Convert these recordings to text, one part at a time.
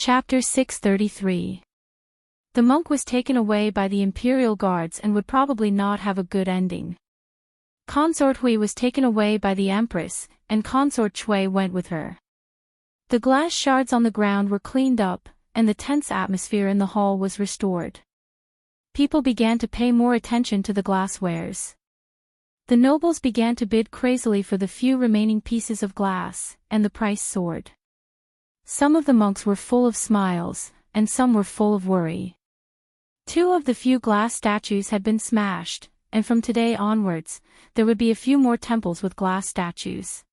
Chapter 633. The monk was taken away by the imperial guards and would probably not have a good ending. Consort Hui was taken away by the empress, and Consort Chui went with her. The glass shards on the ground were cleaned up, and the tense atmosphere in the hall was restored. People began to pay more attention to the glasswares. The nobles began to bid crazily for the few remaining pieces of glass, and the price soared. Some of the monks were full of smiles, and some were full of worry. 2 of the few glass statues had been smashed, and from today onwards, there would be a few more temples with glass statues.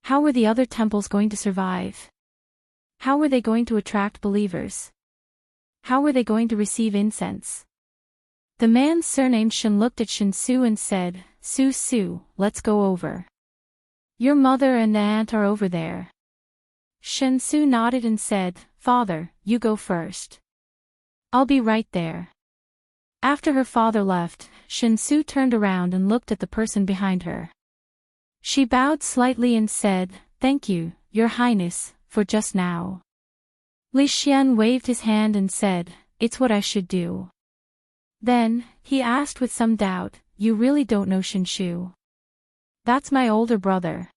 How were the other temples going to survive? How were they going to attract believers? How were they going to receive incense? The man surnamed Shen looked at Shen Su and said, "Su Su, let's go over. Your mother and the aunt are over there." Shen Su nodded and said, "Father, you go first. I'll be right there." After her father left, Shen Su turned around and looked at the person behind her. She bowed slightly and said, "Thank you, Your Highness, for just now." Li Xian waved his hand and said, "It's what I should do." Then, he asked with some doubt, "You really don't know Shen Shu?" "That's my older brother."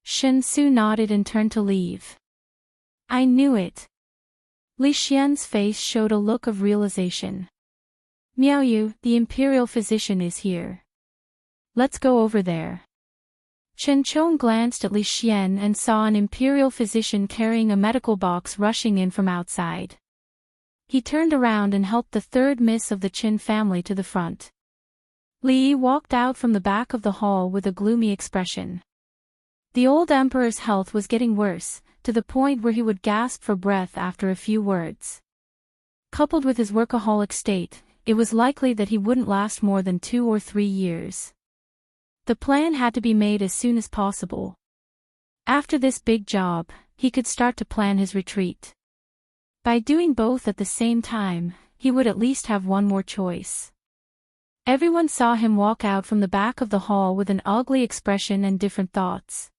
Shen Su nodded and turned to leave. "I knew it." Li Xian's face showed a look of realization. "Miao Yu, the imperial physician is here. Let's go over there." Chen Chong glanced at Li Xian and saw an imperial physician carrying a medical box rushing in from outside. He turned around and helped the third miss of the Qin family to the front. Li Yi walked out from the back of the hall with a gloomy expression. The old emperor's health was getting worse, to the point where he would gasp for breath after a few words. Coupled with his workaholic state, it was likely that he wouldn't last more than 2 or 3 years. The plan had to be made as soon as possible. After this big job, he could start to plan his retreat. By doing both at the same time, he would at least have one more choice. Everyone saw him walk out from the back of the hall with an ugly expression and different thoughts.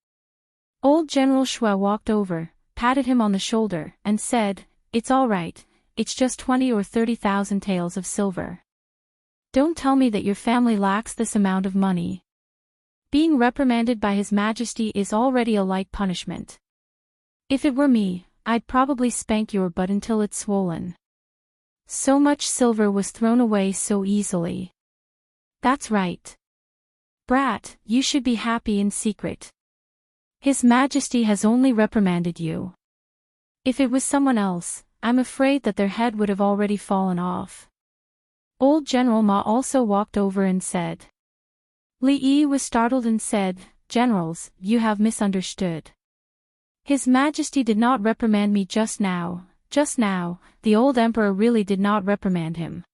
Old General Shui walked over, patted him on the shoulder, and said, "It's all right, it's just 20 or 30,000 taels of silver. Don't tell me that your family lacks this amount of money. Being reprimanded by His Majesty is already a light punishment. If it were me, I'd probably spank your butt until it's swollen." So much silver was thrown away so easily. "That's right. Brat, you should be happy in secret. His Majesty has only reprimanded you. If it was someone else, I'm afraid that their head would have already fallen off." Old General Ma also walked over and said. Li Yi was startled and said, "Generals, you have misunderstood. His Majesty did not reprimand me just now. The old emperor really did not reprimand him."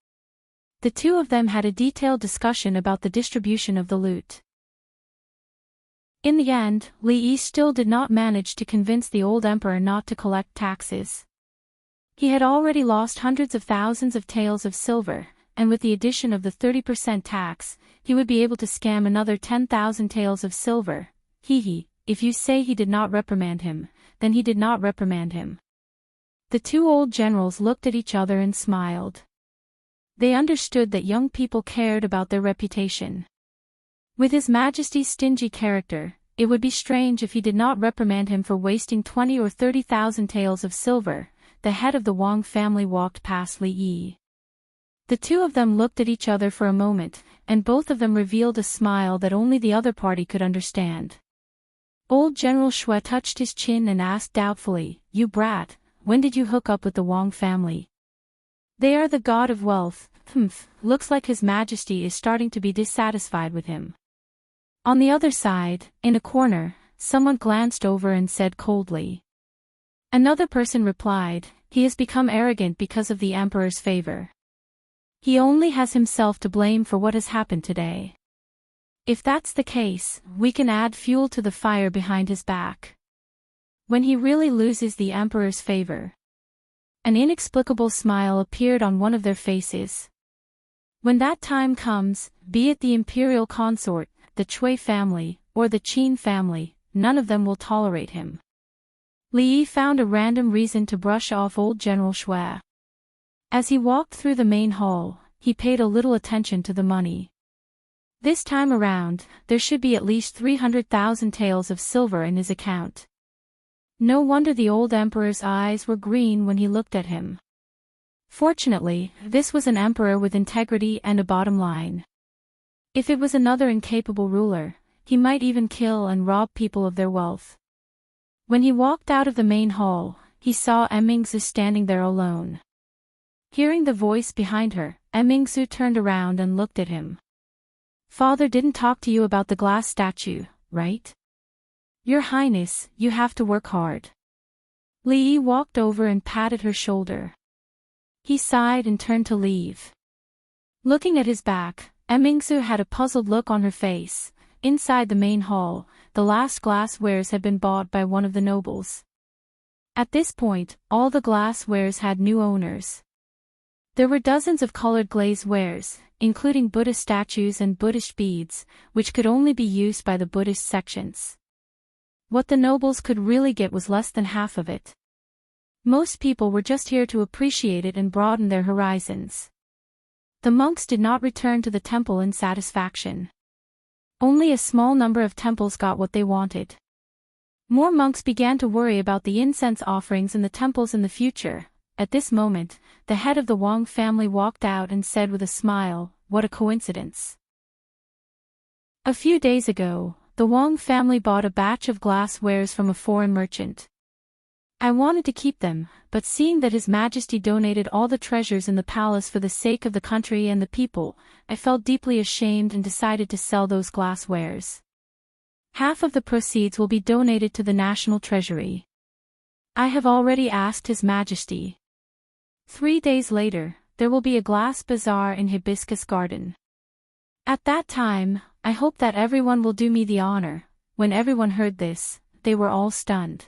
The 2 of them had a detailed discussion about the distribution of the loot. In the end, Li Yi still did not manage to convince the old emperor not to collect taxes. He had already lost hundreds of thousands of taels of silver, and with the addition of the 30% tax, he would be able to scam another 10,000 taels of silver. If you say he did not reprimand him, then he did not reprimand him. The 2 old generals looked at each other and smiled. They understood that young people cared about their reputation. With His Majesty's stingy character, it would be strange if he did not reprimand him for wasting 20 or 30,000 taels of silver. The head of the Wang family walked past Li Yi. The 2 of them looked at each other for a moment, and both of them revealed a smile that only the other party could understand. Old General Shui touched his chin and asked doubtfully, "You brat, when did you hook up with the Wang family?" "They are the god of wealth." Looks like His Majesty is starting to be dissatisfied with him. On the other side, in a corner, someone glanced over and said coldly. Another person replied, "He has become arrogant because of the emperor's favor. He only has himself to blame for what has happened today. If that's the case, we can add fuel to the fire behind his back. When he really loses the emperor's favor." An inexplicable smile appeared on one of their faces. When that time comes, be it the imperial consort, the Chui family, or the Qin family, none of them will tolerate him. Li Yi found a random reason to brush off old General Shui. As he walked through the main hall, he paid a little attention to the money. This time around, there should be at least 300,000 taels of silver in his account. No wonder the old emperor's eyes were green when he looked at him. Fortunately, this was an emperor with integrity and a bottom line. If it was another incapable ruler, he might even kill and rob people of their wealth. When he walked out of the main hall, he saw Emmingsu standing there alone. Hearing the voice behind her, Emmingsu turned around and looked at him. Father didn't talk to you about the glass statue, right? Your Highness, you have to work hard. Li Yi walked over and patted her shoulder. He sighed and turned to leave. Looking at his back, Emmingsu had a puzzled look on her face. Inside the main hall, the last glasswares had been bought by one of the nobles. At this point, all the glasswares had new owners. There were dozens of colored glazed wares, including Buddhist statues and Buddhist beads, which could only be used by the Buddhist sections. What the nobles could really get was less than half of it. Most people were just here to appreciate it and broaden their horizons. The monks did not return to the temple in satisfaction. Only a small number of temples got what they wanted. More monks began to worry about the incense offerings in the temples in the future. At this moment, the head of the Wang family walked out and said with a smile, "What a coincidence." A few days ago, the Wang family bought a batch of glasswares from a foreign merchant. I wanted to keep them, but seeing that His Majesty donated all the treasures in the palace for the sake of the country and the people, I felt deeply ashamed and decided to sell those glasswares. Half of the proceeds will be donated to the national treasury. I have already asked His Majesty. 3 days later, there will be a glass bazaar in Hibiscus Garden. At that time, I hope that everyone will do me the honor. When everyone heard this, they were all stunned.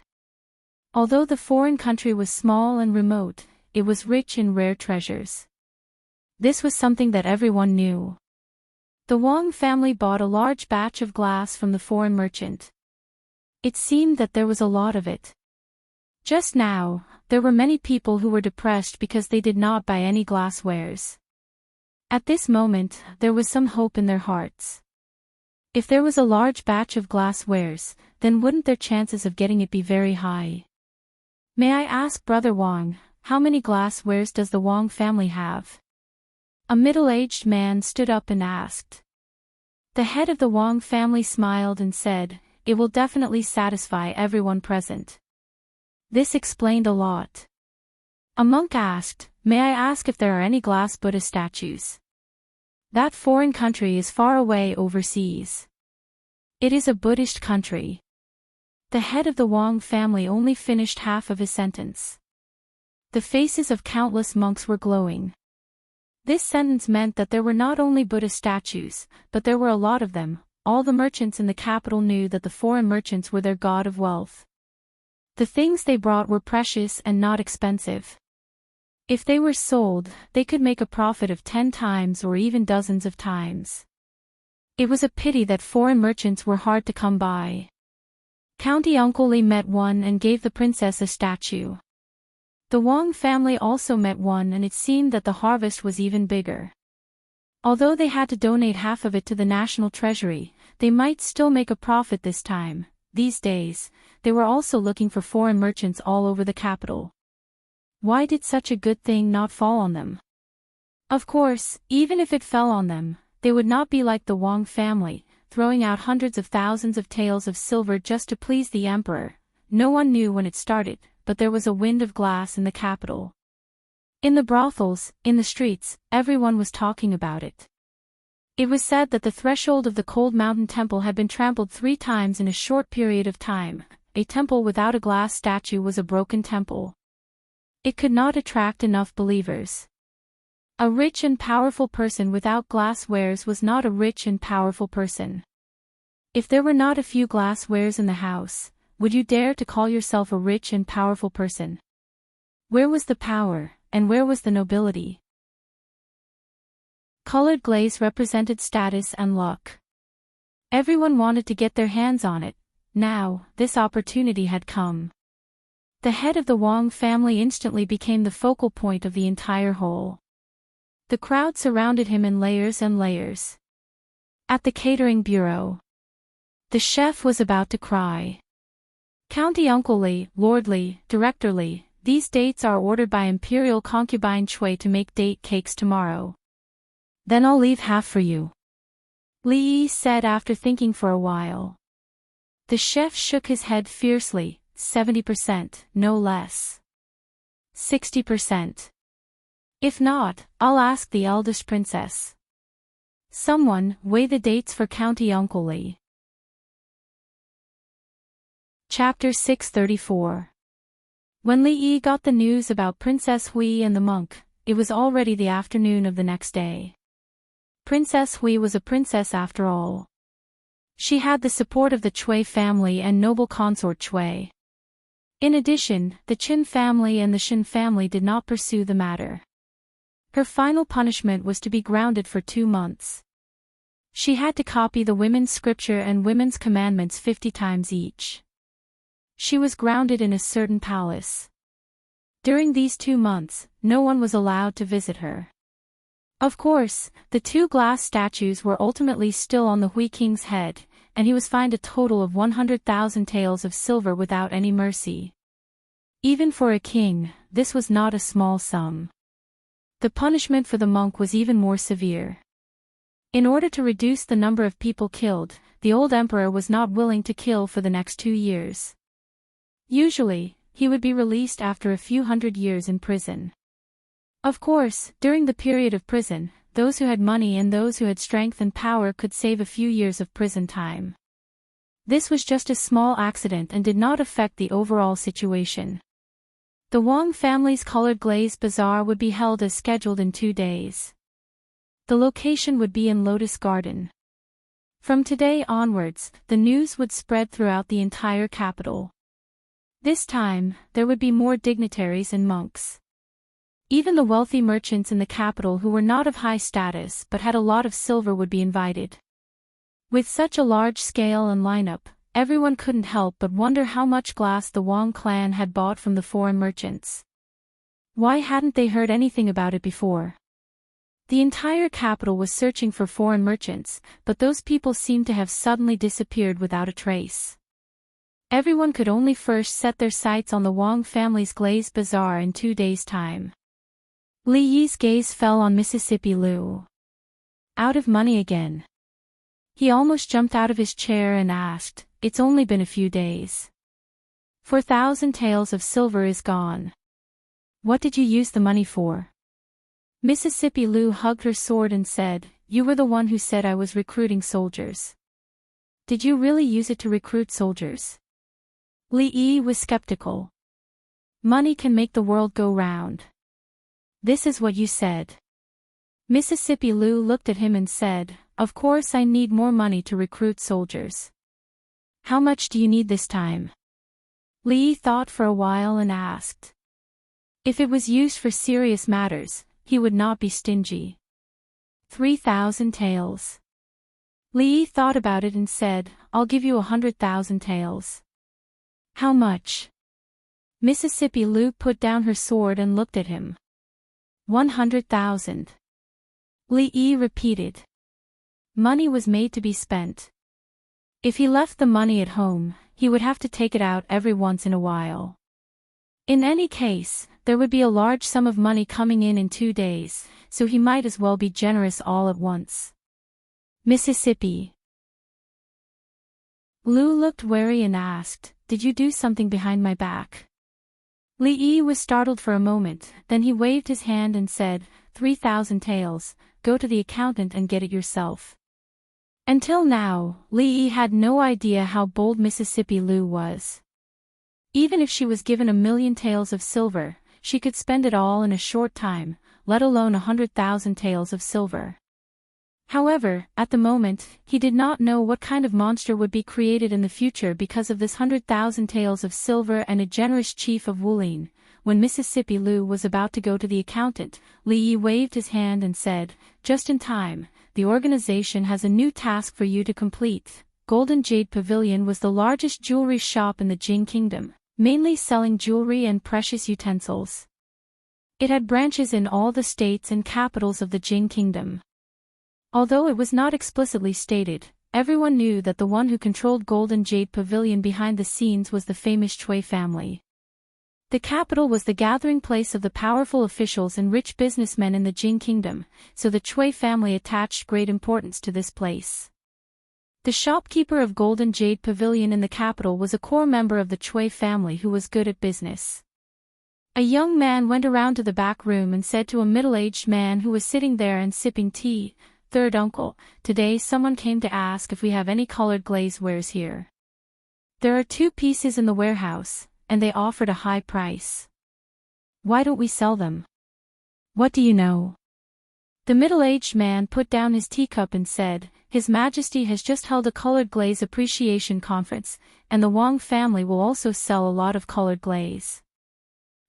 Although the foreign country was small and remote, it was rich in rare treasures. This was something that everyone knew. The Wang family bought a large batch of glass from the foreign merchant. It seemed that there was a lot of it. Just now, there were many people who were depressed because they did not buy any glasswares. At this moment, there was some hope in their hearts. If there was a large batch of glasswares, then wouldn't their chances of getting it be very high? May I ask Brother Wang, how many glasswares does the Wang family have? A middle-aged man stood up and asked. The head of the Wang family smiled and said, "It will definitely satisfy everyone present." This explained a lot. A monk asked, "May I ask if there are any glass Buddha statues?" That foreign country is far away overseas. It is a Buddhist country. The head of the Wang family only finished half of his sentence. The faces of countless monks were glowing. This sentence meant that there were not only Buddha statues, but there were a lot of them. All the merchants in the capital knew that the foreign merchants were their god of wealth. The things they brought were precious and not expensive. If they were sold, they could make a profit of 10 times or even dozens of times. It was a pity that foreign merchants were hard to come by. County Uncle Li met one and gave the princess a statue. The Wang family also met one, and it seemed that the harvest was even bigger. Although they had to donate half of it to the national treasury, they might still make a profit this time. These days, they were also looking for foreign merchants all over the capital. Why did such a good thing not fall on them? Of course, even if it fell on them, they would not be like the Wang family, throwing out hundreds of thousands of taels of silver just to please the emperor. No one knew when it started, but there was a wind of glass in the capital. In the brothels, in the streets, everyone was talking about it. It was said that the threshold of the Cold Mountain Temple had been trampled 3 times in a short period of time. A temple without a glass statue was a broken temple. It could not attract enough believers. A rich and powerful person without glasswares was not a rich and powerful person. If there were not a few glasswares in the house, would you dare to call yourself a rich and powerful person? Where was the power, and where was the nobility? Colored glaze represented status and luck. Everyone wanted to get their hands on it. Now, this opportunity had come. The head of the Wang family instantly became the focal point of the entire whole. The crowd surrounded him in layers and layers. At the catering bureau, the chef was about to cry. County Uncle Li, Lord Li, Director Li, these dates are ordered by Imperial Concubine Chui to make date cakes tomorrow. Then I'll leave half for you, Li Yi said after thinking for a while. The chef shook his head fiercely. 70%, no less. 60%. If not, I'll ask the eldest princess. Someone, weigh the dates for County Uncle Li. Chapter 634. When Li Yi got the news about Princess Hui and the monk, it was already the afternoon of the next day. Princess Hui was a princess after all. She had the support of the Chui family and noble consort Chui. In addition, the Qin family and the Shin family did not pursue the matter. Her final punishment was to be grounded for 2 months. She had to copy the women's scripture and women's commandments 50 times each. She was grounded in a certain palace. During these 2 months, no one was allowed to visit her. Of course, the 2 glass statues were ultimately still on the Hui King's head, and he was fined a total of 100,000 taels of silver without any mercy. Even for a king, this was not a small sum. The punishment for the monk was even more severe. In order to reduce the number of people killed, the old emperor was not willing to kill for the next 2 years. Usually, he would be released after a few hundred years in prison. Of course, during the period of prison, those who had money and those who had strength and power could save a few years of prison time. This was just a small accident and did not affect the overall situation. The Wang family's colored glaze bazaar would be held as scheduled in 2 days. The location would be in Lotus Garden. From today onwards, the news would spread throughout the entire capital. This time, there would be more dignitaries and monks. Even the wealthy merchants in the capital who were not of high status but had a lot of silver would be invited. With such a large scale and lineup, everyone couldn't help but wonder how much glass the Wang clan had bought from the foreign merchants. Why hadn't they heard anything about it before? The entire capital was searching for foreign merchants, but those people seemed to have suddenly disappeared without a trace. Everyone could only first set their sights on the Wang family's glazed bazaar in 2 days' time. Li Yi's gaze fell on Mississippi Lu. Out of money again. He almost jumped out of his chair and asked, "It's only been a few days. 4,000 taels of silver is gone. What did you use the money for?" Mississippi Lu hugged her sword and said, "You were the one who said I was recruiting soldiers. Did you really use it to recruit soldiers?" Li Yi was skeptical. "Money can make the world go round. This is what you said." Mississippi Lu looked at him and said, "Of course I need more money to recruit soldiers. How much do you need this time?" Li Yi thought for a while and asked. If it was used for serious matters, he would not be stingy. 3,000 taels. Li Yi thought about it and said, "I'll give you 100,000 taels." "How much?" Mississippi Lu put down her sword and looked at him. 100,000. Li Yi repeated. Money was made to be spent. If he left the money at home, he would have to take it out every once in a while. In any case, there would be a large sum of money coming in 2 days, so he might as well be generous all at once. Mississippi Lu looked wary and asked, "Did you do something behind my back?" Li Yi was startled for a moment, then he waved his hand and said, 3,000 taels, go to the accountant and get it yourself. Until now, Li Yi had no idea how bold Mississippi Lu was. Even if she was given 1,000,000 taels of silver, she could spend it all in a short time, let alone 100,000 taels of silver. However, at the moment, he did not know what kind of monster would be created in the future because of this 100,000 taels of silver and a generous chief of Wulin. When Mississippi Lu was about to go to the accountant, Li Yi waved his hand and said, "Just in time, the organization has a new task for you to complete." Golden Jade Pavilion was the largest jewelry shop in the Jing Kingdom. mainly selling jewelry and precious utensils. It had branches in all the states and capitals of the Jing kingdom. Although it was not explicitly stated, everyone knew that the one who controlled Golden Jade Pavilion behind the scenes was the famous Cui family. The capital was the gathering place of the powerful officials and rich businessmen in the Jing kingdom, so the Cui family attached great importance to this place. The shopkeeper of Golden Jade Pavilion in the capital was a core member of the Cui family who was good at business. A young man went around to the back room and said to a middle-aged man who was sitting there and sipping tea, "Third uncle, today someone came to ask if we have any colored glaze wares here. There are 2 pieces in the warehouse, and they offered a high price. Why don't we sell them? What do you know?" The middle-aged man put down his teacup and said, "His Majesty has just held a colored glaze appreciation conference, and the Wang family will also sell a lot of colored glaze.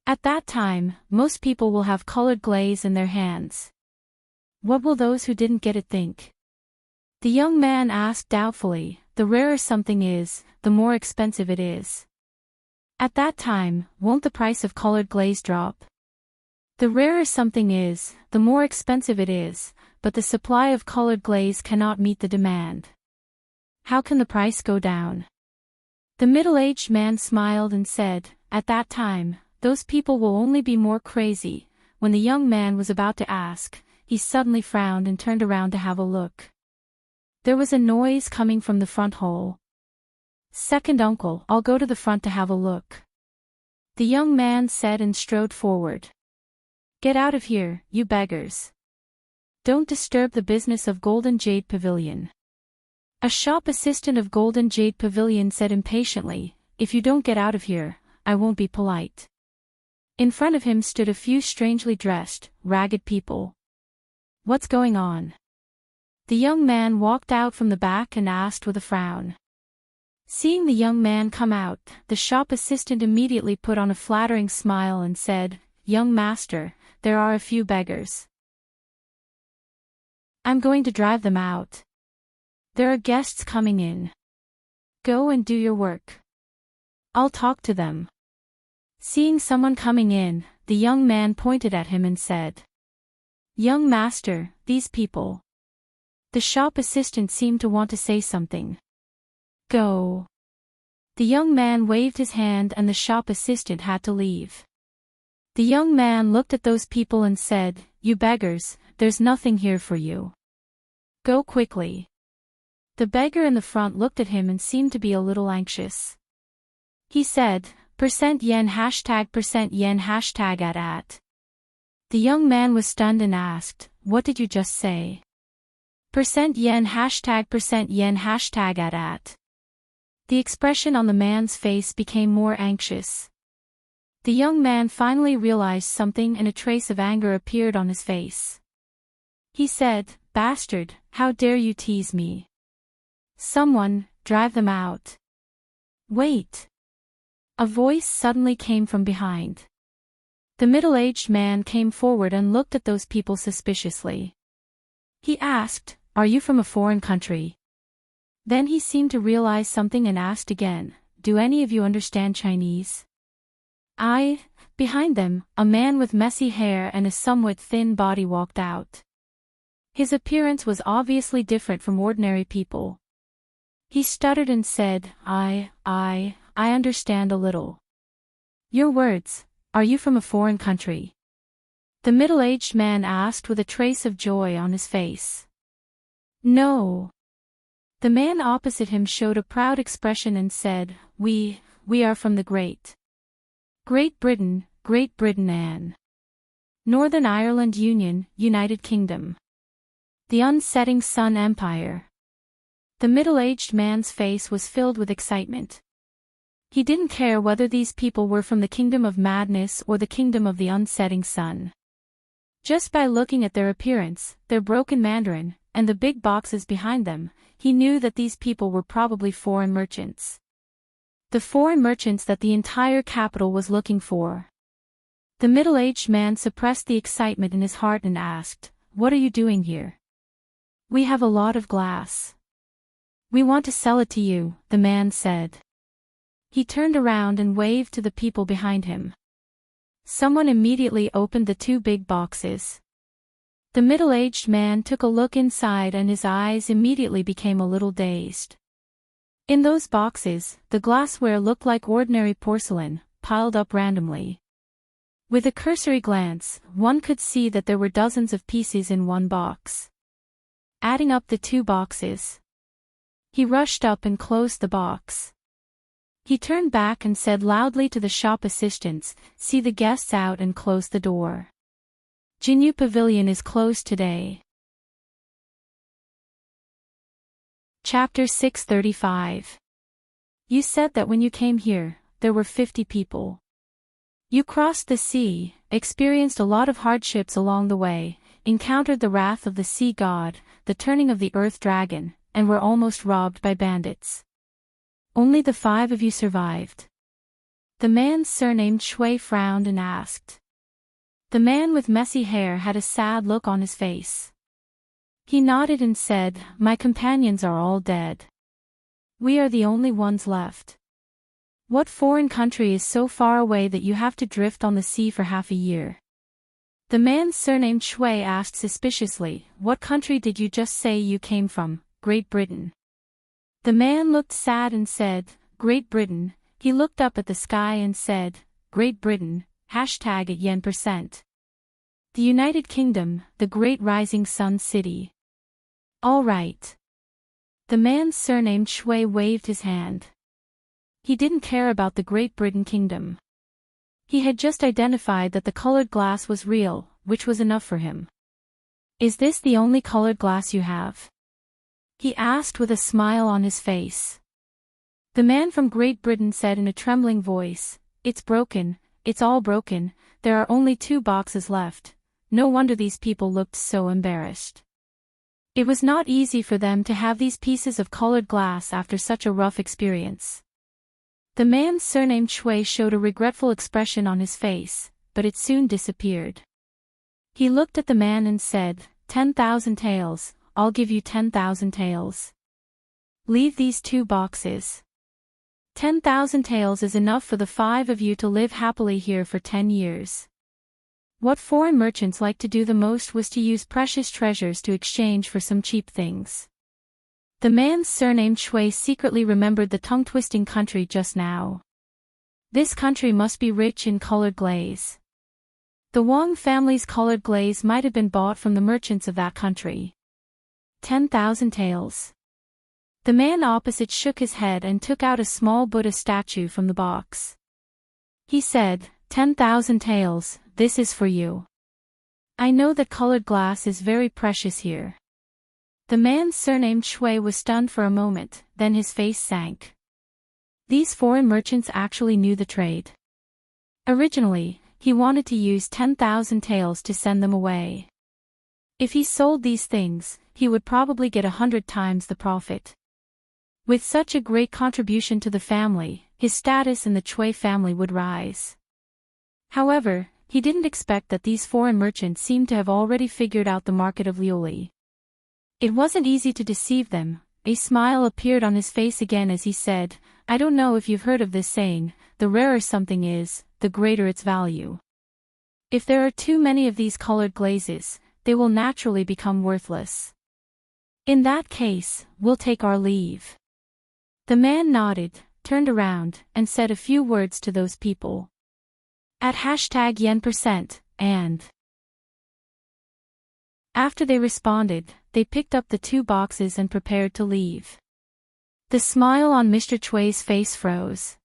At that time, most people will have colored glaze in their hands. What will those who didn't get it think?" The young man asked doubtfully, "The rarer something is, the more expensive it is. At that time, won't the price of colored glaze drop? The rarer something is, the more expensive it is, but the supply of colored glaze cannot meet the demand. How can the price go down?" The middle-aged man smiled and said, "At that time, those people will only be more crazy." When the young man was about to ask, he suddenly frowned and turned around to have a look. There was a noise coming from the front hall. "Second uncle, I'll go to the front to have a look," the young man said and strode forward. "Get out of here, you beggars. Don't disturb the business of Golden Jade Pavilion." A shop assistant of Golden Jade Pavilion said impatiently, "If you don't get out of here, I won't be polite." In front of him stood a few strangely dressed, ragged people. "What's going on?" The young man walked out from the back and asked with a frown. Seeing the young man come out, the shop assistant immediately put on a flattering smile and said, "Young master, there are a few beggars. I'm going to drive them out. There are guests coming in. Go and do your work. I'll talk to them." Seeing someone coming in, the young man pointed at him and said, "Young master, these people." The shop assistant seemed to want to say something. "Go." The young man waved his hand and the shop assistant had to leave. The young man looked at those people and said, "You beggars, there's nothing here for you. Go quickly." The beggar in the front looked at him and seemed to be a little anxious. He said, %yen %yen #at. The young man was stunned and asked, "What did you just say?" %yen %yen #at. The expression on the man's face became more anxious. The young man finally realized something and a trace of anger appeared on his face. He said, "Bastard, how dare you tease me? Someone, drive them out." "Wait." A voice suddenly came from behind. The middle-aged man came forward and looked at those people suspiciously. He asked, "Are you from a foreign country?" Then he seemed to realize something and asked again, "Do any of you understand Chinese?" Behind them, a man with messy hair and a somewhat thin body walked out. His appearance was obviously different from ordinary people. He stuttered and said, I understand a little. Your words, are you from a foreign country?" The middle-aged man asked with a trace of joy on his face. No. The man opposite him showed a proud expression and said, We are from the Great Britain and Northern Ireland Union, United Kingdom. The Unsetting Sun Empire. The middle-aged man's face was filled with excitement. He didn't care whether these people were from the Kingdom of Madness or the Kingdom of the Unsetting Sun. Just by looking at their appearance, their broken Mandarin, and the big boxes behind them, he knew that these people were probably foreign merchants. The foreign merchants that the entire capital was looking for. The middle-aged man suppressed the excitement in his heart and asked, "What are you doing here?" "We have a lot of glass. We want to sell it to you," the man said. He turned around and waved to the people behind him. Someone immediately opened the two big boxes. The middle-aged man took a look inside and his eyes immediately became a little dazed. In those boxes, the glassware looked like ordinary porcelain, piled up randomly. With a cursory glance, one could see that there were dozens of pieces in one box. Adding up the two boxes, he rushed up and closed the box. He turned back and said loudly to the shop assistants, "See the guests out and close the door. Jinyu Pavilion is closed today." Chapter 635. You said that when you came here, there were 50 people. You crossed the sea, experienced a lot of hardships along the way, encountered the wrath of the sea god, the turning of the earth dragon, and were almost robbed by bandits. Only the 5 of you survived. The man surnamed Shui frowned and asked. The man with messy hair had a sad look on his face. He nodded and said, "My companions are all dead. We are the only ones left. What foreign country is so far away that you have to drift on the sea for half a year?" The man surnamed Shui asked suspiciously, "What country did you just say you came from?" "Great Britain." The man looked sad and said, "Great Britain." He looked up at the sky and said, "Great Britain, hashtag at yen%. The United Kingdom, the great rising sun city." All right. The man surnamed Shui waved his hand. He didn't care about the Great Britain Kingdom. He had just identified that the colored glass was real, which was enough for him. "Is this the only colored glass you have?" he asked with a smile on his face. The man from Great Britain said in a trembling voice, "It's broken, it's all broken, there are only 2 boxes left." No wonder these people looked so embarrassed. It was not easy for them to have these pieces of colored glass after such a rough experience. The man surnamed Shui showed a regretful expression on his face, but it soon disappeared. He looked at the man and said, 10,000 taels, I'll give you 10,000 taels. Leave these 2 boxes. 10,000 taels is enough for the 5 of you to live happily here for 10 years. What foreign merchants like to do the most was to use precious treasures to exchange for some cheap things. The man surnamed Shui secretly remembered the tongue-twisting country just now. This country must be rich in colored glaze. The Wang family's colored glaze might have been bought from the merchants of that country. 10,000 taels. The man opposite shook his head and took out a small Buddha statue from the box. He said, 10,000 taels, this is for you. I know that colored glass is very precious here. The man surnamed Shui was stunned for a moment, then his face sank. These foreign merchants actually knew the trade. Originally, he wanted to use 10,000 taels to send them away. If he sold these things, he would probably get 100 times the profit. With such a great contribution to the family, his status in the Chui family would rise. However, he didn't expect that these foreign merchants seemed to have already figured out the market of Liuli. It wasn't easy to deceive them. A smile appeared on his face again as he said, I don't know if you've heard of this saying, the rarer something is, the greater its value. If there are too many of these colored glazes, they will naturally become worthless. In that case, we'll take our leave. The man nodded, turned around, and said a few words to those people. At hashtag yen%, and after they responded, they picked up the 2 boxes and prepared to leave. The smile on Mr. Chui's face froze.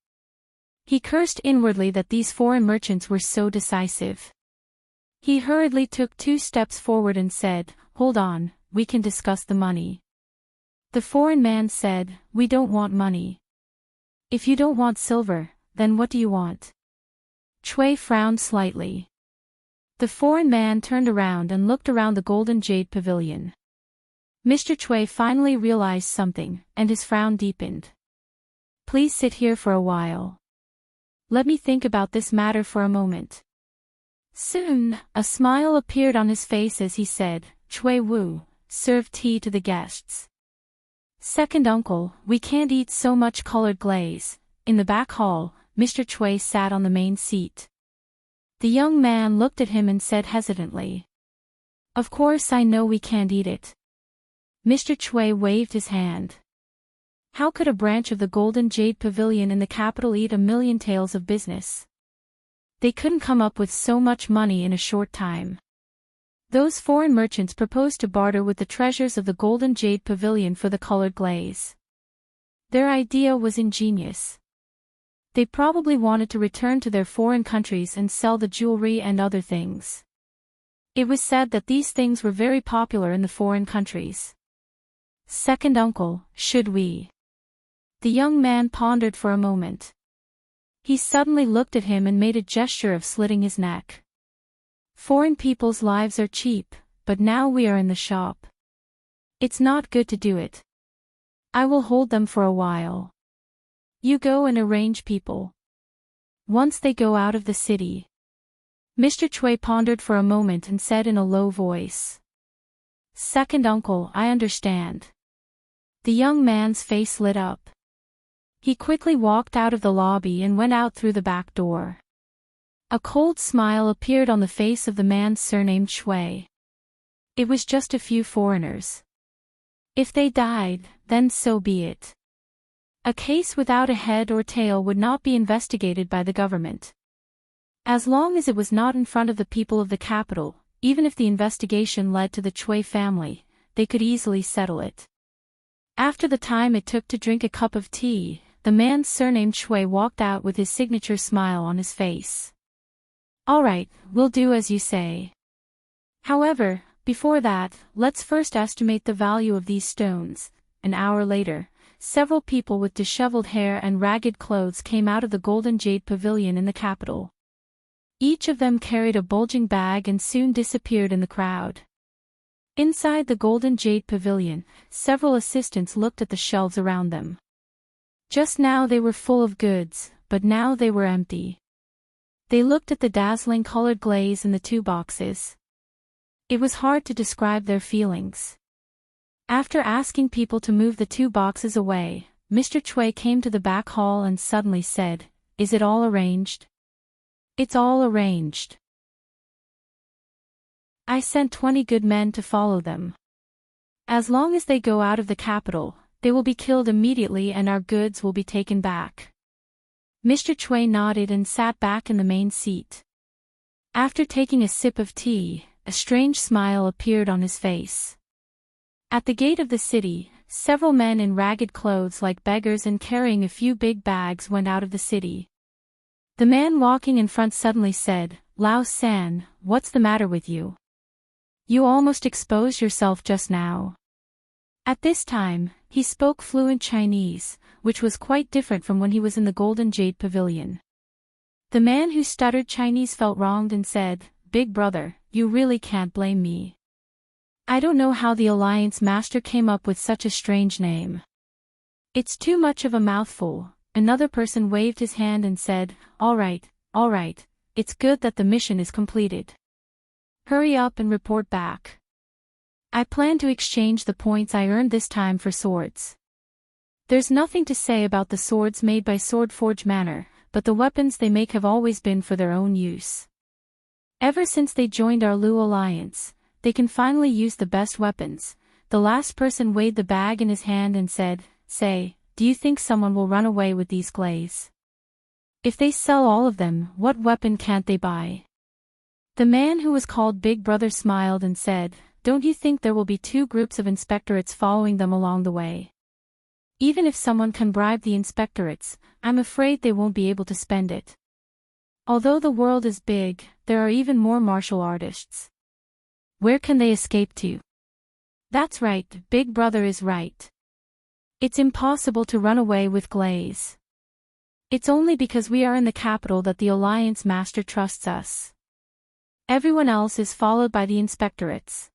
He cursed inwardly that these foreign merchants were so decisive. He hurriedly took 2 steps forward and said, Hold on, we can discuss the money. The foreign man said, We don't want money. If you don't want silver, then what do you want? Chui frowned slightly. The foreign man turned around and looked around the golden jade pavilion. Mr. Chui finally realized something, and his frown deepened. Please sit here for a while. Let me think about this matter for a moment. Soon, a smile appeared on his face as he said, Chui Wu, serve tea to the guests. Second uncle, we can't eat so much colored glaze, in the back hall, Mr. Chui sat on the main seat. The young man looked at him and said hesitantly, "Of course I know we can't eat it." Mr. Chui waved his hand. How could a branch of the Golden Jade Pavilion in the capital eat 1,000,000 taels of business? They couldn't come up with so much money in a short time. Those foreign merchants proposed to barter with the treasures of the Golden Jade Pavilion for the colored glaze. Their idea was ingenious. They probably wanted to return to their foreign countries and sell the jewelry and other things. It was said that these things were very popular in the foreign countries. "Second uncle, should we?" The young man pondered for a moment. He suddenly looked at him and made a gesture of slitting his neck. "Foreign people's lives are cheap, but now we are in the shop. It's not good to do it. I will hold them for a while. You go and arrange people. Once they go out of the city." Mr. Chui pondered for a moment and said in a low voice, "Second uncle, I understand." The young man's face lit up. He quickly walked out of the lobby and went out through the back door. A cold smile appeared on the face of the man surnamed Shui. It was just a few foreigners. If they died, then so be it. A case without a head or tail would not be investigated by the government. As long as it was not in front of the people of the capital, even if the investigation led to the Chui family, they could easily settle it. After the time it took to drink a cup of tea, the man surnamed Shui walked out with his signature smile on his face. "All right, we'll do as you say. However, before that, let's first estimate the value of these stones." An hour later, several people with disheveled hair and ragged clothes came out of the Golden Jade Pavilion in the capital. Each of them carried a bulging bag and soon disappeared in the crowd. Inside the Golden Jade Pavilion, several assistants looked at the shelves around them. Just now they were full of goods, but now they were empty. They looked at the dazzling colored glaze in the 2 boxes. It was hard to describe their feelings. After asking people to move the 2 boxes away, Mr. Chui came to the back hall and suddenly said, "Is it all arranged?" "It's all arranged. I sent 20 good men to follow them. As long as they go out of the capital, they will be killed immediately and our goods will be taken back." Mr. Chui nodded and sat back in the main seat. After taking a sip of tea, a strange smile appeared on his face. At the gate of the city, several men in ragged clothes like beggars and carrying a few big bags went out of the city. The man walking in front suddenly said, "Lao San, what's the matter with you? You almost exposed yourself just now." At this time, he spoke fluent Chinese, which was quite different from when he was in the Golden Jade Pavilion. The man who stuttered Chinese felt wronged and said, "Big brother, you really can't blame me. I don't know how the Alliance Master came up with such a strange name. It's too much of a mouthful." Another person waved his hand and said, all right, it's good that the mission is completed. Hurry up and report back. I plan to exchange the points I earned this time for swords. There's nothing to say about the swords made by Swordforge Manor, but the weapons they make have always been for their own use. Ever since they joined our Lu Alliance, they can finally use the best weapons. The last person weighed the bag in his hand and said, "Say, do you think someone will run away with these glaze? If they sell all of them, what weapon can't they buy?" The man who was called Big Brother smiled and said, "Don't you think there will be 2 groups of inspectorates following them along the way? Even if someone can bribe the inspectorates, I'm afraid they won't be able to spend it. Although the world is big, there are even more martial artists. Where can they escape to?" That's right, Big Brother is right. It's impossible to run away with glaze. It's only because we are in the capital that the Alliance Master trusts us. Everyone else is followed by the inspectorates.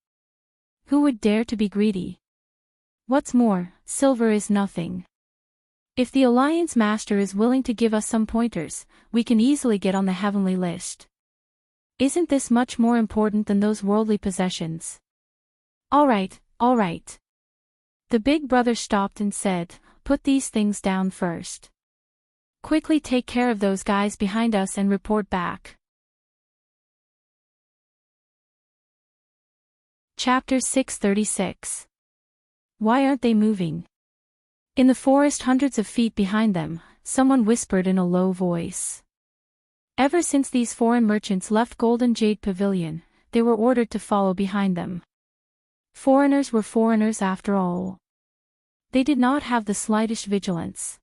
Who would dare to be greedy? What's more, silver is nothing. If the Alliance Master is willing to give us some pointers, we can easily get on the heavenly list. Isn't this much more important than those worldly possessions? All right. The Big Brother stopped and said, "Put these things down first." Quickly take care of those guys behind us and report back. Chapter 636. Why aren't they moving? In the forest hundreds of feet behind them, someone whispered in a low voice. Ever since these foreign merchants left Golden Jade Pavilion, they were ordered to follow behind them. Foreigners were foreigners after all. They did not have the slightest vigilance.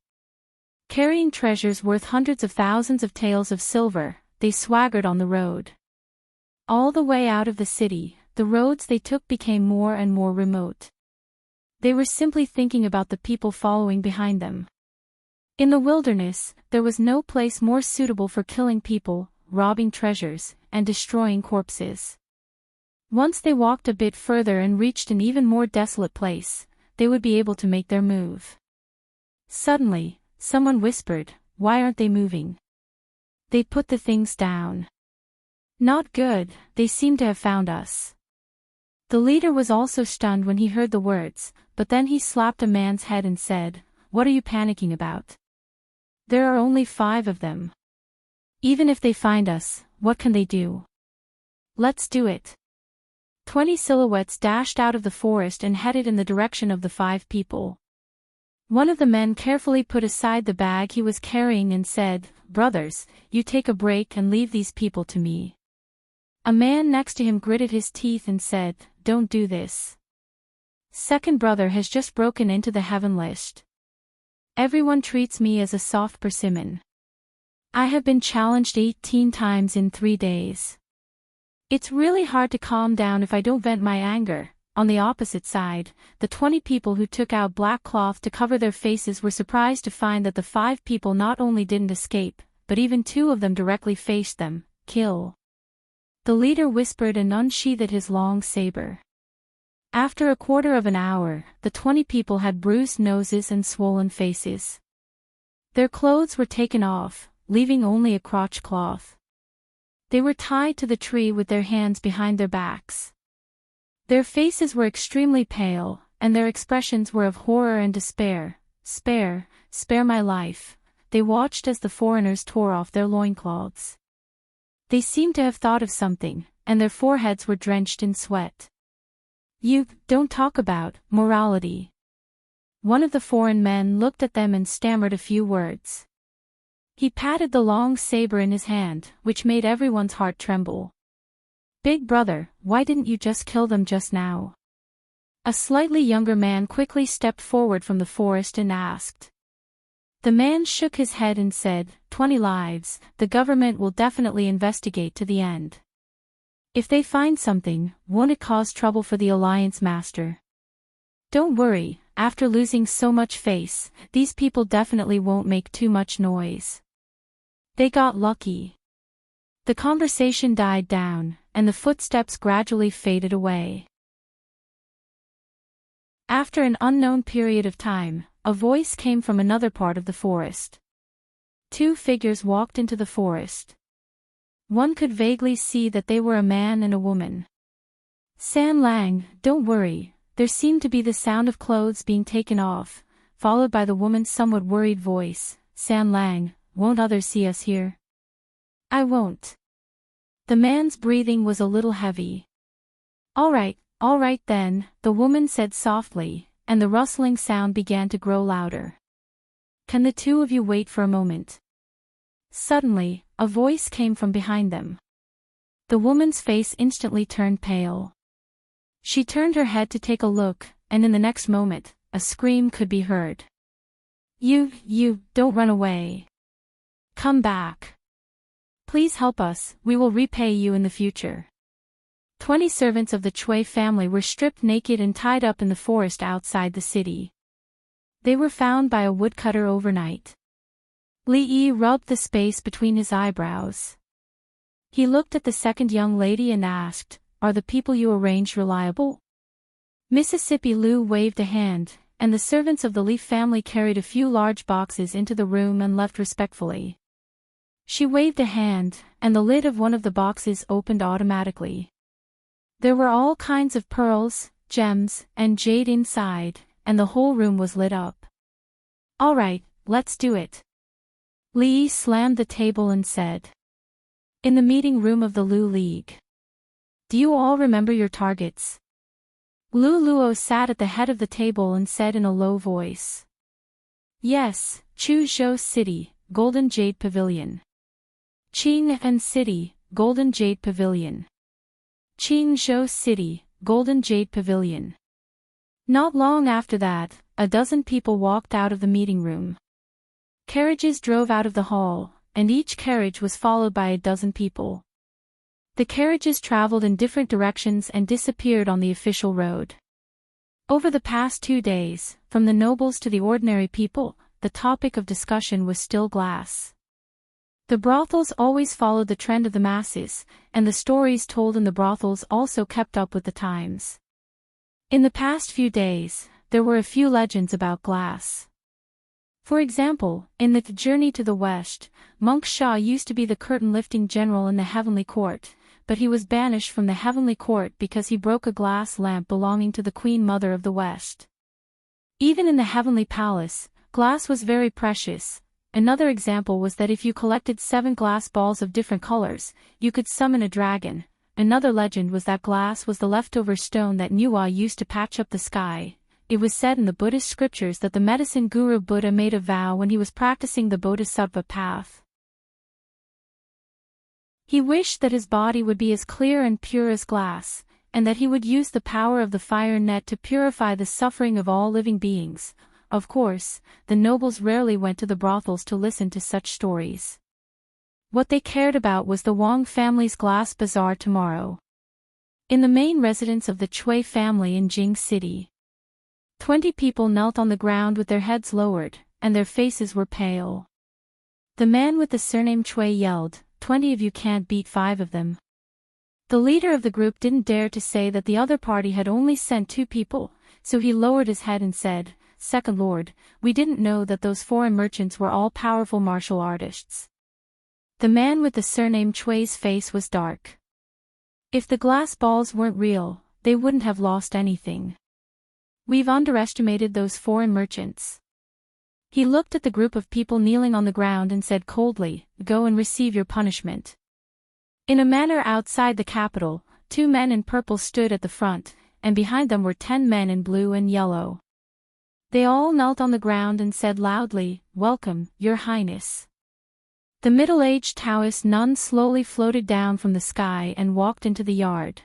Carrying treasures worth hundreds of thousands of taels of silver, they swaggered on the road. All the way out of the city, the roads they took became more and more remote. They were simply thinking about the people following behind them. In the wilderness, there was no place more suitable for killing people, robbing treasures, and destroying corpses. Once they walked a bit further and reached an even more desolate place, they would be able to make their move. Suddenly, someone whispered, "Why aren't they moving?" They put the things down. Not good, they seem to have found us. The leader was also stunned when he heard the words, but then he slapped a man's head and said, "What are you panicking about? There are only 5 of them. Even if they find us, what can they do? Let's do it." 20 silhouettes dashed out of the forest and headed in the direction of the 5 people. One of the men carefully put aside the bag he was carrying and said, "Brothers, you take a break and leave these people to me." A man next to him gritted his teeth and said, "Don't do this. Second brother has just broken into the heaven list. Everyone treats me as a soft persimmon. I have been challenged 18 times in 3 days. It's really hard to calm down if I don't vent my anger." On the opposite side, the 20 people who took out black cloth to cover their faces were surprised to find that the 5 people not only didn't escape, but even 2 of them directly faced them. "Kill." The leader whispered and unsheathed his long saber. After a quarter of an hour, the 20 people had bruised noses and swollen faces. Their clothes were taken off, leaving only a crotch cloth. They were tied to the tree with their hands behind their backs. Their faces were extremely pale, and their expressions were of horror and despair. "Spare my life." They watched as the foreigners tore off their loincloths. They seemed to have thought of something, and their foreheads were drenched in sweat. "You don't talk about morality." One of the foreign men looked at them and stammered a few words. He patted the long saber in his hand, which made everyone's heart tremble. "Big brother, why didn't you just kill them just now?" A slightly younger man quickly stepped forward from the forest and asked. The man shook his head and said, 20 lives, the government will definitely investigate to the end. If they find something, won't it cause trouble for the Alliance Master? Don't worry, after losing so much face, these people definitely won't make too much noise. They got lucky." The conversation died down, and the footsteps gradually faded away. After an unknown period of time, a voice came from another part of the forest. 2 figures walked into the forest. One could vaguely see that they were a man and a woman. "San Lang, don't worry," there seemed to be the sound of clothes being taken off, followed by the woman's somewhat worried voice, "San Lang, won't others see us here?" "I won't." The man's breathing was a little heavy. All right then," the woman said softly, and the rustling sound began to grow louder. "Can the 2 of you wait for a moment?" Suddenly, a voice came from behind them. The woman's face instantly turned pale. She turned her head to take a look, and in the next moment, a scream could be heard. You, don't run away. Come back. Please help us, we will repay you in the future." 20 servants of the Chui family were stripped naked and tied up in the forest outside the city. They were found by a woodcutter overnight. Li Yi rubbed the space between his eyebrows. He looked at the second young lady and asked, "Are the people you arranged reliable?" Mississippi Lu waved a hand, and the servants of the Li family carried a few large boxes into the room and left respectfully. She waved a hand, and the lid of one of the boxes opened automatically. There were all kinds of pearls, gems, and jade inside, and the whole room was lit up. "All right, let's do it." Li slammed the table and said. In the meeting room of the Lu League. Do you all remember your targets? Lu Luo sat at the head of the table and said in a low voice. Yes, Chuzhou City, Golden Jade Pavilion. Qing'an City, Golden Jade Pavilion. Qingzhou City, Golden Jade Pavilion. Not long after that, a dozen people walked out of the meeting room. Carriages drove out of the hall, and each carriage was followed by a dozen people. The carriages traveled in different directions and disappeared on the official road. Over the past 2 days, from the nobles to the ordinary people, the topic of discussion was still glass. The brothels always followed the trend of the masses, and the stories told in the brothels also kept up with the times. In the past few days, there were a few legends about glass. For example, in the Journey to the West, Monk Sha used to be the curtain-lifting general in the heavenly court, but he was banished from the heavenly court because he broke a glass lamp belonging to the Queen Mother of the West. Even in the heavenly palace, glass was very precious. Another example was that if you collected 7 glass balls of different colors, you could summon a dragon. Another legend was that glass was the leftover stone that Nuwa used to patch up the sky. It was said in the Buddhist scriptures that the medicine guru Buddha made a vow when he was practicing the bodhisattva path. He wished that his body would be as clear and pure as glass, and that he would use the power of the fire net to purify the suffering of all living beings. Of course, the nobles rarely went to the brothels to listen to such stories. What they cared about was the Wang family's glass bazaar tomorrow. In the main residence of the Chui family in Jing City, 20 people knelt on the ground with their heads lowered, and their faces were pale. The man with the surname Chui yelled, 20 of you can't beat 5 of them. The leader of the group didn't dare to say that the other party had only sent 2 people, so he lowered his head and said, Second Lord, we didn't know that those foreign merchants were all powerful martial artists. The man with the surname Chui's face was dark. If the glass balls weren't real, they wouldn't have lost anything. We've underestimated those foreign merchants. He looked at the group of people kneeling on the ground and said coldly, Go and receive your punishment. In a manor outside the capital, 2 men in purple stood at the front, and behind them were 10 men in blue and yellow. They all knelt on the ground and said loudly, Welcome, Your Highness. The middle-aged Taoist nun slowly floated down from the sky and walked into the yard.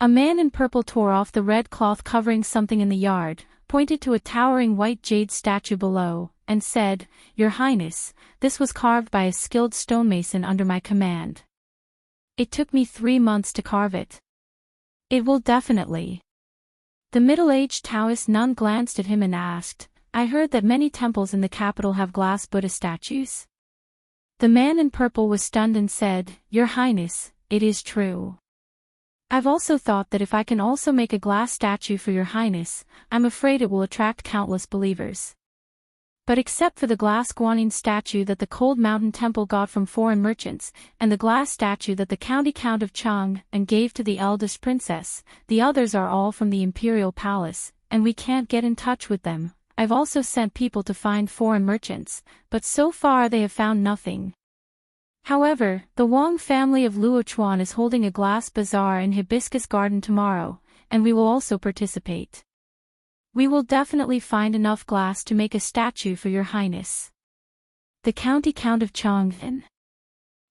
A man in purple tore off the red cloth covering something in the yard, pointed to a towering white jade statue below, and said, Your Highness, this was carved by a skilled stonemason under my command. It took me 3 months to carve it. It will definitely. The middle-aged Taoist nun glanced at him and asked, I heard that many temples in the capital have glass Buddha statues. The man in purple was stunned and said, Your Highness, it is true. I've also thought that if I can also make a glass statue for Your Highness, I'm afraid it will attract countless believers. But except for the glass Guanyin statue that the Cold Mountain Temple got from foreign merchants, and the glass statue that the County Count of Chang'an gave to the eldest princess, the others are all from the Imperial Palace, and we can't get in touch with them. I've also sent people to find foreign merchants, but so far they have found nothing. However, the Wang family of Luochuan is holding a glass bazaar in Hibiscus Garden tomorrow, and we will also participate. We will definitely find enough glass to make a statue for Your Highness. The County Count of Chang'an.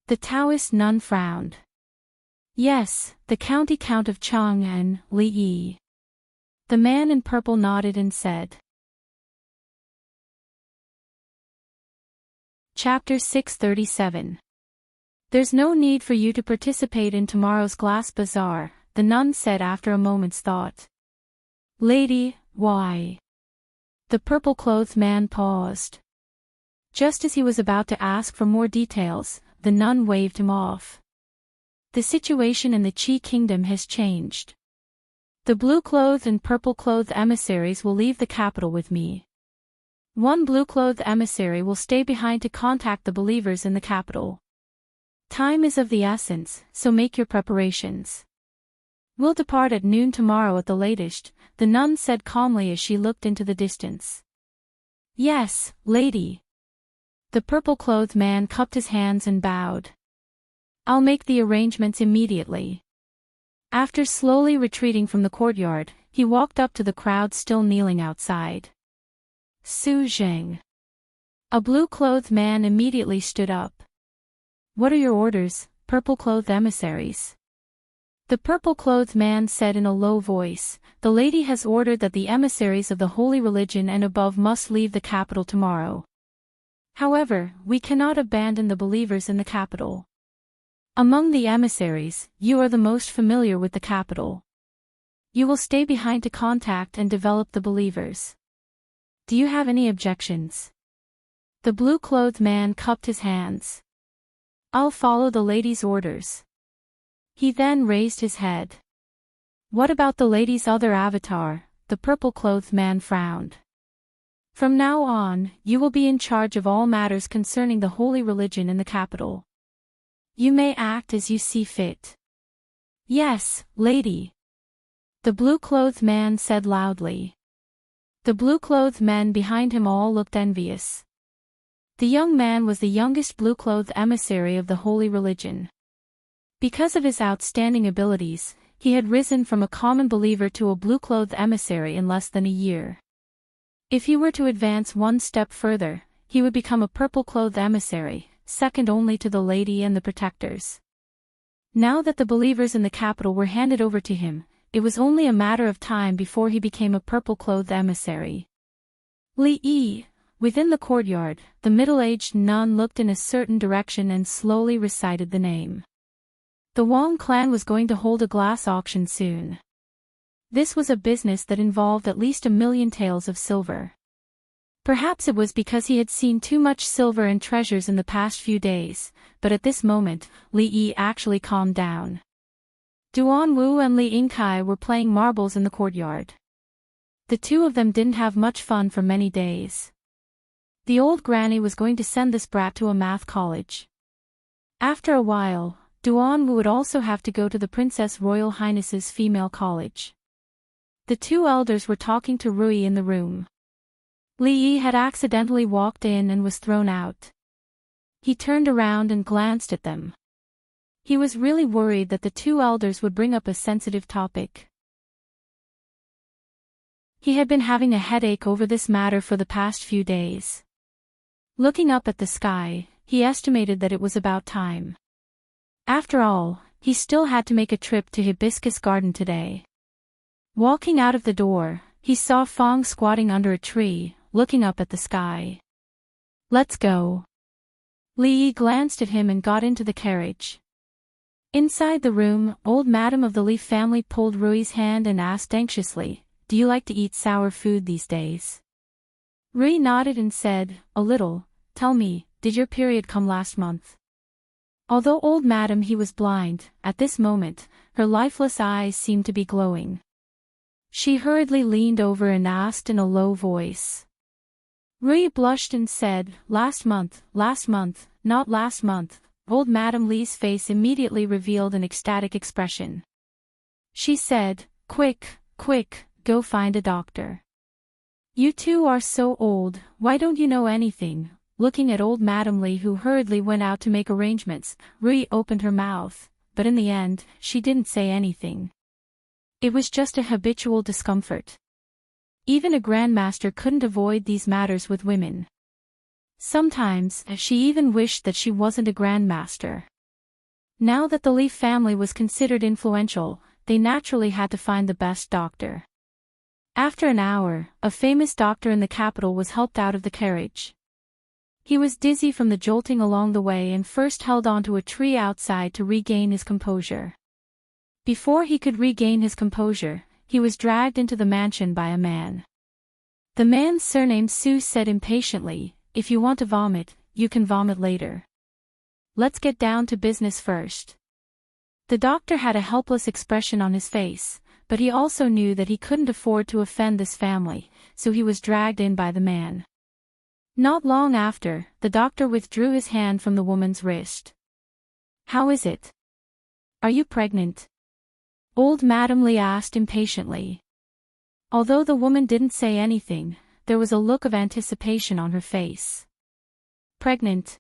The Taoist nun frowned. Yes, the County Count of Chang'an, Li Yi. The man in purple nodded and said. Chapter 637. There's no need for you to participate in tomorrow's glass bazaar, the nun said after a moment's thought. Lady, why? The purple-clothed man paused. Just as he was about to ask for more details, the nun waved him off. The situation in the Qi kingdom has changed. The blue-clothed and purple-clothed emissaries will leave the capital with me. One blue-clothed emissary will stay behind to contact the believers in the capital. Time is of the essence, so make your preparations. We'll depart at noon tomorrow at the latest, the nun said calmly as she looked into the distance. Yes, lady. The purple-clothed man cupped his hands and bowed. "I'll make the arrangements immediately." After slowly retreating from the courtyard, he walked up to the crowd still kneeling outside. "Su Zheng." A blue-clothed man immediately stood up. "What are your orders, purple-clothed emissaries?" The purple-clothed man said in a low voice, "The lady has ordered that the emissaries of the holy religion and above must leave the capital tomorrow. However, we cannot abandon the believers in the capital. Among the emissaries, you are the most familiar with the capital. You will stay behind to contact and develop the believers. Do you have any objections?" The blue-clothed man cupped his hands. "I'll follow the lady's orders." He then raised his head. "What about the lady's other avatar?" The purple-clothed man frowned. "From now on, you will be in charge of all matters concerning the holy religion in the capital. You may act as you see fit." "Yes, lady," the blue-clothed man said loudly. The blue-clothed men behind him all looked envious. The young man was the youngest blue-clothed emissary of the holy religion. Because of his outstanding abilities, he had risen from a common believer to a blue-clothed emissary in less than a year. If he were to advance one step further, he would become a purple-clothed emissary, second only to the lady and the protectors. Now that the believers in the capital were handed over to him, it was only a matter of time before he became a purple-clothed emissary. Li Yi. Within the courtyard, the middle-aged nun looked in a certain direction and slowly recited the name. The Wang clan was going to hold a glass auction soon. This was a business that involved at least 1,000,000 taels of silver. Perhaps it was because he had seen too much silver and treasures in the past few days, but at this moment, Li Yi actually calmed down. Duan Wu and Li Yingkai were playing marbles in the courtyard. The two of them didn't have much fun for many days. The old granny was going to send this brat to a math college. After a while, Duan Wu would also have to go to the Princess Royal Highness's female college. The two elders were talking to Rui in the room. Li Yi had accidentally walked in and was thrown out. He turned around and glanced at them. He was really worried that the two elders would bring up a sensitive topic. He had been having a headache over this matter for the past few days. Looking up at the sky, he estimated that it was about time. After all, he still had to make a trip to Hibiscus Garden today. Walking out of the door, he saw Fong squatting under a tree, looking up at the sky. "Let's go." Li Yi glanced at him and got into the carriage. Inside the room, old madam of the Li family pulled Rui's hand and asked anxiously, "Do you like to eat sour food these days?" Rui nodded and said, "A little. Tell me, did your period come last month?" Although old madam he was blind, at this moment, her lifeless eyes seemed to be glowing. She hurriedly leaned over and asked in a low voice. Rui blushed and said, last month, not last month." Old Madam Li's face immediately revealed an ecstatic expression. She said, quick, go find a doctor. "You two are so old, why don't you know anything?" Looking at old Madam Li who hurriedly went out to make arrangements, Rui opened her mouth, but in the end, she didn't say anything. It was just a habitual discomfort. Even a grandmaster couldn't avoid these matters with women. Sometimes, she even wished that she wasn't a grandmaster. Now that the Li family was considered influential, they naturally had to find the best doctor. After an hour, a famous doctor in the capital was helped out of the carriage. He was dizzy from the jolting along the way and first held onto a tree outside to regain his composure. Before he could regain his composure, he was dragged into the mansion by a man. The man's surname Su said impatiently, "If you want to vomit, you can vomit later. Let's get down to business first." The doctor had a helpless expression on his face, but he also knew that he couldn't afford to offend this family, so he was dragged in by the man. Not long after, the doctor withdrew his hand from the woman's wrist. "How is it? Are you pregnant?" Old Madam Li asked impatiently. Although the woman didn't say anything, there was a look of anticipation on her face. Pregnant.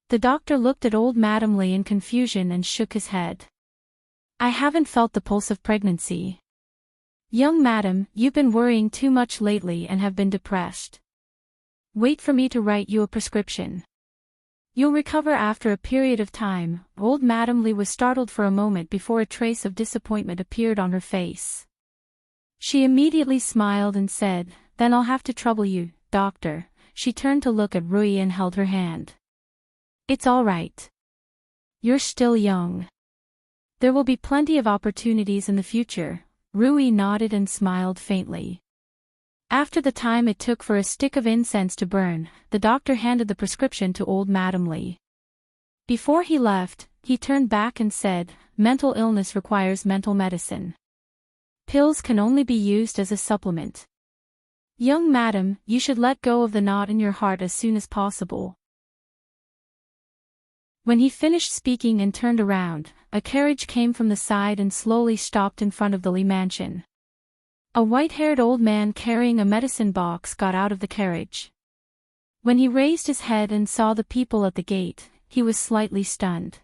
The doctor looked at old Madam Lee in confusion and shook his head. I haven't felt the pulse of pregnancy. Young madam, you've been worrying too much lately and have been depressed. Wait for me to write you a prescription. You'll recover after a period of time. Old Madam Lee was startled for a moment before a trace of disappointment appeared on her face. She immediately smiled and said, Then I'll have to trouble you, doctor. She turned to look at Rui and held her hand. It's all right. You're still young. There will be plenty of opportunities in the future. Rui nodded and smiled faintly. After the time it took for a stick of incense to burn, the doctor handed the prescription to old Madam Lee. Before he left, he turned back and said, Mental illness requires mental medicine. Pills can only be used as a supplement. Young madam, you should let go of the knot in your heart as soon as possible. When he finished speaking and turned around, a carriage came from the side and slowly stopped in front of the Lee mansion. A white-haired old man carrying a medicine box got out of the carriage. When he raised his head and saw the people at the gate, he was slightly stunned.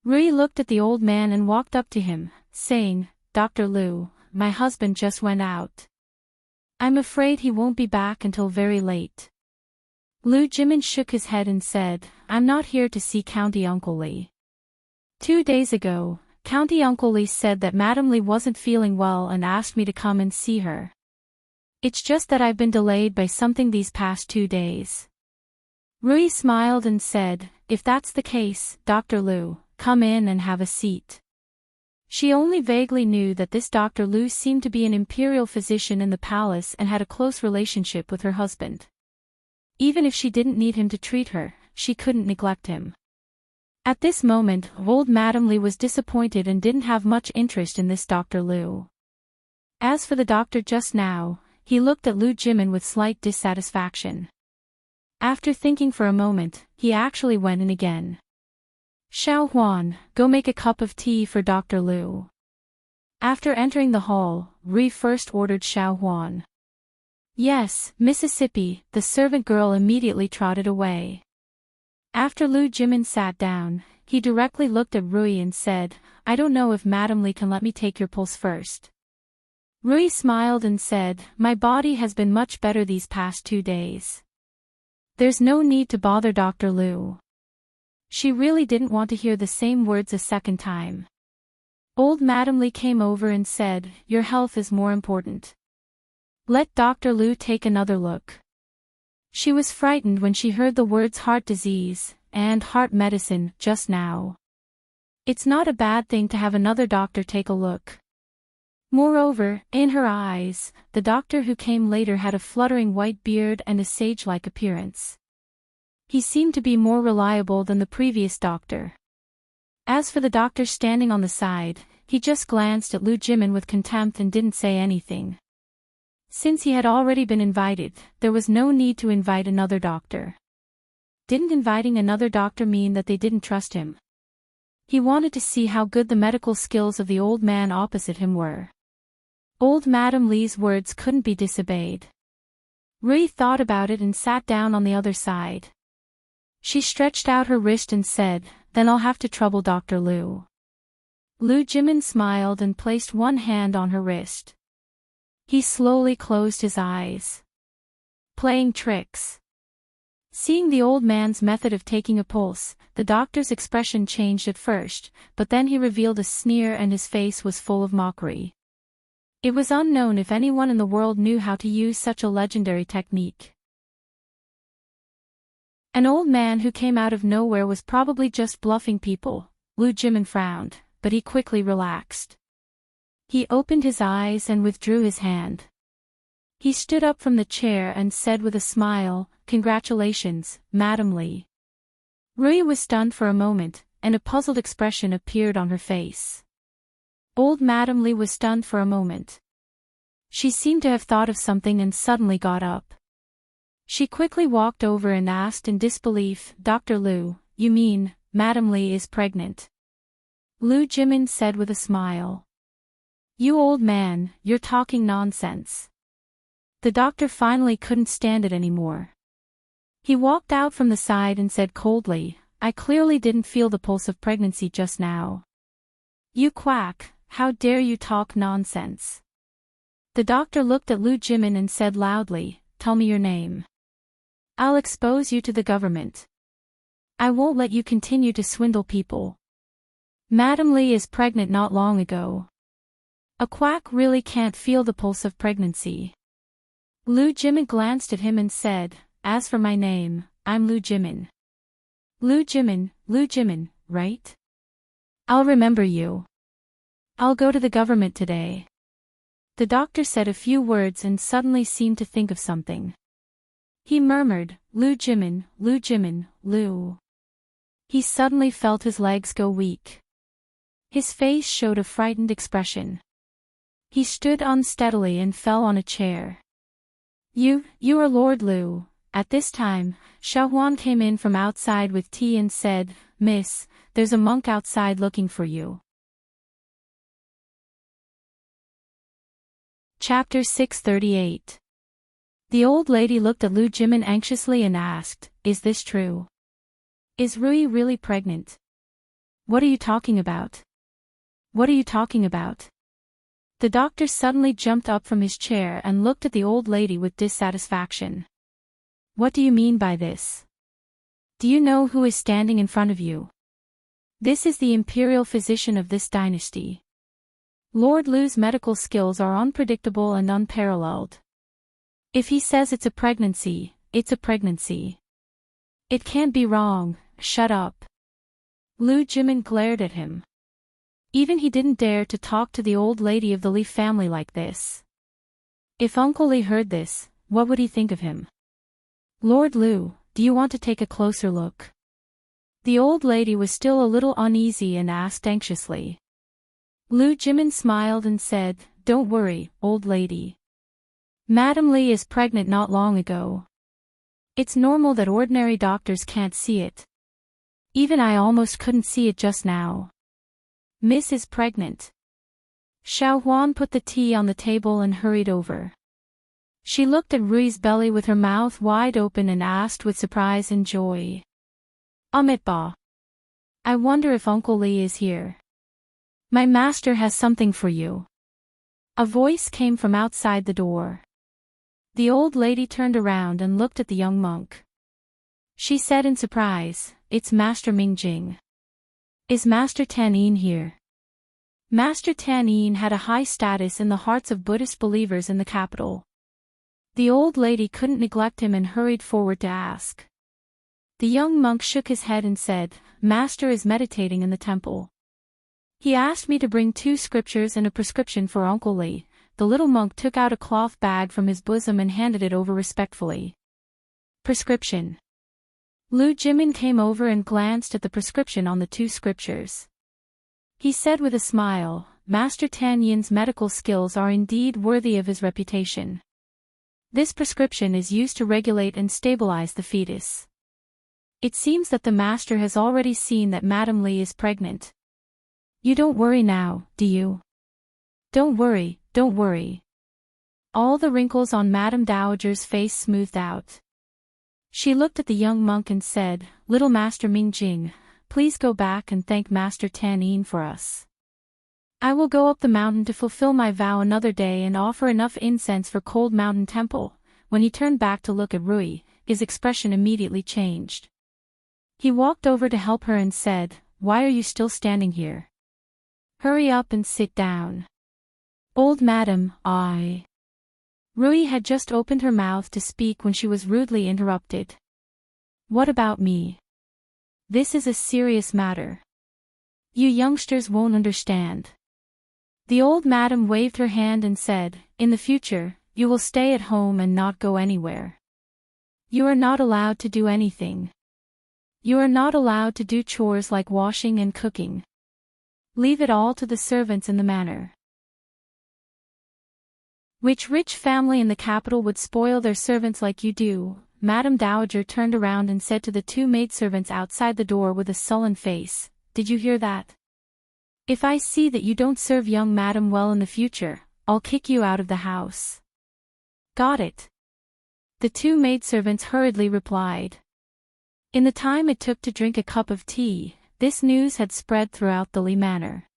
Rui looked at the old man and walked up to him, saying, Dr. Liu, my husband just went out. I'm afraid he won't be back until very late. Liu Jimin shook his head and said, I'm not here to see County Uncle Lee. 2 days ago, County Uncle Lee said that Madam Lee wasn't feeling well and asked me to come and see her. It's just that I've been delayed by something these past 2 days. Rui smiled and said, If that's the case, Dr. Liu, come in and have a seat. She only vaguely knew that this Dr. Liu seemed to be an imperial physician in the palace and had a close relationship with her husband. Even if she didn't need him to treat her, she couldn't neglect him. At this moment, old Madam Lee was disappointed and didn't have much interest in this Dr. Liu. As for the doctor just now, he looked at Liu Jimin with slight dissatisfaction. After thinking for a moment, he actually went in again. Xiao Huan, go make a cup of tea for Dr. Liu. After entering the hall, Rui first ordered Xiao Huan. Yes, Mississippi, the servant girl immediately trotted away. After Liu Jimin sat down, he directly looked at Rui and said, I don't know if Madam Lee can let me take your pulse first. Rui smiled and said, My body has been much better these past 2 days. There's no need to bother Dr. Liu. She really didn't want to hear the same words a second time. Old Madam Lee came over and said, Your health is more important. Let Dr. Liu take another look. She was frightened when she heard the words heart disease and heart medicine just now. It's not a bad thing to have another doctor take a look. Moreover, in her eyes, the doctor who came later had a fluttering white beard and a sage-like appearance. He seemed to be more reliable than the previous doctor. As for the doctor standing on the side, he just glanced at Liu Jimin with contempt and didn't say anything. Since he had already been invited, there was no need to invite another doctor. Didn't inviting another doctor mean that they didn't trust him? He wanted to see how good the medical skills of the old man opposite him were. Old Madam Lee's words couldn't be disobeyed. Rui thought about it and sat down on the other side. She stretched out her wrist and said, Then I'll have to trouble Dr. Liu. Liu Jimin smiled and placed one hand on her wrist. He slowly closed his eyes. Playing tricks. Seeing the old man's method of taking a pulse, the doctor's expression changed at first, but then he revealed a sneer and his face was full of mockery. It was unknown if anyone in the world knew how to use such a legendary technique. An old man who came out of nowhere was probably just bluffing people. Liu Jimin frowned, but he quickly relaxed. He opened his eyes and withdrew his hand. He stood up from the chair and said with a smile, Congratulations, Madam Lee. Rui was stunned for a moment, and a puzzled expression appeared on her face. Old Madam Lee was stunned for a moment. She seemed to have thought of something and suddenly got up. She quickly walked over and asked in disbelief, Dr. Liu, you mean, Madam Lee is pregnant? Liu Jimin said with a smile. You old man, you're talking nonsense. The doctor finally couldn't stand it anymore. He walked out from the side and said coldly, I clearly didn't feel the pulse of pregnancy just now. You quack, how dare you talk nonsense? The doctor looked at Lu Jimin and said loudly, tell me your name. I'll expose you to the government. I won't let you continue to swindle people. Madam Li is pregnant not long ago. A quack really can't feel the pulse of pregnancy. Lu Jimin glanced at him and said, as for my name, I'm Lu Jimin. Lu Jimin, right? I'll remember you. I'll go to the government today. The doctor said a few words and suddenly seemed to think of something. He murmured, Lu Jimin, Lu. He suddenly felt his legs go weak. His face showed a frightened expression. He stood unsteadily and fell on a chair. You are Lord Lu. At this time, Xiaohuan came in from outside with tea and said, Miss, there's a monk outside looking for you. Chapter 638. The old lady looked at Lu Jimin anxiously and asked, is this true? Is Rui really pregnant? What are you talking about? What are you talking about? The doctor suddenly jumped up from his chair and looked at the old lady with dissatisfaction. What do you mean by this? Do you know who is standing in front of you? This is the imperial physician of this dynasty. Lord Lu's medical skills are unpredictable and unparalleled. If he says it's a pregnancy, it's a pregnancy. It can't be wrong, shut up. Lu Jimin glared at him. Even he didn't dare to talk to the old lady of the Li family like this. If Uncle Li heard this, what would he think of him? Lord Lu, do you want to take a closer look? The old lady was still a little uneasy and asked anxiously. Lu Jimin smiled and said, don't worry, old lady. Madam Li is pregnant not long ago. It's normal that ordinary doctors can't see it. Even I almost couldn't see it just now. Miss is pregnant. Xiaohuan put the tea on the table and hurried over. She looked at Rui's belly with her mouth wide open and asked with surprise and joy. Ba. I wonder if Uncle Li is here. My master has something for you. A voice came from outside the door. The old lady turned around and looked at the young monk. She said in surprise, it's Master Mingjing. Is Master Tan Yin here? Master Tan Yin had a high status in the hearts of Buddhist believers in the capital. The old lady couldn't neglect him and hurried forward to ask. The young monk shook his head and said, Master is meditating in the temple. He asked me to bring 2 scriptures and a prescription for Uncle Li. The little monk took out a cloth bag from his bosom and handed it over respectfully. Prescription. Lu Jimin came over and glanced at the prescription on the 2 scriptures. He said with a smile, Master Tan Yin's medical skills are indeed worthy of his reputation. This prescription is used to regulate and stabilize the fetus. It seems that the master has already seen that Madam Li is pregnant. You don't worry now, do you? Don't worry. All the wrinkles on Madame Dowager's face smoothed out. She looked at the young monk and said, Little Master Mingjing, please go back and thank Master Tan Yin for us. I will go up the mountain to fulfill my vow another day and offer enough incense for Cold Mountain Temple. When he turned back to look at Rui, his expression immediately changed. He walked over to help her and said, Why are you still standing here? Hurry up and sit down. Old madam, Rui had just opened her mouth to speak when she was rudely interrupted. What about me? This is a serious matter. You youngsters won't understand. The old madam waved her hand and said, In the future, you will stay at home and not go anywhere. You are not allowed to do anything. You are not allowed to do chores like washing and cooking. Leave it all to the servants in the manor. Which rich family in the capital would spoil their servants like you do? Madame Dowager turned around and said to the 2 maidservants outside the door with a sullen face, Did you hear that? If I see that you don't serve young madam well in the future, I'll kick you out of the house. Got it. The two maidservants hurriedly replied. In the time it took to drink a cup of tea, this news had spread throughout the Li manor.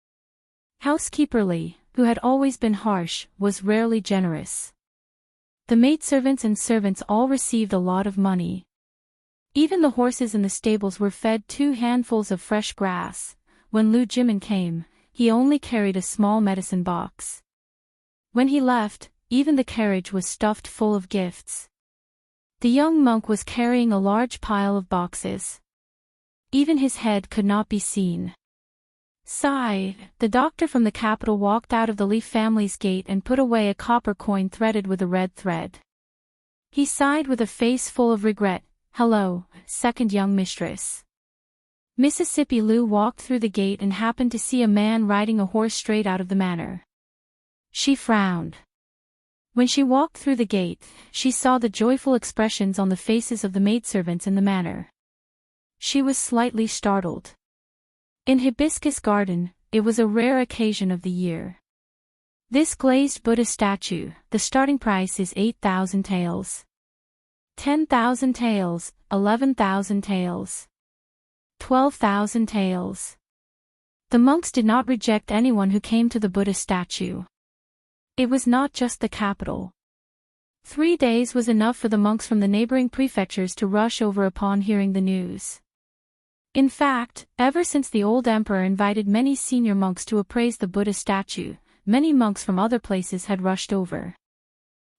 Housekeeper Li, who had always been harsh, was rarely generous. The maidservants and servants all received a lot of money. Even the horses in the stables were fed 2 handfuls of fresh grass. When Lu Jimin came, he only carried a small medicine box. When he left, even the carriage was stuffed full of gifts. The young monk was carrying a large pile of boxes. Even his head could not be seen. Sigh, the doctor from the capital walked out of the Li family's gate and put away a copper coin threaded with a red thread. He sighed with a face full of regret. Hello, second young mistress. Mississippi Lu walked through the gate and happened to see a man riding a horse straight out of the manor. She frowned. When she walked through the gate, she saw the joyful expressions on the faces of the maidservants in the manor. She was slightly startled. In Hibiscus Garden, it was a rare occasion of the year. This glazed Buddha statue, the starting price is 8,000 taels. 10,000 taels, 11,000 taels. 12,000 taels. The monks did not reject anyone who came to the Buddha statue. It was not just the capital. 3 days was enough for the monks from the neighboring prefectures to rush over upon hearing the news. In fact, ever since the old emperor invited many senior monks to appraise the Buddha statue, many monks from other places had rushed over.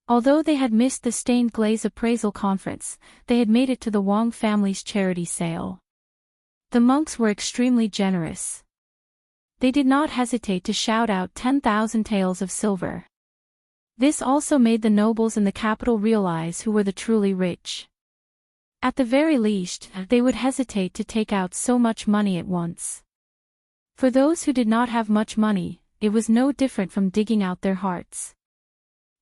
Although they had missed the stained glaze appraisal conference, they had made it to the Wang family's charity sale. The monks were extremely generous. They did not hesitate to shout out 10,000 taels of silver. This also made the nobles in the capital realize who were the truly rich. At the very least, they would hesitate to take out so much money at once. For those who did not have much money, it was no different from digging out their hearts.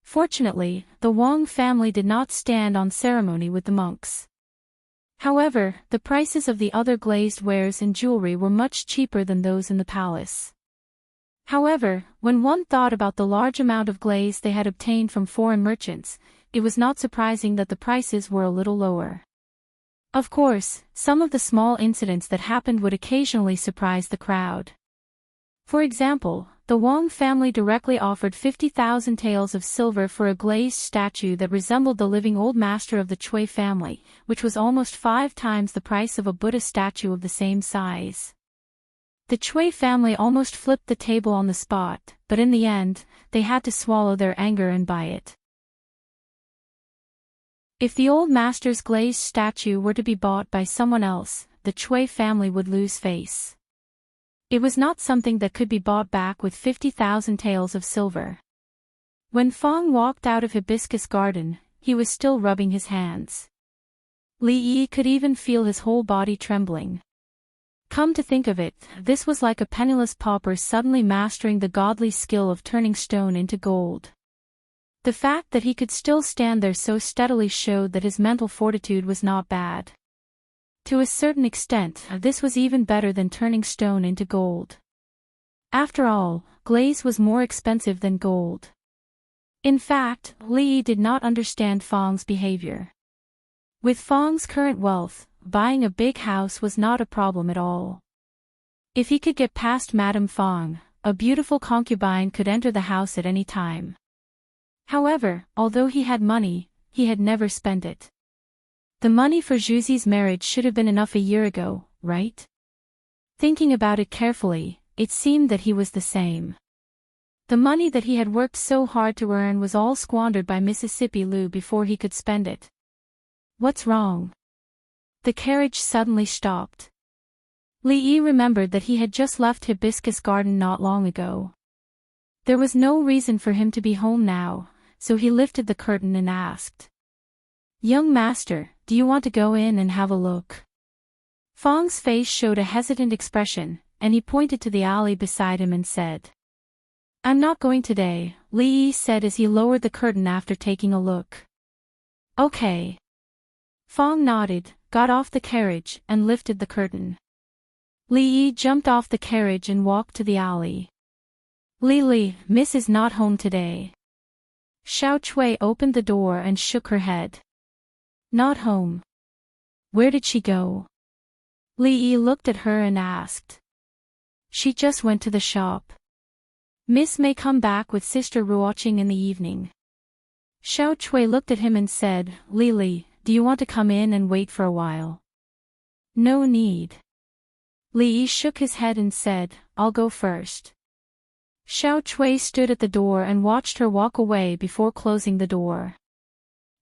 Fortunately, the Wang family did not stand on ceremony with the monks. However, the prices of the other glazed wares and jewelry were much cheaper than those in the palace. However, when one thought about the large amount of glaze they had obtained from foreign merchants, it was not surprising that the prices were a little lower. Of course, some of the small incidents that happened would occasionally surprise the crowd. For example, the Wang family directly offered 50,000 taels of silver for a glazed statue that resembled the living old master of the Cui family, which was almost 5 times the price of a Buddha statue of the same size. The Cui family almost flipped the table on the spot, but in the end, they had to swallow their anger and buy it. If the old master's glazed statue were to be bought by someone else, the Cui family would lose face. It was not something that could be bought back with 50,000 taels of silver. When Fong walked out of Hibiscus Garden, he was still rubbing his hands. Li Yi could even feel his whole body trembling. Come to think of it, this was like a penniless pauper suddenly mastering the godly skill of turning stone into gold. The fact that he could still stand there so steadily showed that his mental fortitude was not bad. To a certain extent, this was even better than turning stone into gold. After all, glaze was more expensive than gold. In fact, Li Yi did not understand Fong's behavior. With Fong's current wealth, buying a big house was not a problem at all. If he could get past Madame Fong, a beautiful concubine could enter the house at any time. However, although he had money, he had never spent it. The money for Zhuzi's marriage should have been enough a year ago, right? Thinking about it carefully, it seemed that he was the same. The money that he had worked so hard to earn was all squandered by Mississippi Lu before he could spend it. What's wrong? The carriage suddenly stopped. Li Yi remembered that he had just left Hibiscus Garden not long ago. There was no reason for him to be home now, so he lifted the curtain and asked. Young master, do you want to go in and have a look? Fong's face showed a hesitant expression, and he pointed to the alley beside him and said. I'm not going today, Li Yi said as he lowered the curtain after taking a look. Okay. Fong nodded, got off the carriage, and lifted the curtain. Li Yi jumped off the carriage and walked to the alley. Li, Miss is not home today. Xiao Chui opened the door and shook her head. Not home. Where did she go? Li Yi looked at her and asked. She just went to the shop. Miss may come back with Sister Ruoqing in the evening. Xiao Chui looked at him and said, Li, do you want to come in and wait for a while? No need. Li Yi shook his head and said, I'll go first. Xiao Chui stood at the door and watched her walk away before closing the door.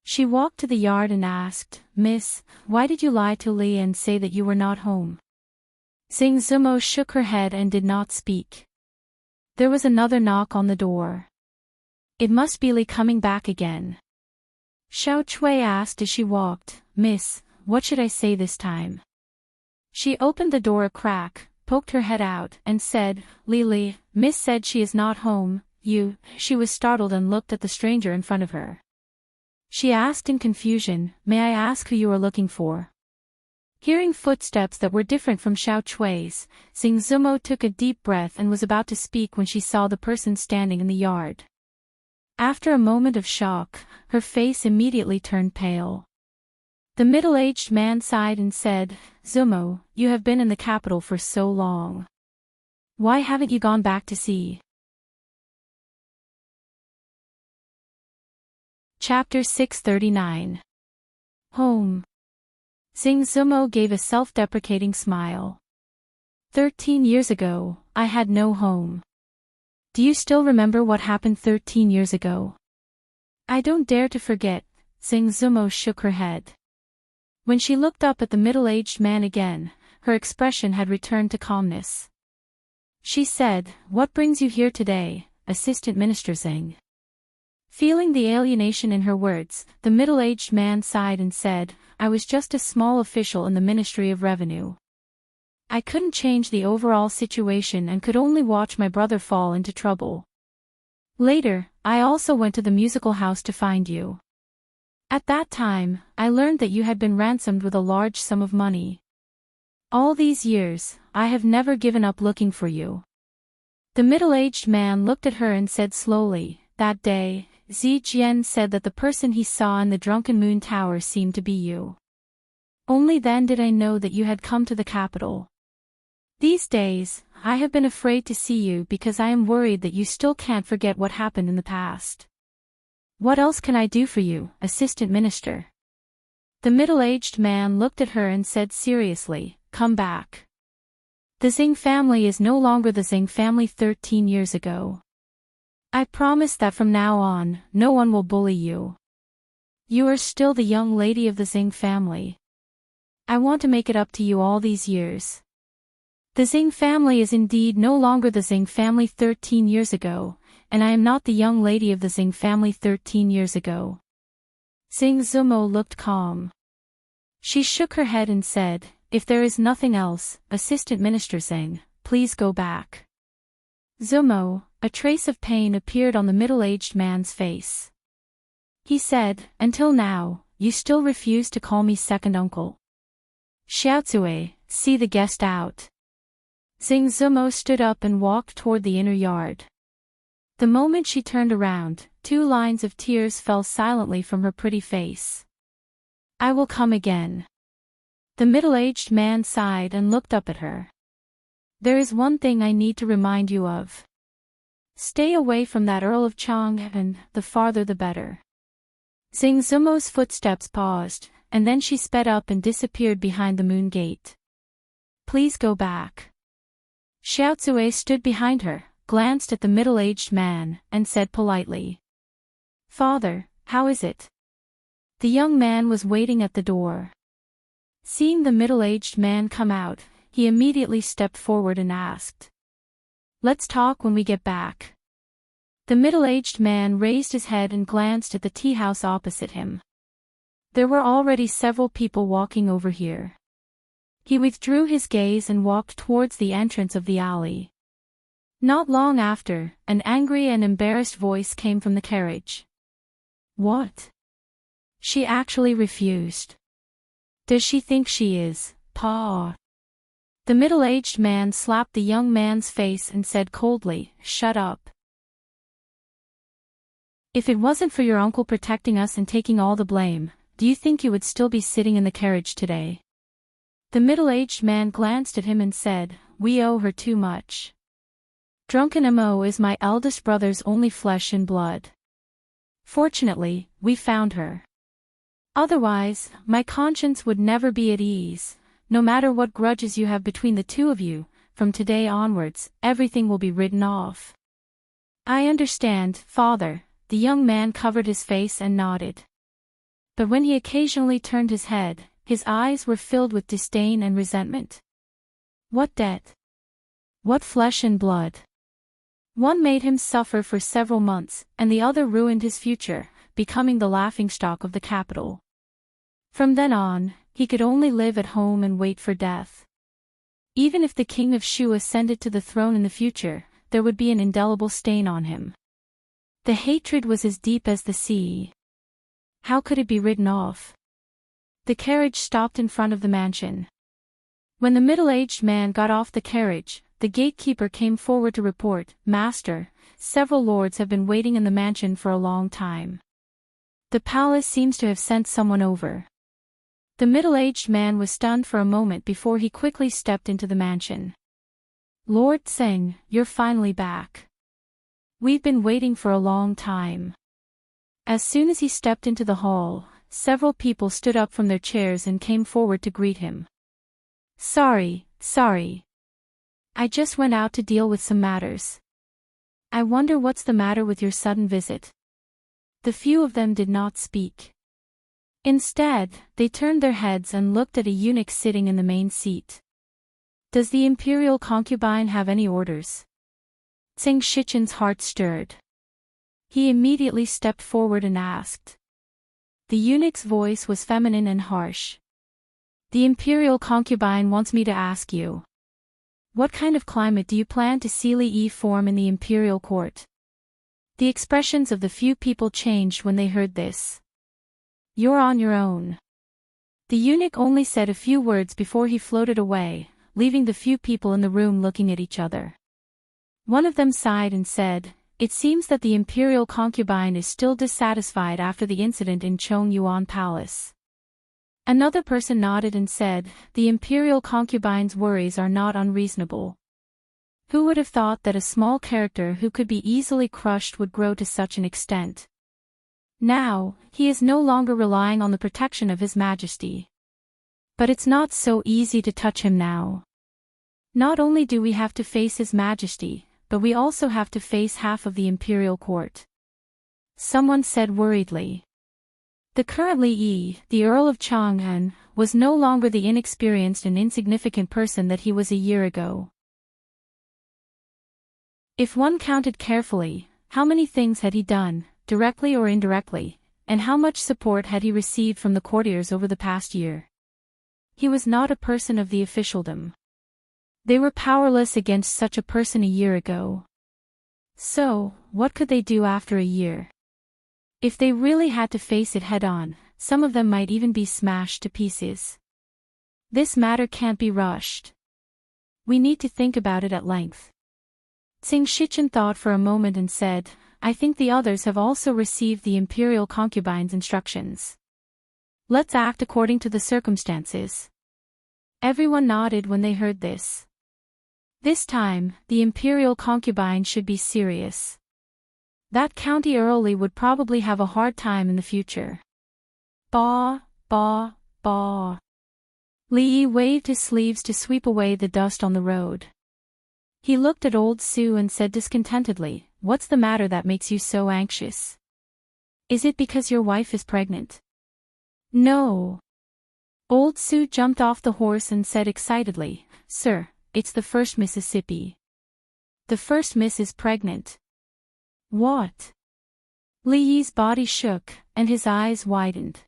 She walked to the yard and asked, Miss, why did you lie to Li and say that you were not home? Xing Zumo shook her head and did not speak. There was another knock on the door. It must be Li coming back again. Xiao Chui asked as she walked, Miss, what should I say this time? She opened the door a crack, poked her head out, and said, Li, Miss said she is not home. She was startled and looked at the stranger in front of her. She asked in confusion, May I ask who you are looking for? Hearing footsteps that were different from Xiao Chui's, Xing Zumo took a deep breath and was about to speak when she saw the person standing in the yard. After a moment of shock, her face immediately turned pale. The middle-aged man sighed and said, Zumo, you have been in the capital for so long. Why haven't you gone back to see? Chapter 639. Home. Xing Zumo gave a self-deprecating smile. 13 years ago, I had no home. Do you still remember what happened 13 years ago? I don't dare to forget, Xing Zumo shook her head. When she looked up at the middle-aged man again, her expression had returned to calmness. She said, What brings you here today, Assistant Minister Xing? Feeling the alienation in her words, the middle-aged man sighed and said, I was just a small official in the Ministry of Revenue. I couldn't change the overall situation and could only watch my brother fall into trouble. Later, I also went to the musical house to find you. At that time, I learned that you had been ransomed with a large sum of money. All these years, I have never given up looking for you. The middle-aged man looked at her and said slowly, That day, Zijian said that the person he saw in the Drunken Moon Tower seemed to be you. Only then did I know that you had come to the capital. These days, I have been afraid to see you because I am worried that you still can't forget what happened in the past. What else can I do for you, Assistant Minister? The middle-aged man looked at her and said seriously, Come back. The Xing family is no longer the Xing family 13 years ago. I promise that from now on, no one will bully you. You are still the young lady of the Xing family. I want to make it up to you all these years. The Xing family is indeed no longer the Xing family 13 years ago, and I am not the young lady of the Xing family 13 years ago. Xing Zumo looked calm. She shook her head and said, If there is nothing else, Assistant Minister Xing, please go back. Zumo, a trace of pain appeared on the middle-aged man's face. He said, Until now, you still refuse to call me second uncle. Xiaocui, see the guest out. Xing Zumo stood up and walked toward the inner yard. The moment she turned around, 2 lines of tears fell silently from her pretty face. I will come again. The middle-aged man sighed and looked up at her. There is one thing I need to remind you of. Stay away from that Earl of Chang, and the farther the better. Xing Zumo's footsteps paused, and then she sped up and disappeared behind the moon gate. Please go back. Xiaocui stood behind her, glanced at the middle-aged man, and said politely, Father, how is it? The young man was waiting at the door. Seeing the middle-aged man come out, he immediately stepped forward and asked, Let's talk when we get back. The middle-aged man raised his head and glanced at the tea house opposite him. There were already several people walking over here. He withdrew his gaze and walked towards the entrance of the alley. Not long after, an angry and embarrassed voice came from the carriage. What? She actually refused. Does she think she is, Pa? The middle-aged man slapped the young man's face and said coldly, Shut up. If it wasn't for your uncle protecting us and taking all the blame, do you think you would still be sitting in the carriage today? The middle-aged man glanced at him and said, we owe her too much. Drunken Mo is my eldest brother's only flesh and blood. Fortunately, we found her. Otherwise, my conscience would never be at ease. No matter what grudges you have between the two of you, from today onwards, everything will be written off. I understand, father. The young man covered his face and nodded. But when he occasionally turned his head, his eyes were filled with disdain and resentment. What debt? What flesh and blood? One made him suffer for several months, and the other ruined his future, becoming the laughingstock of the capital. From then on, he could only live at home and wait for death. Even if the king of Shu ascended to the throne in the future, there would be an indelible stain on him. The hatred was as deep as the sea. How could it be written off? The carriage stopped in front of the mansion. When the middle-aged man got off the carriage, the gatekeeper came forward to report, Master, several lords have been waiting in the mansion for a long time. The palace seems to have sent someone over. The middle-aged man was stunned for a moment before he quickly stepped into the mansion. Lord Tseng, you're finally back. We've been waiting for a long time. As soon as he stepped into the hall, several people stood up from their chairs and came forward to greet him. Sorry. I just went out to deal with some matters. I wonder what's the matter with your sudden visit. The few of them did not speak. Instead, they turned their heads and looked at a eunuch sitting in the main seat. Does the imperial concubine have any orders? Tseng Shichen's heart stirred. He immediately stepped forward and asked. The eunuch's voice was feminine and harsh. The imperial concubine wants me to ask you. What kind of climate do you plan to see Li form in the imperial court? The expressions of the few people changed when they heard this. You're on your own. The eunuch only said a few words before he floated away, leaving the few people in the room looking at each other. One of them sighed and said, It seems that the imperial concubine is still dissatisfied after the incident in Chongyuan Palace. Another person nodded and said, The imperial concubine's worries are not unreasonable. Who would have thought that a small character who could be easily crushed would grow to such an extent? Now, he is no longer relying on the protection of His Majesty. But it's not so easy to touch him now. Not only do we have to face His Majesty, but we also have to face half of the imperial court. Someone said worriedly. The current Li Yi, the Earl of Chang'an, was no longer the inexperienced and insignificant person that he was a year ago. If one counted carefully, how many things had he done, directly or indirectly, and how much support had he received from the courtiers over the past year? He was not a person of the officialdom. They were powerless against such a person a year ago. So, what could they do after a year? If they really had to face it head-on, some of them might even be smashed to pieces. This matter can't be rushed. We need to think about it at length. Tseng Shichen thought for a moment and said, I think the others have also received the imperial concubine's instructions. Let's act according to the circumstances. Everyone nodded when they heard this. This time, the imperial concubine should be serious. That county early would probably have a hard time in the future. Ba. Li Yi waved his sleeves to sweep away the dust on the road. He looked at old Su and said discontentedly, What's the matter that makes you so anxious? Is it because your wife is pregnant? No. Old Su jumped off the horse and said excitedly, Sir, it's the first Mississippi. The first Miss is pregnant. What? Li Yi's body shook, and his eyes widened.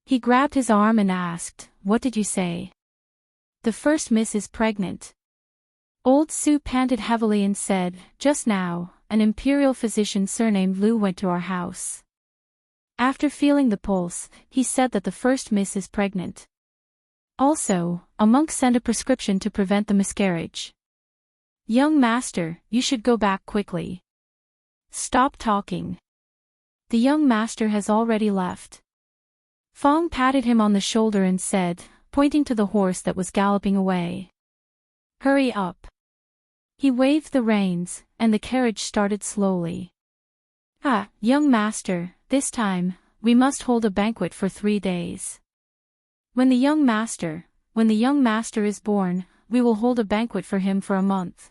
He grabbed his arm and asked, What did you say? The first Miss is pregnant. Old Su panted heavily and said, Just now, an imperial physician surnamed Lu went to our house. After feeling the pulse, he said that the first Miss is pregnant. Also, a monk sent a prescription to prevent the miscarriage. Young master, you should go back quickly. Stop talking. The young master has already left. Fong patted him on the shoulder and said, pointing to the horse that was galloping away. Hurry up. He waved the reins, and the carriage started slowly. Ah, young master, this time, we must hold a banquet for 3 days. When the young master is born, we will hold a banquet for him for a month.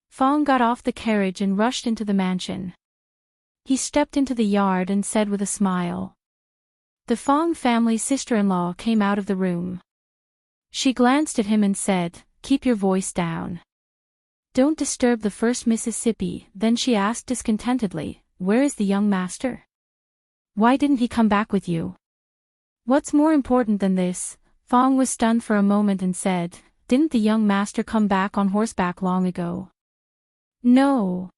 Fong got off the carriage and rushed into the mansion. He stepped into the yard and said with a smile. The Fong family sister-in-law came out of the room. She glanced at him and said, "Keep your voice down. Don't disturb the first Mississippi." Then she asked discontentedly, "Where is the young master? Why didn't he come back with you?" "What's more important than this?" Fong was stunned for a moment and said, "Didn't the young master come back on horseback long ago?" "No."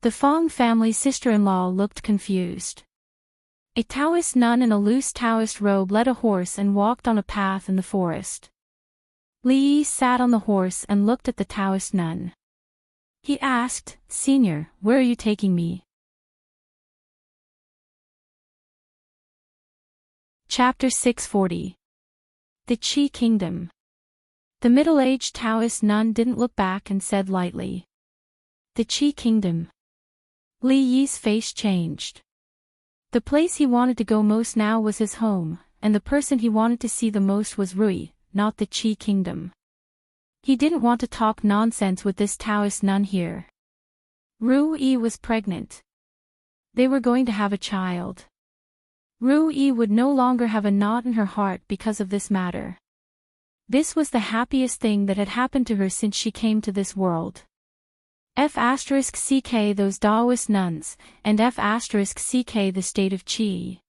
The Fong family sister-in-law looked confused. A Taoist nun in a loose Taoist robe led a horse and walked on a path in the forest. Li Yi sat on the horse and looked at the Taoist nun. He asked, "Senior, where are you taking me?" Chapter 640. The Qi Kingdom. The middle-aged Taoist nun didn't look back and said lightly, "The Qi Kingdom." Li Yi's face changed. The place he wanted to go most now was his home, and the person he wanted to see the most was Rui, not the Qi Kingdom. He didn't want to talk nonsense with this Taoist nun here. Rui was pregnant. They were going to have a child. Rui would no longer have a knot in her heart because of this matter. This was the happiest thing that had happened to her since she came to this world. F*ck those Taoist nuns, and F*ck the state of Qi.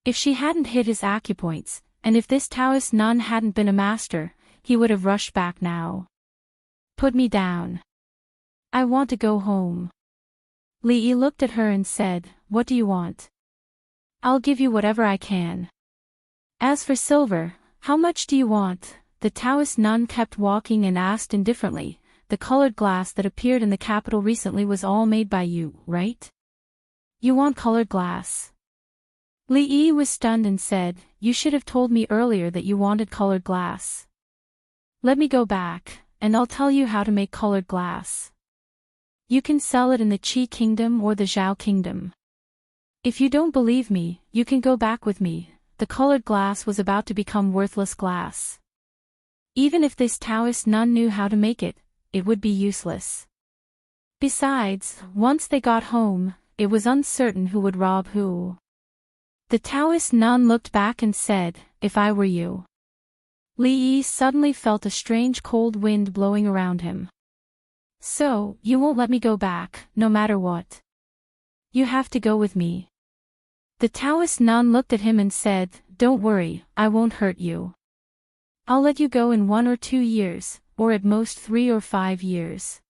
If she hadn't hit his acupoints, and if this Taoist nun hadn't been a master, he would have rushed back now. "Put me down. I want to go home." Li Yi looked at her and said, "What do you want?" "I'll give you whatever I can." "As for silver, how much do you want?" The Taoist nun kept walking and asked indifferently, "The colored glass that appeared in the capital recently was all made by you, right? You want colored glass?" Li Yi was stunned and said, "You should have told me earlier that you wanted colored glass. Let me go back, and I'll tell you how to make colored glass. You can sell it in the Qi Kingdom or the Zhao Kingdom. If you don't believe me, you can go back with me." The colored glass was about to become worthless glass. Even if this Taoist nun knew how to make it, it would be useless. Besides, once they got home, it was uncertain who would rob who. The Taoist nun looked back and said, "If I were you." Li Yi suddenly felt a strange cold wind blowing around him. "So, you won't let me go back, no matter what? You have to go with me." The Taoist nun looked at him and said, "Don't worry, I won't hurt you. I'll let you go in 1 or 2 years, or at most 3 or 5 years.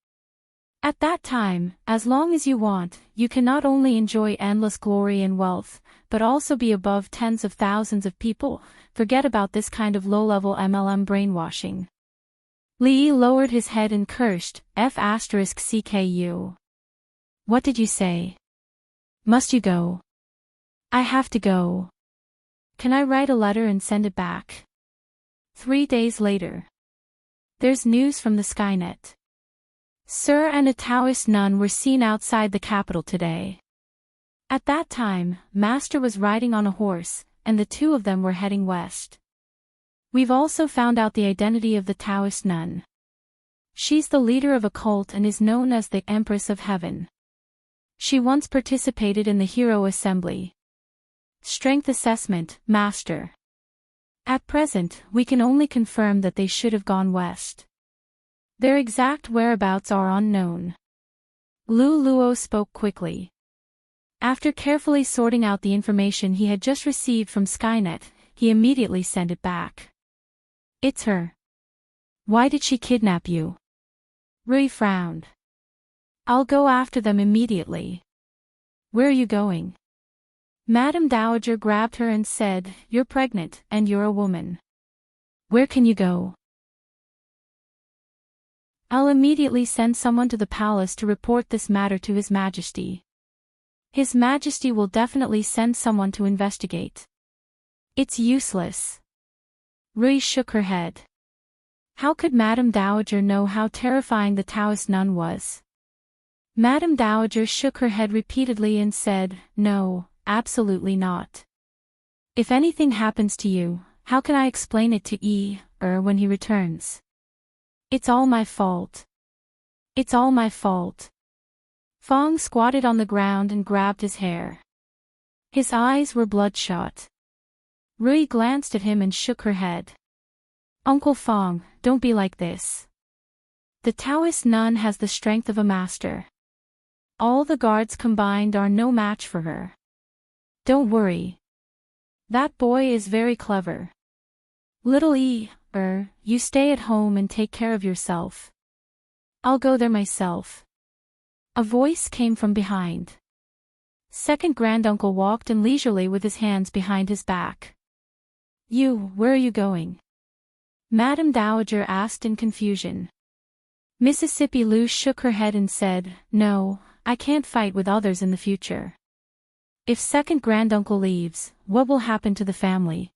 At that time, as long as you want, you can not only enjoy endless glory and wealth, but also be above tens of thousands of people. Forget about this kind of low-level MLM brainwashing." Li Yi lowered his head and cursed, "F*ck. What did you say? Must you go?" "I have to go. Can I write a letter and send it back?" 3 days later. There's news from the Skynet. Sir and a Taoist nun were seen outside the capital today. At that time, Master was riding on a horse, and the two of them were heading west. We've also found out the identity of the Taoist nun. She's the leader of a cult and is known as the Empress of Heaven. She once participated in the Hero Assembly. Strength assessment, Master. At present, we can only confirm that they should have gone west. Their exact whereabouts are unknown. Lu Luo spoke quickly. After carefully sorting out the information he had just received from Skynet, he immediately sent it back. "It's her. Why did she kidnap you?" Rui frowned. "I'll go after them immediately." "Where are you going?" Madame Dowager grabbed her and said, "You're pregnant, and you're a woman. Where can you go?" "I'll immediately send someone to the palace to report this matter to His Majesty. His Majesty will definitely send someone to investigate." It's useless. Rui shook her head. How could Madame Dowager know how terrifying the Taoist nun was? Madame Dowager shook her head repeatedly and said, no, absolutely not. If anything happens to you, how can I explain it to when he returns? It's all my fault. It's all my fault. Fong squatted on the ground and grabbed his hair. His eyes were bloodshot. Rui glanced at him and shook her head. Uncle Fong, don't be like this. The Taoist nun has the strength of a master. All the guards combined are no match for her. Don't worry. That boy is very clever. Little you stay at home and take care of yourself. I'll go there myself. A voice came from behind. Second granduncle walked in leisurely with his hands behind his back. Where are you going? Madame Dowager asked in confusion. Mississippi Lou shook her head and said, no, I can't fight with others in the future. If second granduncle leaves, what will happen to the family?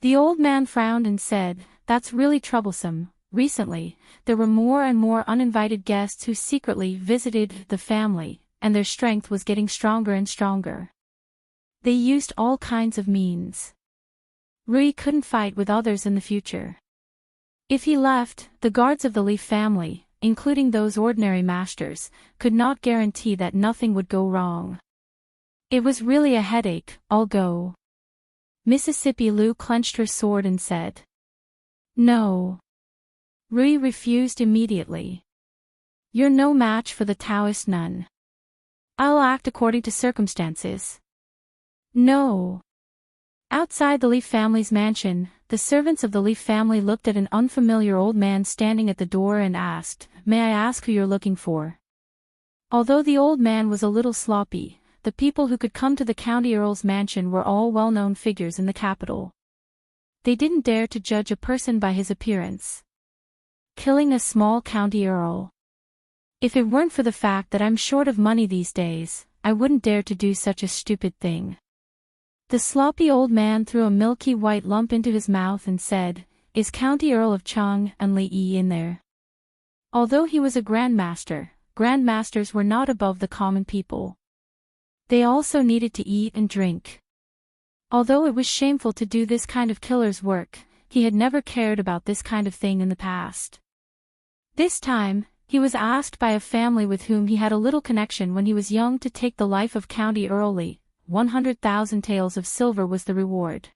The old man frowned and said, that's really troublesome. Recently, there were more and more uninvited guests who secretly visited the family, and their strength was getting stronger and stronger. They used all kinds of means. Rui couldn't fight with others in the future. If he left, the guards of the Li family, including those ordinary masters, could not guarantee that nothing would go wrong. It was really a headache. I'll go. Mississippi Lou clenched her sword and said. No. Rui refused immediately. You're no match for the Taoist nun. I'll act according to circumstances. No. Outside the Li family's mansion, the servants of the Li family looked at an unfamiliar old man standing at the door and asked, may I ask who you're looking for? Although the old man was a little sloppy, the people who could come to the county earl's mansion were all well-known figures in the capital. They didn't dare to judge a person by his appearance. Killing a small county earl. If it weren't for the fact that I'm short of money these days, I wouldn't dare to do such a stupid thing. The sloppy old man threw a milky white lump into his mouth and said, is County Earl of Chang and Li in there? Although he was a grandmaster, grandmasters were not above the common people. They also needed to eat and drink. Although it was shameful to do this kind of killer's work, he had never cared about this kind of thing in the past. This time, he was asked by a family with whom he had a little connection when he was young to take the life of County Earl Li. 100,000 taels of silver was the reward.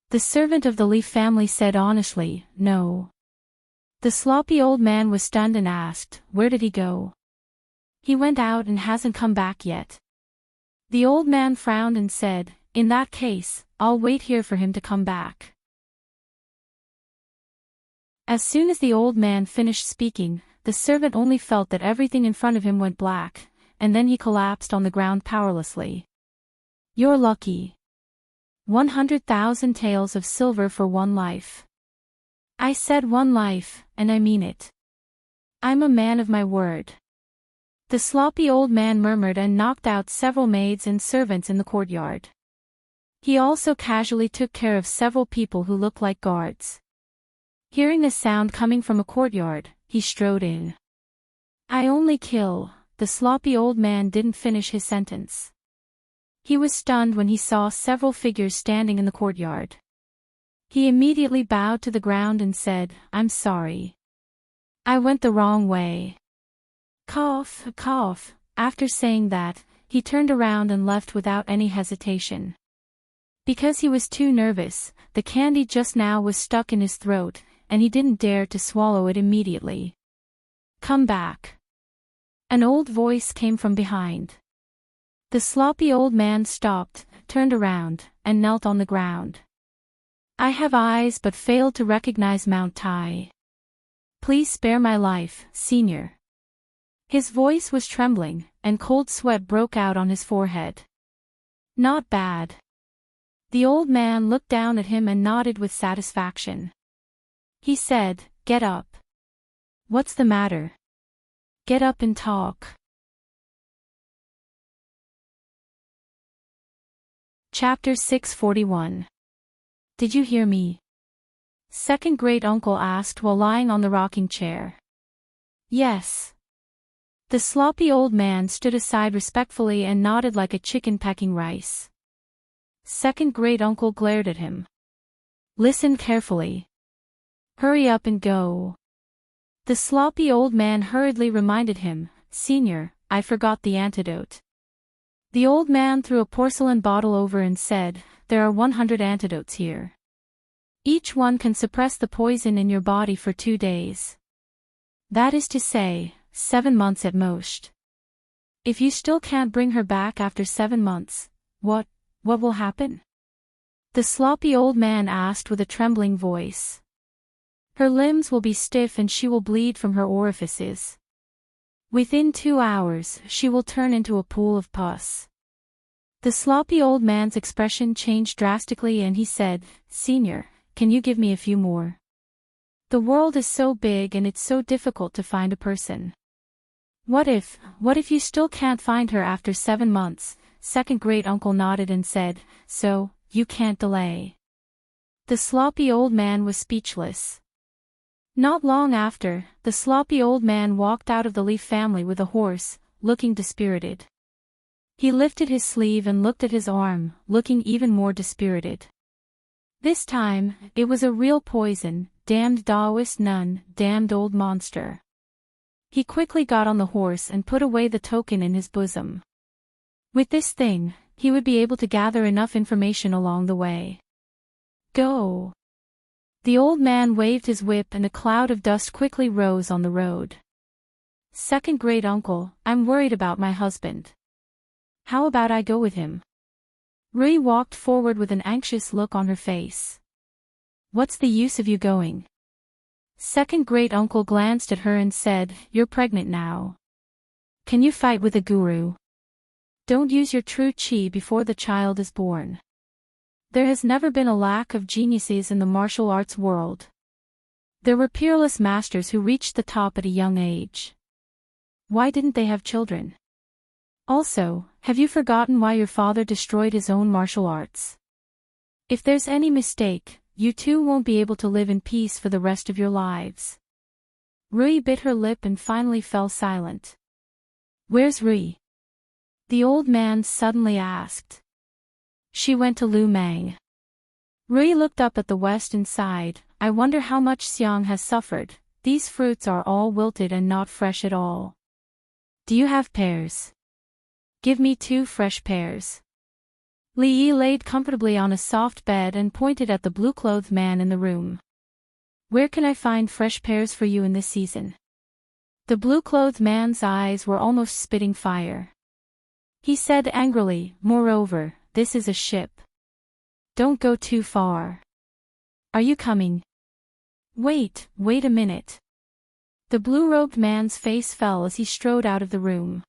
The servant of the Li family said honestly, no. The sloppy old man was stunned and asked, where did he go? He went out and hasn't come back yet. The old man frowned and said, in that case, I'll wait here for him to come back. As soon as the old man finished speaking, the servant only felt that everything in front of him went black, and then he collapsed on the ground powerlessly. You're lucky. 100,000 taels of silver for one life. I said one life, and I mean it. I'm a man of my word. The sloppy old man murmured and knocked out several maids and servants in the courtyard. He also casually took care of several people who looked like guards. Hearing a sound coming from a courtyard, he strode in. I only kill. The sloppy old man didn't finish his sentence. He was stunned when he saw several figures standing in the courtyard. He immediately bowed to the ground and said, I'm sorry. I went the wrong way. Cough, cough. After saying that, he turned around and left without any hesitation. Because he was too nervous, the candy just now was stuck in his throat, and he didn't dare to swallow it immediately. Come back. An old voice came from behind. The sloppy old man stopped, turned around, and knelt on the ground. I have eyes but failed to recognize Mount Tai. Please spare my life, Senior. His voice was trembling, and cold sweat broke out on his forehead. Not bad. The old man looked down at him and nodded with satisfaction. He said, get up. What's the matter? Get up and talk. Chapter 641. Did you hear me? Second great uncle asked while lying on the rocking chair. Yes. The sloppy old man stood aside respectfully and nodded like a chicken pecking rice. Second great uncle glared at him. Listen carefully. Hurry up and go. The sloppy old man hurriedly reminded him, Senior, I forgot the antidote. The old man threw a porcelain bottle over and said, There are 100 antidotes here. Each one can suppress the poison in your body for 2 days. That is to say, 7 months at most. If you still can't bring her back after 7 months, what will happen? The sloppy old man asked with a trembling voice. Her limbs will be stiff and she will bleed from her orifices. Within 2 hours, she will turn into a pool of pus. The sloppy old man's expression changed drastically and he said, Senior, can you give me a few more? The world is so big and it's so difficult to find a person. What if you still can't find her after 7 months? Second great uncle nodded and said, So, you can't delay. The sloppy old man was speechless. Not long after, the sloppy old man walked out of the Leaf family with a horse, looking dispirited. He lifted his sleeve and looked at his arm, looking even more dispirited. This time, it was a real poison, damned Taoist nun, damned old monster. He quickly got on the horse and put away the token in his bosom. With this thing, he would be able to gather enough information along the way. Go! The old man waved his whip and a cloud of dust quickly rose on the road. Second great uncle, I'm worried about my husband. How about I go with him? Rui walked forward with an anxious look on her face. What's the use of you going? Second great uncle glanced at her and said, You're pregnant now. Can you fight with a guru? Don't use your true chi before the child is born. There has never been a lack of geniuses in the martial arts world. There were peerless masters who reached the top at a young age. Why didn't they have children? Also, have you forgotten why your father destroyed his own martial arts? If there's any mistake, you two won't be able to live in peace for the rest of your lives. Rui bit her lip and finally fell silent. Where's Rui? The old man suddenly asked. She went to Lu Mang. Rui looked up at the west and sighed, I wonder how much Xiang has suffered, these fruits are all wilted and not fresh at all. Do you have pears? Give me 2 fresh pears. Li Yi laid comfortably on a soft bed and pointed at the blue-clothed man in the room. Where can I find fresh pears for you in this season? The blue-clothed man's eyes were almost spitting fire. He said angrily, Moreover, this is a ship. Don't go too far. Are you coming? Wait a minute. The blue-robed man's face fell as he strode out of the room.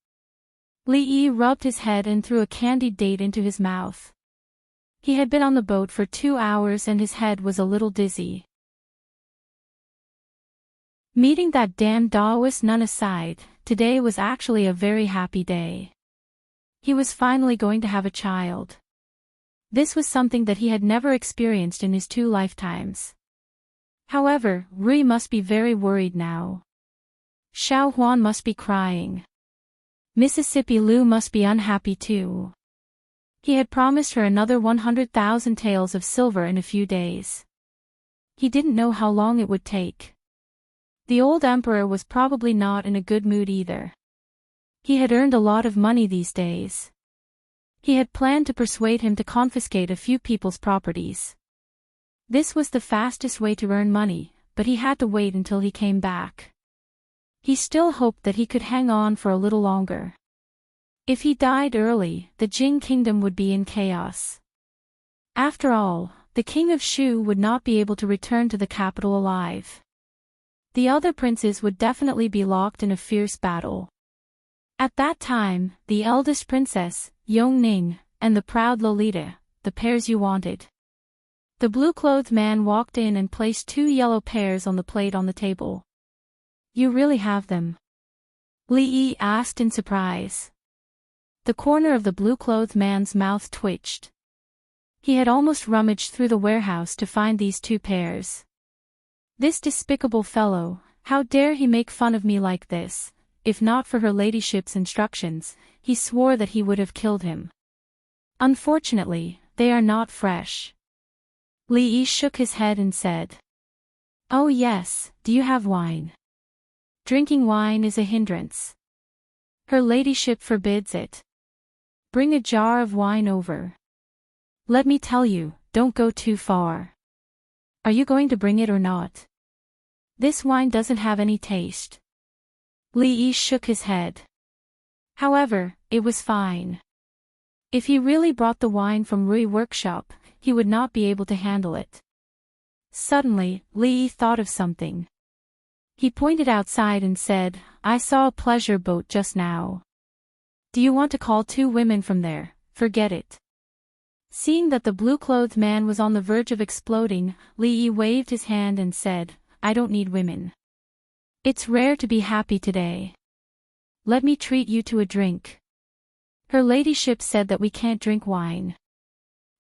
Li Yi rubbed his head and threw a candied date into his mouth. He had been on the boat for 2 hours and his head was a little dizzy. Meeting that damned Taoist nun aside, today was actually a very happy day. He was finally going to have a child. This was something that he had never experienced in his 2 lifetimes. However, Rui must be very worried now. Xiao Huan must be crying. Mississippi Lu must be unhappy too. He had promised her another 100,000 taels of silver in a few days. He didn't know how long it would take. The old emperor was probably not in a good mood either. He had earned a lot of money these days. He had planned to persuade him to confiscate a few people's properties. This was the fastest way to earn money, but he had to wait until he came back. He still hoped that he could hang on for a little longer. If he died early, the Jing kingdom would be in chaos. After all, the king of Shu would not be able to return to the capital alive. The other princes would definitely be locked in a fierce battle. At that time, the eldest princess, Yongning, and the proud Lolita, the pairs you wanted. The blue-clothed man walked in and placed 2 yellow pears on the plate on the table. You really have them? Li Yi asked in surprise. The corner of the blue-clothed man's mouth twitched. He had almost rummaged through the warehouse to find these two pairs. This despicable fellow, how dare he make fun of me like this? If not for her ladyship's instructions, he swore that he would have killed him. Unfortunately, they are not fresh. Li Yi shook his head and said, "Oh yes, do you have wine? Drinking wine is a hindrance. Her ladyship forbids it. Bring a jar of wine over. Let me tell you, don't go too far. Are you going to bring it or not? This wine doesn't have any taste." Li Yi shook his head. However, it was fine. If he really brought the wine from Rui workshop, he would not be able to handle it. Suddenly, Li Yi thought of something. He pointed outside and said, "I saw a pleasure boat just now. Do you want to call 2 women from there? Forget it." Seeing that the blue-clothed man was on the verge of exploding, Li Yi waved his hand and said, "I don't need women. It's rare to be happy today. Let me treat you to a drink. Her ladyship said that we can't drink wine.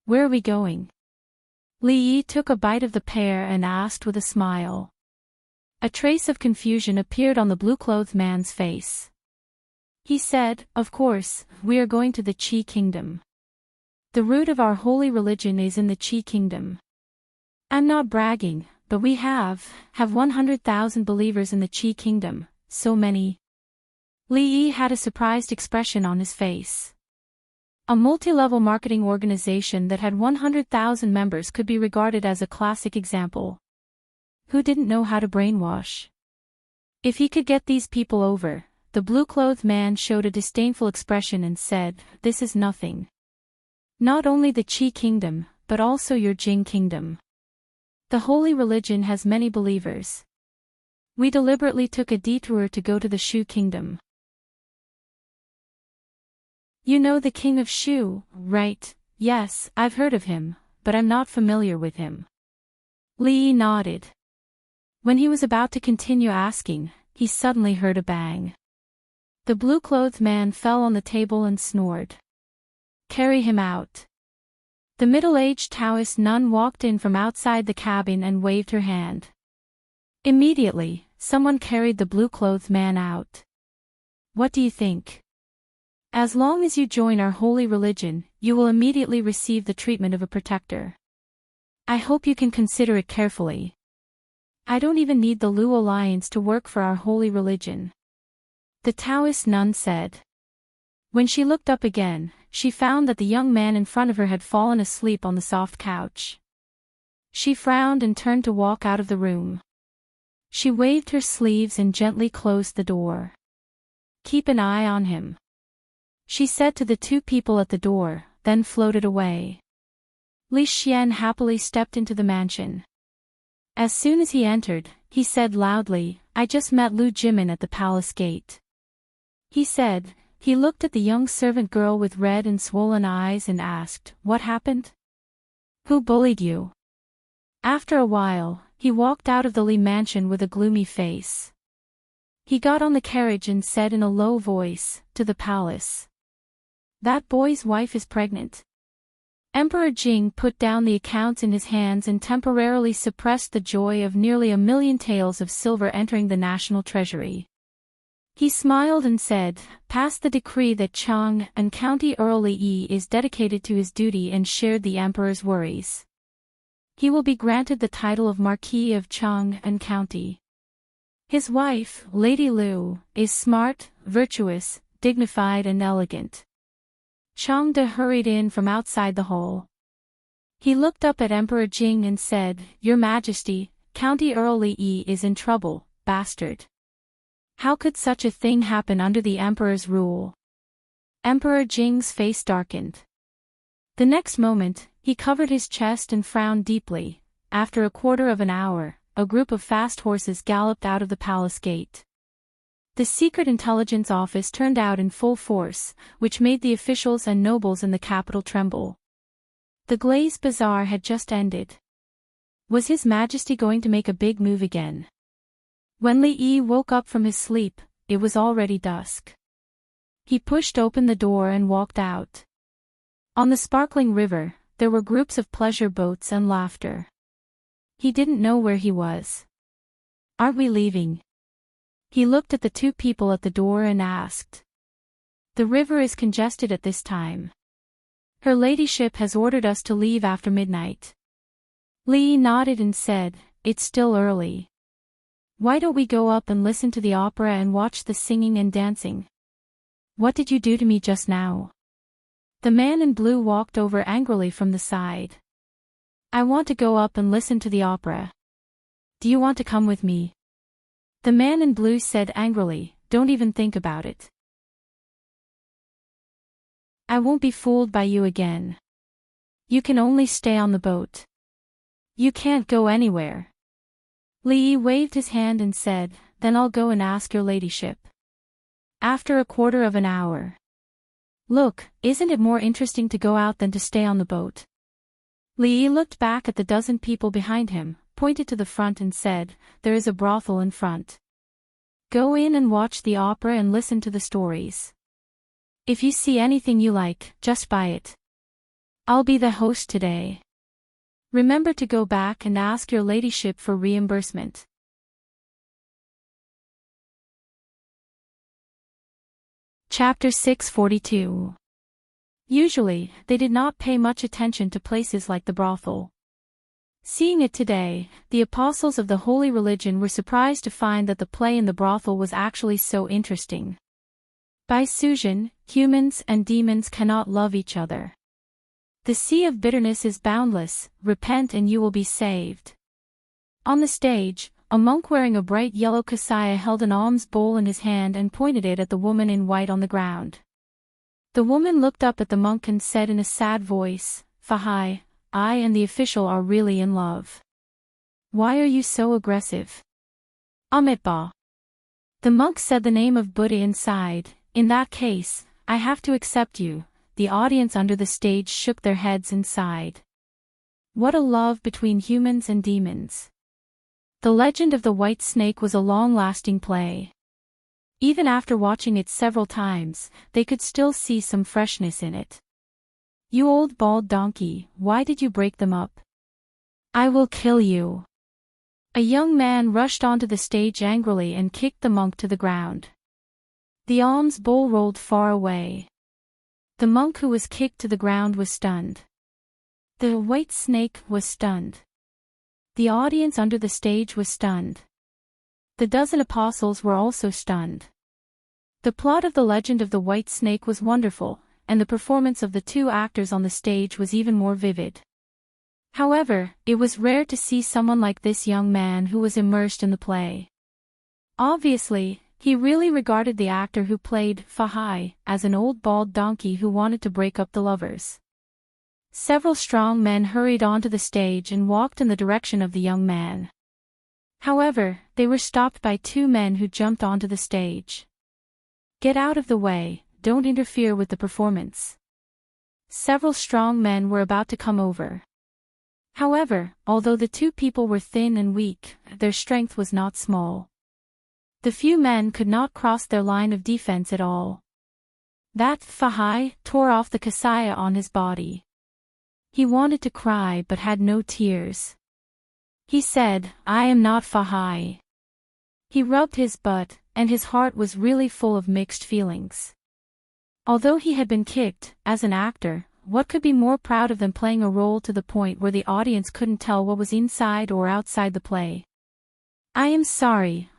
Where are we going?" Li Yi took a bite of the pear and asked with a smile. A trace of confusion appeared on the blue-clothed man's face. He said, "Of course, we are going to the Qi kingdom. The root of our holy religion is in the Qi kingdom. I'm not bragging, but we have 100,000 believers in the Qi kingdom, so many." Li Yi had a surprised expression on his face. A multi-level marketing organization that had 100,000 members could be regarded as a classic example. Who didn't know how to brainwash? If he could get these people over, the blue-clothed man showed a disdainful expression and said, "This is nothing. Not only the Qi kingdom, but also your Jing kingdom. The holy religion has many believers. We deliberately took a detour to go to the Shu kingdom." "You know the king of Shu, right?" "Yes, I've heard of him, but I'm not familiar with him." Li Yi nodded. When he was about to continue asking, he suddenly heard a bang. The blue-clothed man fell on the table and snored. "Carry him out." The middle-aged Taoist nun walked in from outside the cabin and waved her hand. Immediately, someone carried the blue-clothed man out. "What do you think? As long as you join our holy religion, you will immediately receive the treatment of a protector. I hope you can consider it carefully. I don't even need the Lu Alliance to work for our holy religion," the Taoist nun said. When she looked up again, she found that the young man in front of her had fallen asleep on the soft couch. She frowned and turned to walk out of the room. She waved her sleeves and gently closed the door. "Keep an eye on him," she said to the 2 people at the door, then floated away. Li Xian happily stepped into the mansion. As soon as he entered, he said loudly, "I just met Lu Jimin at the palace gate." He said, he looked at the young servant girl with red and swollen eyes and asked, "What happened? Who bullied you?" After a while, he walked out of the Li mansion with a gloomy face. He got on the carriage and said in a low voice, "To the palace. That boy's wife is pregnant." Emperor Jing put down the accounts in his hands and temporarily suppressed the joy of nearly 1,000,000 taels of silver entering the national treasury. He smiled and said, "Pass the decree that Chang and County Earl Li Yi is dedicated to his duty and shared the emperor's worries. He will be granted the title of Marquis of Chang and County. His wife, Lady Liu, is smart, virtuous, dignified and elegant." Chang De hurried in from outside the hall. He looked up at Emperor Jing and said, "Your Majesty, County Earl Li Yi is in trouble, bastard. How could such a thing happen under the emperor's rule?" Emperor Jing's face darkened. The next moment, he covered his chest and frowned deeply. After a quarter of an hour, a group of fast horses galloped out of the palace gate. The secret intelligence office turned out in full force, which made the officials and nobles in the capital tremble. The Glaze Bazaar had just ended. Was His Majesty going to make a big move again? When Li Yi woke up from his sleep, it was already dusk. He pushed open the door and walked out. On the sparkling river, there were groups of pleasure boats and laughter. He didn't know where he was. "Aren't we leaving?" He looked at the two people at the door and asked. "The river is congested at this time. Her ladyship has ordered us to leave after midnight." Lee nodded and said, "It's still early. Why don't we go up and listen to the opera and watch the singing and dancing?" "What did you do to me just now?" The man in blue walked over angrily from the side. "I want to go up and listen to the opera. Do you want to come with me?" The man in blue said angrily, "Don't even think about it. I won't be fooled by you again. You can only stay on the boat. You can't go anywhere." Lee waved his hand and said, "Then I'll go and ask your ladyship." After a quarter of an hour. "Look, isn't it more interesting to go out than to stay on the boat?" Lee looked back at the dozen people behind him, pointed to the front and said, "There is a brothel in front. Go in and watch the opera and listen to the stories. If you see anything you like, just buy it. I'll be the host today. Remember to go back and ask your ladyship for reimbursement." Chapter 642. Usually, they did not pay much attention to places like the brothel. Seeing it today, the apostles of the holy religion were surprised to find that the play in the brothel was actually so interesting. By Suzhen, humans and demons cannot love each other. The sea of bitterness is boundless, repent and you will be saved. On the stage, a monk wearing a bright yellow kasaya held an alms bowl in his hand and pointed it at the woman in white on the ground. The woman looked up at the monk and said in a sad voice, "Fahai, I and the official are really in love. Why are you so aggressive?" "Amitba." The monk said the name of Buddha and sighed, "In that case, I have to accept you." The audience under the stage shook their heads and sighed. What a love between humans and demons. The Legend of the White Snake was a long-lasting play. Even after watching it several times, they could still see some freshness in it. "You old bald donkey, why did you break them up? I will kill you." A young man rushed onto the stage angrily and kicked the monk to the ground. The alms bowl rolled far away. The monk who was kicked to the ground was stunned. The white snake was stunned. The audience under the stage was stunned. The dozen apostles were also stunned. The plot of the Legend of the White Snake was wonderful, and the performance of the two actors on the stage was even more vivid. However, it was rare to see someone like this young man who was immersed in the play. Obviously, he really regarded the actor who played Fahai as an old bald donkey who wanted to break up the lovers. Several strong men hurried onto the stage and walked in the direction of the young man. However, they were stopped by two men who jumped onto the stage. "Get out of the way, don't interfere with the performance." Several strong men were about to come over. However, although the two people were thin and weak, their strength was not small. The few men could not cross their line of defense at all. That Fahai tore off the kasaya on his body. He wanted to cry but had no tears. He said, "I am not Fahai." He rubbed his butt, and his heart was really full of mixed feelings. Although he had been kicked, as an actor, what could be more proud of than playing a role to the point where the audience couldn't tell what was inside or outside the play? I am sorry,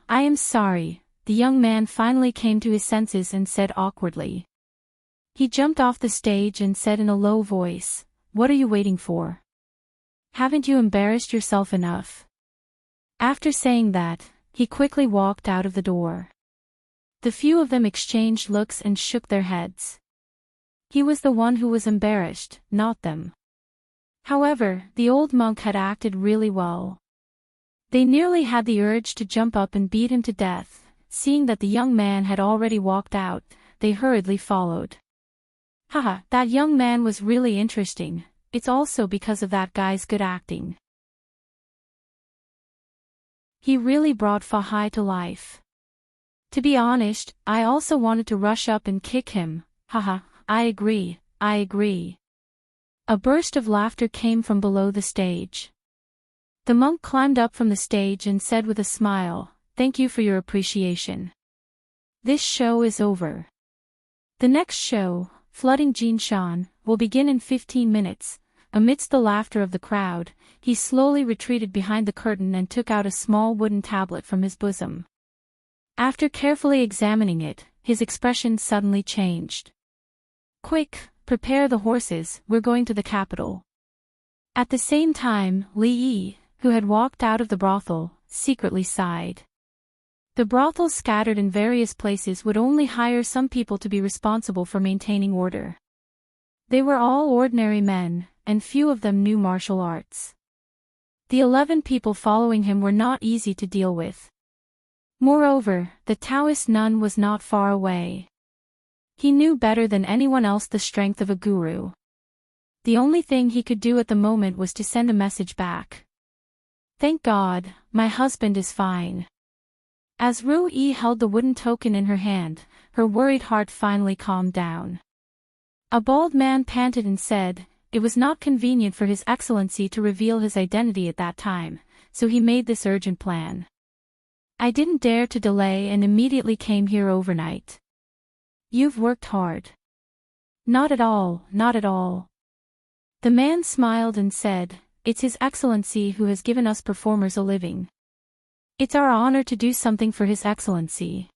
the young man finally came to his senses and said awkwardly. He jumped off the stage and said in a low voice, "What are you waiting for? Haven't you embarrassed yourself enough?" After saying that, he quickly walked out of the door. The few of them exchanged looks and shook their heads. He was the one who was embarrassed, not them. However, the old monk had acted really well. They nearly had the urge to jump up and beat him to death. Seeing that the young man had already walked out, they hurriedly followed. "Haha, that young man was really interesting. It's also because of that guy's good acting. He really brought Fahai to life. To be honest, I also wanted to rush up and kick him. Haha, I agree. A burst of laughter came from below the stage. The monk climbed up from the stage and said with a smile, "Thank you for your appreciation. This show is over. The next show, Flooding Jinshan, will begin in 15 minutes. Amidst the laughter of the crowd, he slowly retreated behind the curtain and took out a small wooden tablet from his bosom. After carefully examining it, his expression suddenly changed. "Quick, prepare the horses, we're going to the capital." At the same time, Li Yi, who had walked out of the brothel, secretly sighed. The brothels scattered in various places would only hire some people to be responsible for maintaining order. They were all ordinary men, and few of them knew martial arts. The 11 people following him were not easy to deal with. Moreover, the Taoist nun was not far away. He knew better than anyone else the strength of a guru. The only thing he could do at the moment was to send a message back. "Thank God, my husband is fine." As Ru Yi held the wooden token in her hand, her worried heart finally calmed down. A bald man panted and said, it was not convenient for His Excellency to reveal his identity at that time, so he made this urgent plan. "I didn't dare to delay and immediately came here overnight." "You've worked hard." "Not at all, not at all." The man smiled and said, "It's His Excellency who has given us performers a living. It's our honor to do something for His Excellency."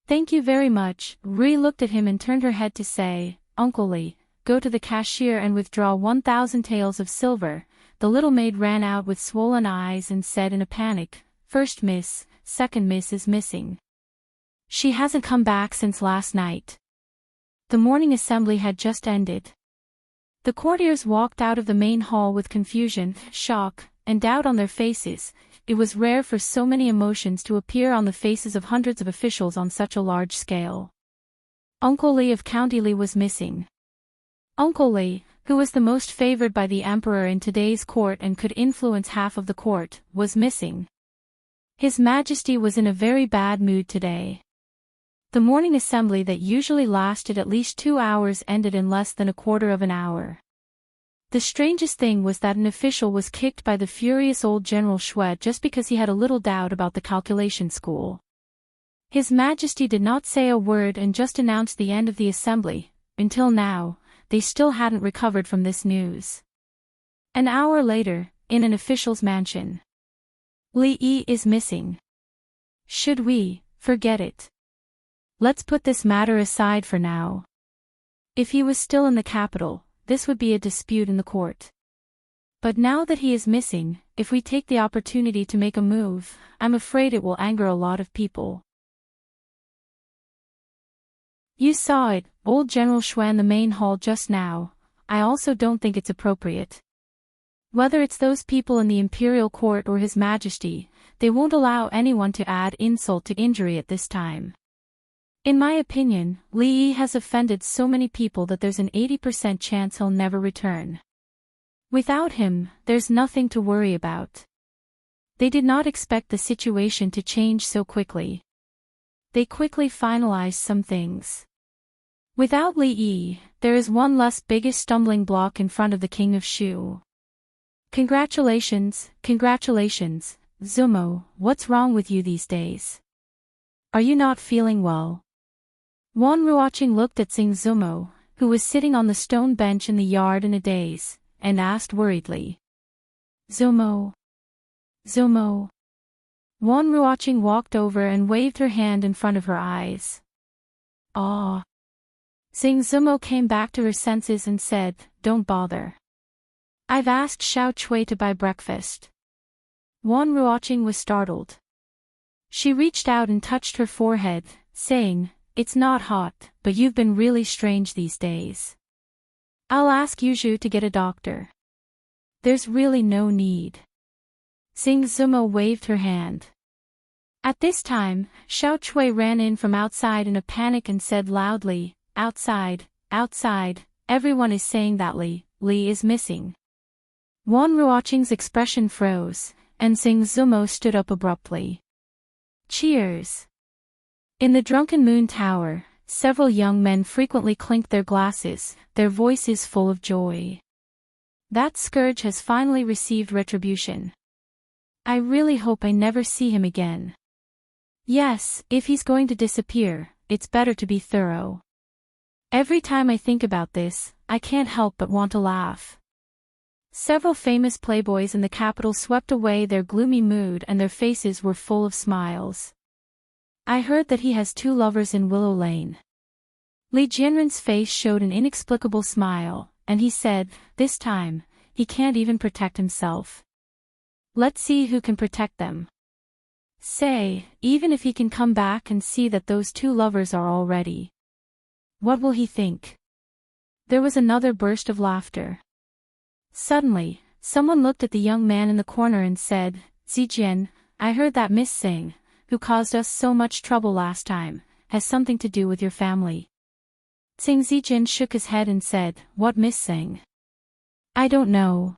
"Thank you very much." Ri looked at him and turned her head to say, "Uncle Li, go to the cashier and withdraw 1,000 taels of silver." The little maid ran out with swollen eyes and said in a panic, "First miss, second miss is missing. She hasn't come back since last night." The morning assembly had just ended. The courtiers walked out of the main hall with confusion, shock, and doubt on their faces. It was rare for so many emotions to appear on the faces of hundreds of officials on such a large scale. Uncle Li of County Li was missing. Uncle Li, who was the most favored by the emperor in today's court and could influence half of the court, was missing. His Majesty was in a very bad mood today. The morning assembly that usually lasted at least 2 hours ended in less than a quarter of an hour. The strangest thing was that an official was kicked by the furious old General Shui just because he had a little doubt about the calculation school. His Majesty did not say a word and just announced the end of the assembly. Until now, they still hadn't recovered from this news. An hour later, in an official's mansion. "Li Yi is missing. Should we forget it? Let's put this matter aside for now. If he was still in the capital, this would be a dispute in the court. But now that he is missing, if we take the opportunity to make a move, I'm afraid it will anger a lot of people." "You saw it, old General Shui in the main hall just now. I also don't think it's appropriate. Whether it's those people in the imperial court or His Majesty, they won't allow anyone to add insult to injury at this time. In my opinion, Li Yi has offended so many people that there's an 80% chance he'll never return. Without him, there's nothing to worry about." They did not expect the situation to change so quickly. They quickly finalized some things. Without Li Yi, there is one less biggest stumbling block in front of the King of Shu. "Congratulations, congratulations, Zumo, what's wrong with you these days? Are you not feeling well?" Wan Ruoqing looked at Sing Zumo, who was sitting on the stone bench in the yard in a daze, and asked worriedly. "Zumo? Zumo?" Wan Ruoqing walked over and waved her hand in front of her eyes. "Ah." Sing Zumo came back to her senses and said, "Don't bother. I've asked Xiao Chui to buy breakfast." Wan Ruoqing was startled. She reached out and touched her forehead, saying, "It's not hot, but you've been really strange these days. I'll ask Yuzhu to get a doctor." "There's really no need." Sing Zumo waved her hand. At this time, Xiao Chui ran in from outside in a panic and said loudly, "Outside, outside, everyone is saying that Li is missing." Wan Ruoqing's expression froze, and Sing Zumo stood up abruptly. Cheers! In the Drunken Moon Tower, several young men frequently clinked their glasses, their voices full of joy. That scourge has finally received retribution. I really hope I never see him again. Yes, if he's going to disappear, it's better to be thorough. Every time I think about this, I can't help but want to laugh. Several famous playboys in the capital swept away their gloomy mood and their faces were full of smiles. I heard that he has 2 lovers in Willow Lane. Li Jianren's face showed an inexplicable smile, and he said, this time, he can't even protect himself. Let's see who can protect them. Say, even if he can come back and see that those 2 lovers are all ready. What will he think? There was another burst of laughter. Suddenly, someone looked at the young man in the corner and said, Zijian, I heard that Miss Singh, who caused us so much trouble last time, has something to do with your family. Sing Zijian shook his head and said, what Miss Singh? I don't know.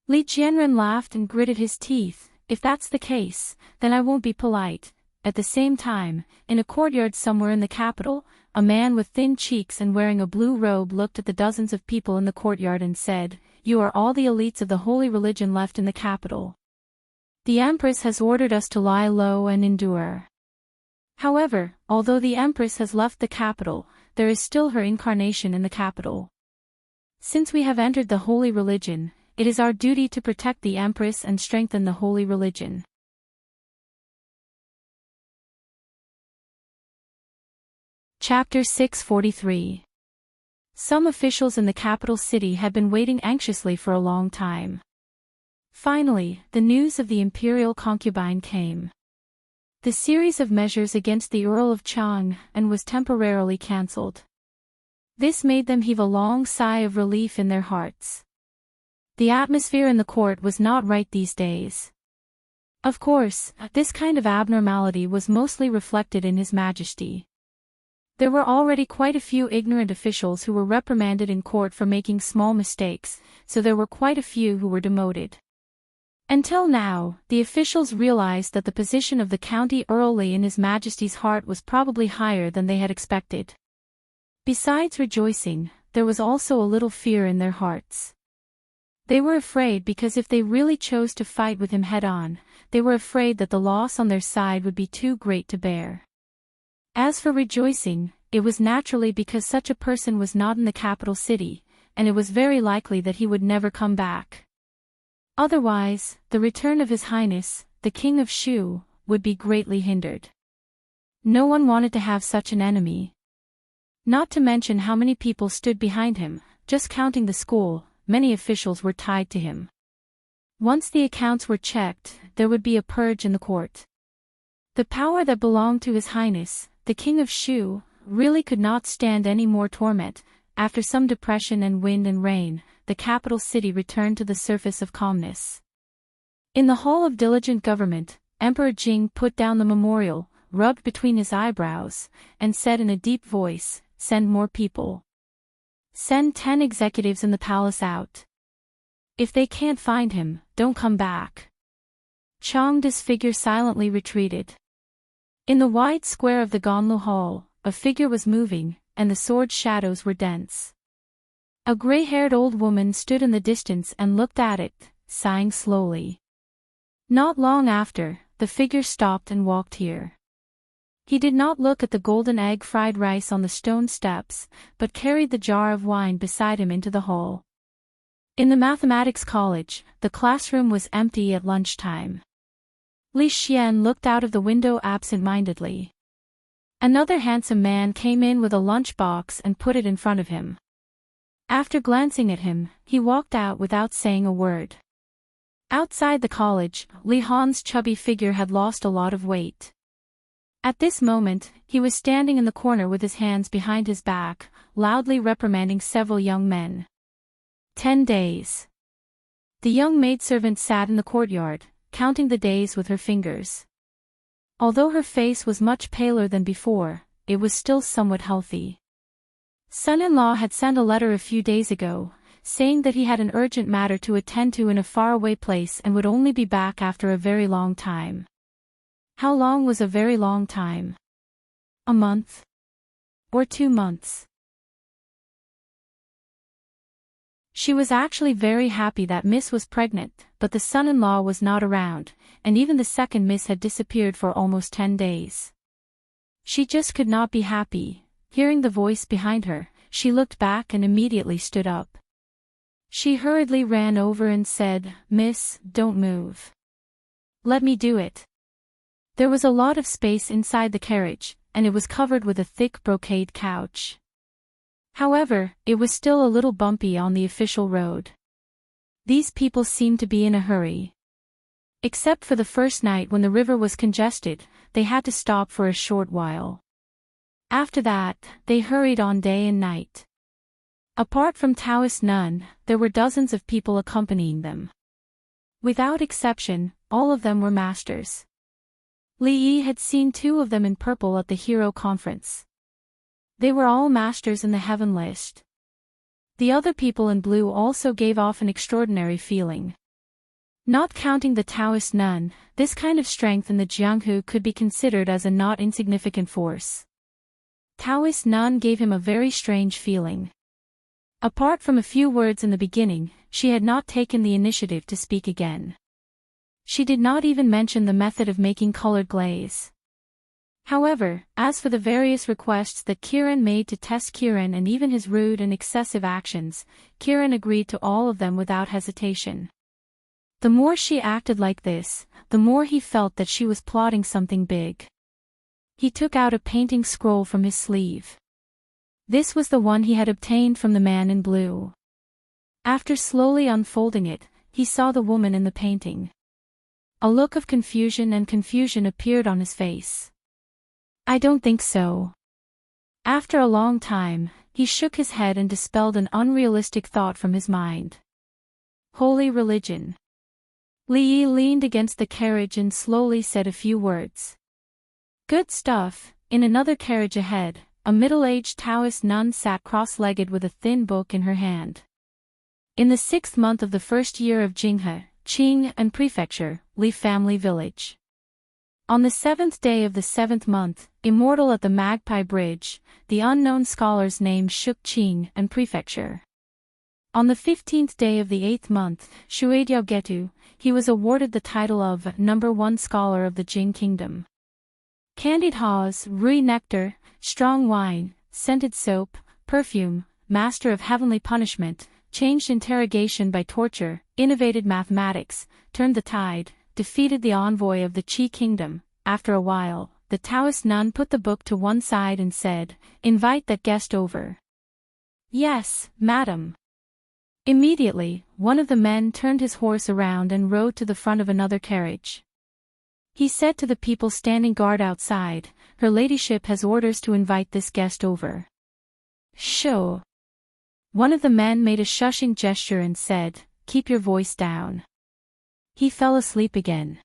Li Jianren laughed and gritted his teeth, if that's the case, then I won't be polite. At the same time, in a courtyard somewhere in the capital, a man with thin cheeks and wearing a blue robe looked at the dozens of people in the courtyard and said, you are all the elites of the holy religion left in the capital. The Empress has ordered us to lie low and endure. However, although the Empress has left the capital, there is still her incarnation in the capital. Since we have entered the holy religion, it is our duty to protect the Empress and strengthen the holy religion. Chapter 643. Some officials in the capital city had been waiting anxiously for a long time. Finally, the news of the imperial concubine came. The series of measures against the Earl of Chang and was temporarily cancelled. This made them heave a long sigh of relief in their hearts. The atmosphere in the court was not right these days. Of course, this kind of abnormality was mostly reflected in His Majesty. There were already quite a few ignorant officials who were reprimanded in court for making small mistakes, so there were quite a few who were demoted. Until now, the officials realized that the position of the county earldly in His Majesty's heart was probably higher than they had expected. Besides rejoicing, there was also a little fear in their hearts. They were afraid because if they really chose to fight with him head-on, they were afraid that the loss on their side would be too great to bear. As for rejoicing, it was naturally because such a person was not in the capital city, and it was very likely that he would never come back. Otherwise, the return of His Highness, the King of Shu, would be greatly hindered. No one wanted to have such an enemy. Not to mention how many people stood behind him, just counting the school, many officials were tied to him. Once the accounts were checked, there would be a purge in the court. The power that belonged to His Highness, the King of Shu, really could not stand any more torment. After some depression and wind and rain, the capital city returned to the surface of calmness. In the Hall of Diligent Government, Emperor Jing put down the memorial, rubbed between his eyebrows, and said in a deep voice, "Send more people. Send 10 executives in the palace out. If they can't find him, don't come back." Changde's figure silently retreated. In the wide square of the Ganlu Hall, a figure was moving, and the sword shadows were dense. A gray-haired old woman stood in the distance and looked at it, sighing slowly. Not long after, the figure stopped and walked here. He did not look at the golden egg fried rice on the stone steps, but carried the jar of wine beside him into the hall. In the mathematics college, the classroom was empty at lunchtime. Li Xian looked out of the window absent-mindedly. Another handsome man came in with a lunch box and put it in front of him. After glancing at him, he walked out without saying a word. Outside the college, Li Han's chubby figure had lost a lot of weight. At this moment, he was standing in the corner with his hands behind his back, loudly reprimanding several young men. 10 days. The young maidservant sat in the courtyard, counting the days with her fingers. Although her face was much paler than before, it was still somewhat healthy. Son-in-law had sent a letter a few days ago, saying that he had an urgent matter to attend to in a faraway place and would only be back after a very long time. How long was a very long time? A month? Or 2 months? She was actually very happy that Miss was pregnant, but the son-in-law was not around, and even the second Miss had disappeared for almost 10 days. She just could not be happy. Hearing the voice behind her, she looked back and immediately stood up. She hurriedly ran over and said, "Miss, don't move. Let me do it." There was a lot of space inside the carriage, and it was covered with a thick brocade couch. However, it was still a little bumpy on the official road. These people seemed to be in a hurry. Except for the first night when the river was congested, they had to stop for a short while. After that, they hurried on day and night. Apart from Taoist nun, there were dozens of people accompanying them. Without exception, all of them were masters. Li Yi had seen 2 of them in purple at the Hero Conference. They were all masters in the heaven list. The other people in blue also gave off an extraordinary feeling. Not counting the Taoist nun, this kind of strength in the Jianghu could be considered as a not insignificant force. Taoist nun gave him a very strange feeling. Apart from a few words in the beginning, she had not taken the initiative to speak again. She did not even mention the method of making colored glaze. However, as for the various requests that Kiran made to test Kiran and even his rude and excessive actions, Kiran agreed to all of them without hesitation. The more she acted like this, the more he felt that she was plotting something big. He took out a painting scroll from his sleeve. This was the one he had obtained from the man in blue. After slowly unfolding it, he saw the woman in the painting. A look of confusion appeared on his face. "I don't think so." After a long time, he shook his head and dispelled an unrealistic thought from his mind. Holy religion. Li Yi leaned against the carriage and slowly said a few words. Good stuff. In another carriage ahead, a middle-aged Taoist nun sat cross-legged with a thin book in her hand. In the 6th month of the first year of Jinghe, Qing and Prefecture, Li family village. On the 7th day of the 7th month, immortal at the Magpie Bridge, the unknown scholar's name shook Qing and Prefecture. On the 15th day of the 8th month, Shuidiao Getu, he was awarded the title of #1 scholar of the Jing Kingdom. Candied haws, rui nectar, strong wine, scented soap, perfume, master of heavenly punishment, changed interrogation by torture, innovated mathematics, turned the tide, defeated the envoy of the Qi kingdom. After a while, the Taoist nun put the book to one side and said, "Invite that guest over." "Yes, madam." Immediately, one of the men turned his horse around and rode to the front of another carriage. He said to the people standing guard outside, "Her ladyship has orders to invite this guest over." "Sho." One of the men made a shushing gesture and said, "Keep your voice down." He fell asleep again.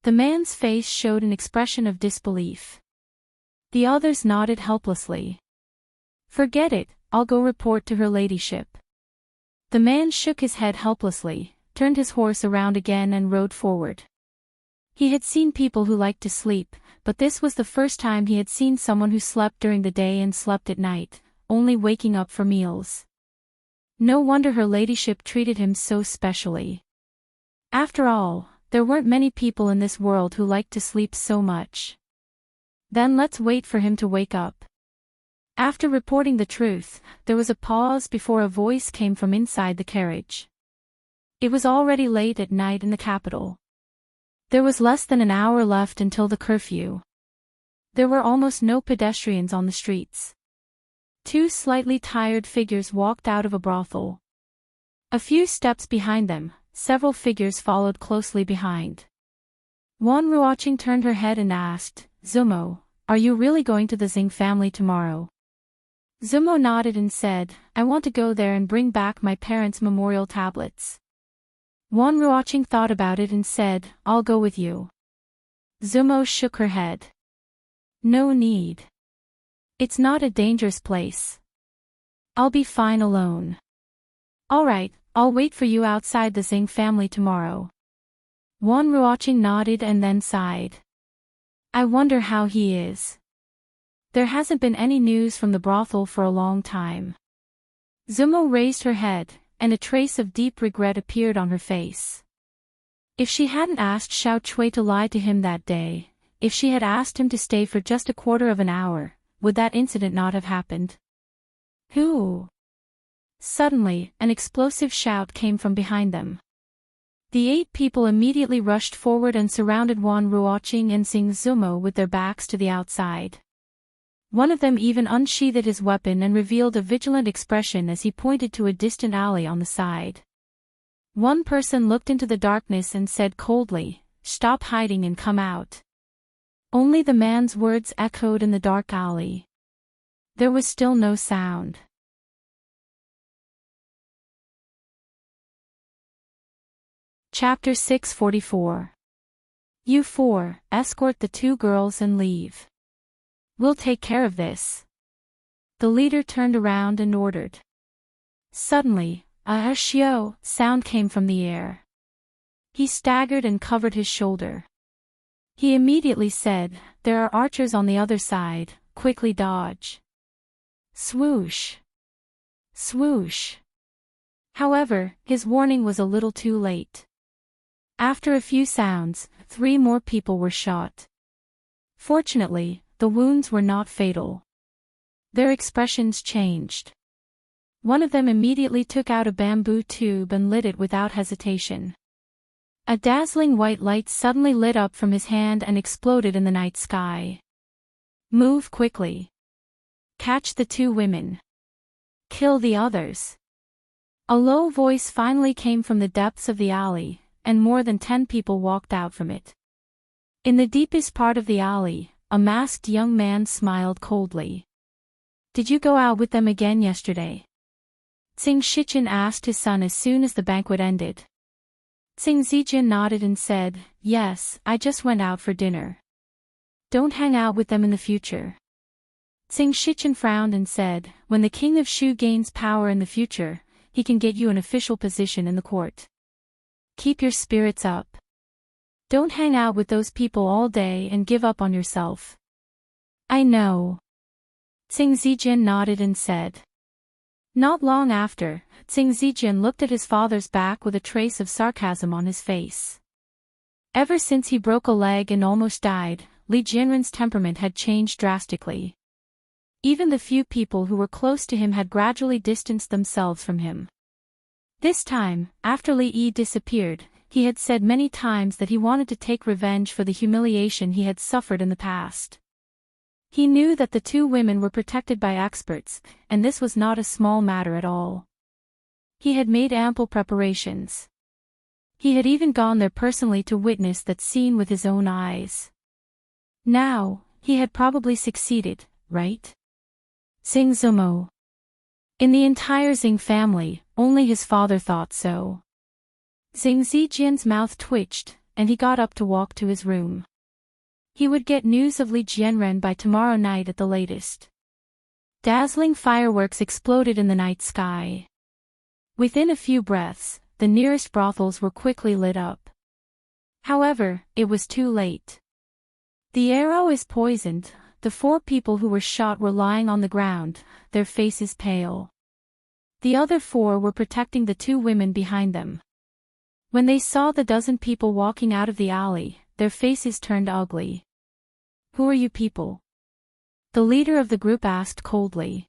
The man's face showed an expression of disbelief. The others nodded helplessly. "Forget it, I'll go report to her ladyship." The man shook his head helplessly, turned his horse around again and rode forward. He had seen people who liked to sleep, but this was the first time he had seen someone who slept during the day and slept at night, only waking up for meals. No wonder her ladyship treated him so specially. After all, there weren't many people in this world who liked to sleep so much. Then let's wait for him to wake up. After reporting the truth, there was a pause before a voice came from inside the carriage. It was already late at night in the capital. There was less than an hour left until the curfew. There were almost no pedestrians on the streets. 2 slightly tired figures walked out of a brothel. A few steps behind them, several figures followed closely behind. Wan Ruoqing turned her head and asked, "Zumo, are you really going to the Xing family tomorrow?" Zumo nodded and said, "I want to go there and bring back my parents' memorial tablets." Wan Ruoqing thought about it and said, "I'll go with you." Zumo shook her head. "No need. It's not a dangerous place. I'll be fine alone." "All right, I'll wait for you outside the Xing family tomorrow." Wan Ruoqing nodded and then sighed. "I wonder how he is. There hasn't been any news from the brothel for a long time." Zumo raised her head, and a trace of deep regret appeared on her face. If she hadn't asked Xiao Chui to lie to him that day, if she had asked him to stay for just a quarter of an hour, would that incident not have happened? Who? Suddenly, an explosive shout came from behind them. The 8 people immediately rushed forward and surrounded Wan Ruoqing and Xing Zumo with their backs to the outside. One of them even unsheathed his weapon and revealed a vigilant expression as he pointed to a distant alley on the side. One person looked into the darkness and said coldly, "Stop hiding and come out." Only the man's words echoed in the dark alley. There was still no sound. Chapter 644. You 4, escort the 2 girls and leave. We'll take care of this. The leader turned around and ordered. Suddenly, a "shio" sound came from the air. He staggered and covered his shoulder. He immediately said, "There are archers on the other side, quickly dodge." Swoosh! Swoosh! However, his warning was a little too late. After a few sounds, 3 more people were shot. Fortunately, the wounds were not fatal. Their expressions changed. One of them immediately took out a bamboo tube and lit it without hesitation. A dazzling white light suddenly lit up from his hand and exploded in the night sky. Move quickly. Catch the 2 women. Kill the others. A low voice finally came from the depths of the alley, and more than 10 people walked out from it. In the deepest part of the alley, a masked young man smiled coldly. "Did you go out with them again yesterday?" Xing Shichen asked his son as soon as the banquet ended. Xing Zijin nodded and said, "Yes, I just went out for dinner." "Don't hang out with them in the future." Xing Shichen frowned and said, "When the king of Shu gains power in the future, he can get you an official position in the court. Keep your spirits up. Don't hang out with those people all day and give up on yourself." "I know." Xing Zijin nodded and said. Not long after, Xing Zijin looked at his father's back with a trace of sarcasm on his face. Ever since he broke a leg and almost died, Li Jianren's temperament had changed drastically. Even the few people who were close to him had gradually distanced themselves from him. This time, after Li Yi disappeared, he had said many times that he wanted to take revenge for the humiliation he had suffered in the past. He knew that the 2 women were protected by experts, and this was not a small matter at all. He had made ample preparations. He had even gone there personally to witness that scene with his own eyes. Now, he had probably succeeded, right? Xing Zumo. In the entire Xing family, only his father thought so. Xing Zijin's mouth twitched, and he got up to walk to his room. He would get news of Li Jianren by tomorrow night at the latest. Dazzling fireworks exploded in the night sky. Within a few breaths, the nearest brothels were quickly lit up. However, it was too late. The arrow is poisoned. The 4 people who were shot were lying on the ground, their faces pale. The other 4 were protecting the 2 women behind them. When they saw the dozen people walking out of the alley, their faces turned ugly. "Who are you people?" the leader of the group asked coldly.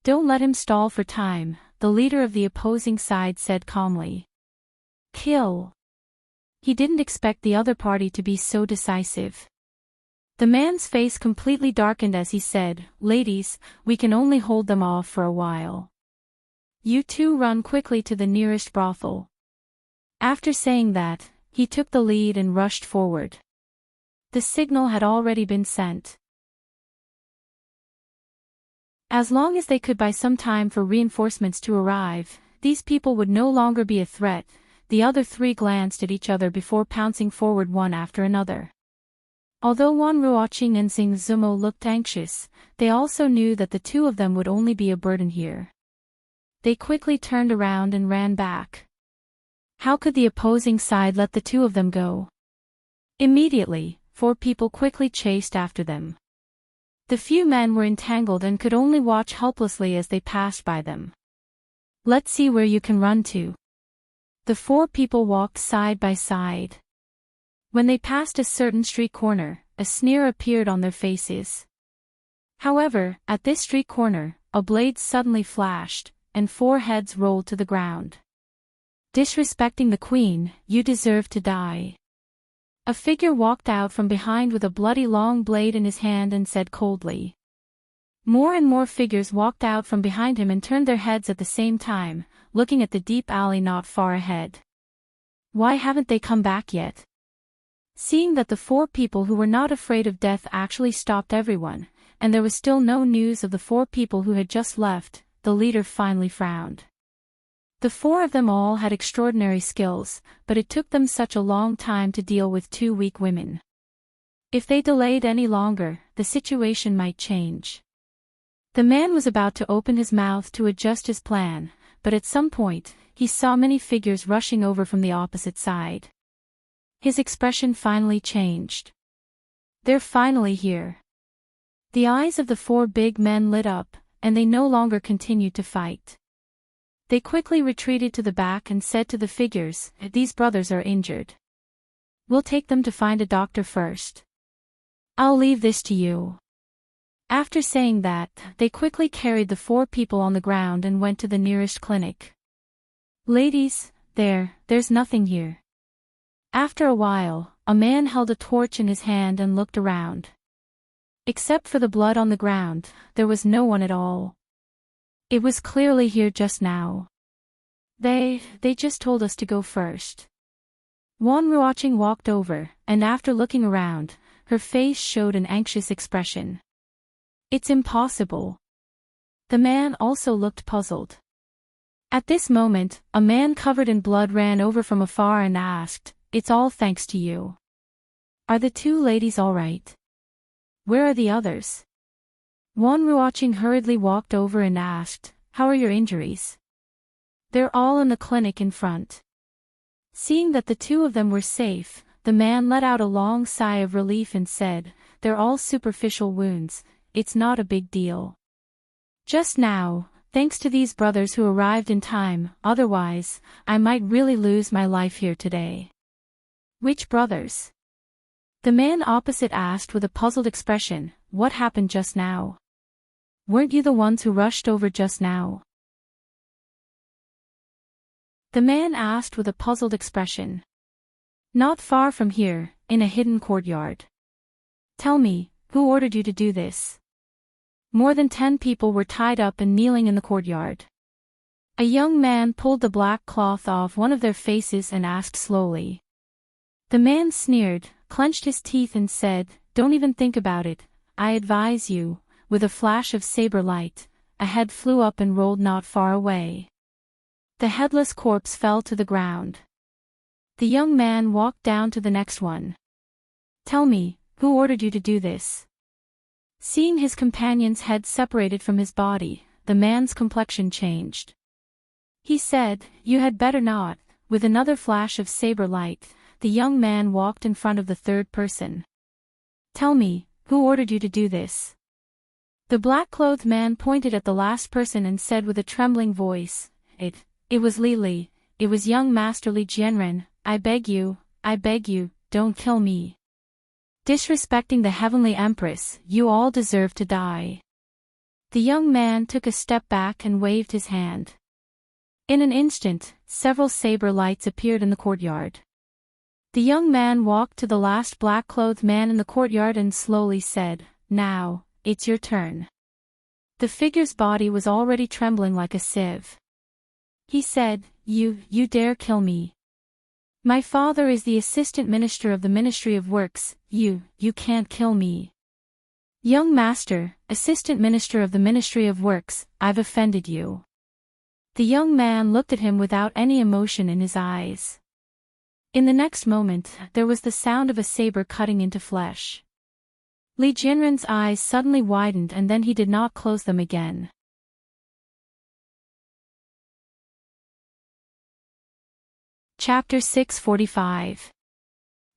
"Don't let him stall for time," the leader of the opposing side said calmly. "Kill." He didn't expect the other party to be so decisive. The man's face completely darkened as he said, "Ladies, we can only hold them off for a while. You 2 run quickly to the nearest brothel." After saying that, he took the lead and rushed forward. The signal had already been sent. As long as they could buy some time for reinforcements to arrive, these people would no longer be a threat. The other 3 glanced at each other before pouncing forward one after another. Although Wan Ruoqing and Xing Zumo looked anxious, they also knew that the 2 of them would only be a burden here. They quickly turned around and ran back. How could the opposing side let the 2 of them go? Immediately, 4 people quickly chased after them. The few men were entangled and could only watch helplessly as they passed by them. Let's see where you can run to. The four people walked side by side. When they passed a certain street corner, a sneer appeared on their faces. However, at this street corner, a blade suddenly flashed, and four heads rolled to the ground. Disrespecting the queen, you deserve to die. A figure walked out from behind with a bloody long blade in his hand and said coldly. More and more figures walked out from behind him and turned their heads at the same time, looking at the deep alley not far ahead. Why haven't they come back yet? Seeing that the four people who were not afraid of death actually stopped everyone, and there was still no news of the four people who had just left, the leader finally frowned. The four of them all had extraordinary skills, but it took them such a long time to deal with two weak women. If they delayed any longer, the situation might change. The man was about to open his mouth to adjust his plan, but at some point, he saw many figures rushing over from the opposite side. His expression finally changed. They're finally here. The eyes of the four big men lit up, and they no longer continued to fight. They quickly retreated to the back and said to the figures, "These brothers are injured. We'll take them to find a doctor first. I'll leave this to you." After saying that, they quickly carried the four people on the ground and went to the nearest clinic. "Ladies, there's nothing here." After a while, a man held a torch in his hand and looked around. Except for the blood on the ground, there was no one at all. It was clearly here just now. They just told us to go first. One Ruoching walked over, and after looking around, her face showed an anxious expression. "It's impossible." The man also looked puzzled. At this moment, a man covered in blood ran over from afar and asked, "It's all thanks to you. Are the two ladies all right? Where are the others?" One Ruoching hurriedly walked over and asked, "How are your injuries?" "They're all in the clinic in front." Seeing that the two of them were safe, the man let out a long sigh of relief and said, "They're all superficial wounds, it's not a big deal. Just now, thanks to these brothers who arrived in time, otherwise, I might really lose my life here today." "Which brothers?" The man opposite asked with a puzzled expression. "What happened just now? Weren't you the ones who rushed over just now?" The man asked with a puzzled expression. "Not far from here, in a hidden courtyard." "Tell me, who ordered you to do this?" More than 10 people were tied up and kneeling in the courtyard. A young man pulled the black cloth off one of their faces and asked slowly. The man sneered, clenched his teeth and said, "Don't even think about it, I advise you." With a flash of saber light, a head flew up and rolled not far away. The headless corpse fell to the ground. The young man walked down to the next one. "Tell me, who ordered you to do this?" Seeing his companion's head separated from his body, the man's complexion changed. He said, "You had better not." With another flash of saber light, the young man walked in front of the third person. "Tell me, who ordered you to do this?" The black-clothed man pointed at the last person and said with a trembling voice, It was Li. It was young Master Li Jianren. I beg you, don't kill me. Disrespecting the Heavenly Empress, you all deserve to die." The young man took a step back and waved his hand. In an instant, several saber lights appeared in the courtyard. The young man walked to the last black-clothed man in the courtyard and slowly said, "Now, it's your turn." The figure's body was already trembling like a sieve. He said, You dare kill me. My father is the Assistant Minister of the Ministry of Works, you can't kill me. Young Master, Assistant Minister of the Ministry of Works, I've offended you." The young man looked at him without any emotion in his eyes. In the next moment, there was the sound of a saber cutting into flesh. Li Jianren's eyes suddenly widened and then he did not close them again. Chapter 645.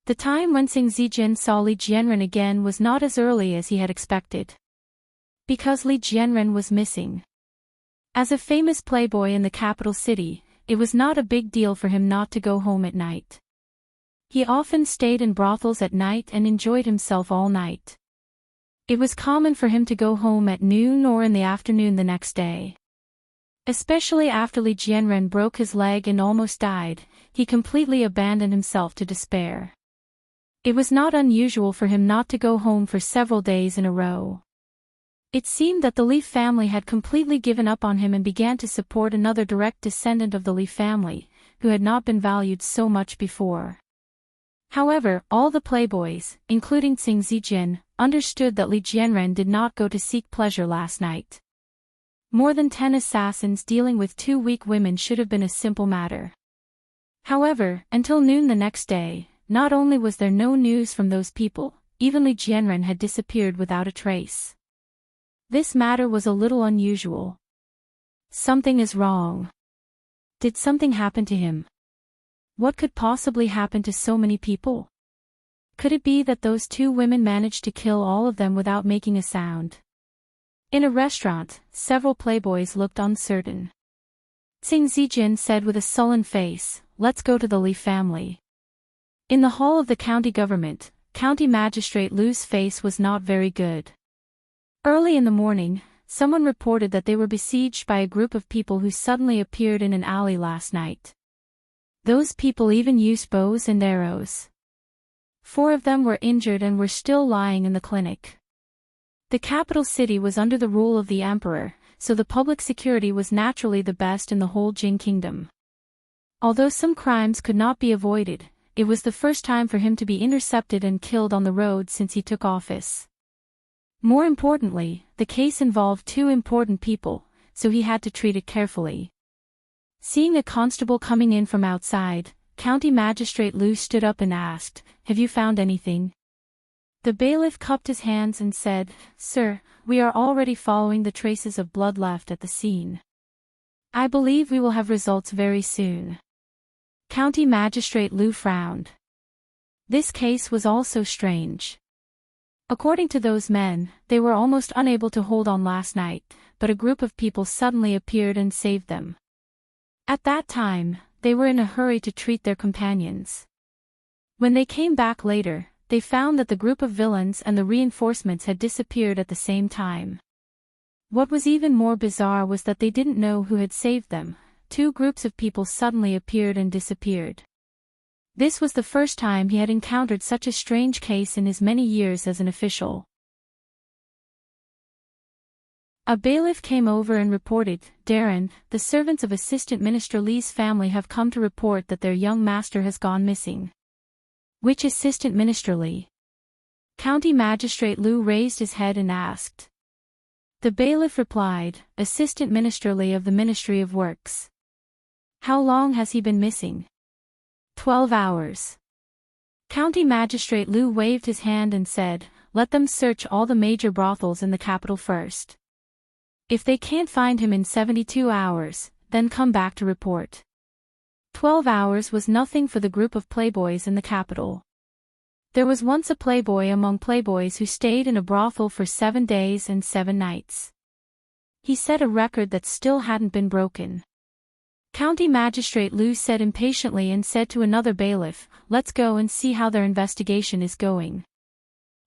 The time when Sing Zijin saw Li Jianren again was not as early as he had expected. Because Li Jianren was missing. As a famous playboy in the capital city, it was not a big deal for him not to go home at night. He often stayed in brothels at night and enjoyed himself all night. It was common for him to go home at noon or in the afternoon the next day. Especially after Li Jianren broke his leg and almost died, he completely abandoned himself to despair. It was not unusual for him not to go home for several days in a row. It seemed that the Li family had completely given up on him and began to support another direct descendant of the Li family, who had not been valued so much before. However, all the playboys, including Xing Zijin, understood that Li Jianren did not go to seek pleasure last night. More than 10 assassins dealing with 2 weak women should have been a simple matter. However, until noon the next day, not only was there no news from those people, even Li Jianren had disappeared without a trace. This matter was a little unusual. Something is wrong. Did something happen to him? What could possibly happen to so many people? Could it be that those 2 women managed to kill all of them without making a sound? In a restaurant, several playboys looked uncertain. Xing Zijin said with a sullen face, "Let's go to the Li family." In the hall of the county government, County Magistrate Lu's face was not very good. Early in the morning, someone reported that they were besieged by a group of people who suddenly appeared in an alley last night. Those people even used bows and arrows. 4 of them were injured and were still lying in the clinic. The capital city was under the rule of the emperor, so the public security was naturally the best in the whole Jing kingdom. Although some crimes could not be avoided, it was the first time for him to be intercepted and killed on the road since he took office. More importantly, the case involved 2 important people, so he had to treat it carefully. Seeing a constable coming in from outside, County Magistrate Lu stood up and asked, "Have you found anything?" The bailiff cupped his hands and said, "Sir, we are already following the traces of blood left at the scene. I believe we will have results very soon." County Magistrate Lu frowned. This case was also strange. According to those men, they were almost unable to hold on last night, but a group of people suddenly appeared and saved them. At that time, they were in a hurry to treat their companions. When they came back later, they found that the group of villains and the reinforcements had disappeared at the same time. What was even more bizarre was that they didn't know who had saved them. 2 groups of people suddenly appeared and disappeared. This was the first time he had encountered such a strange case in his many years as an official. A bailiff came over and reported, "Darren, the servants of Assistant Minister Li's family have come to report that their young master has gone missing." "Which Assistant Minister Li?" County Magistrate Lu raised his head and asked. The bailiff replied, "Assistant Minister Li of the Ministry of Works." "How long has he been missing?" 12 hours. County Magistrate Lu waved his hand and said, "Let them search all the major brothels in the capital first. If they can't find him in 72 hours, then come back to report." 12 hours was nothing for the group of playboys in the capital. There was once a playboy among playboys who stayed in a brothel for 7 days and 7 nights. He set a record that still hadn't been broken. County Magistrate Lu said impatiently and said to another bailiff, "Let's go and see how their investigation is going."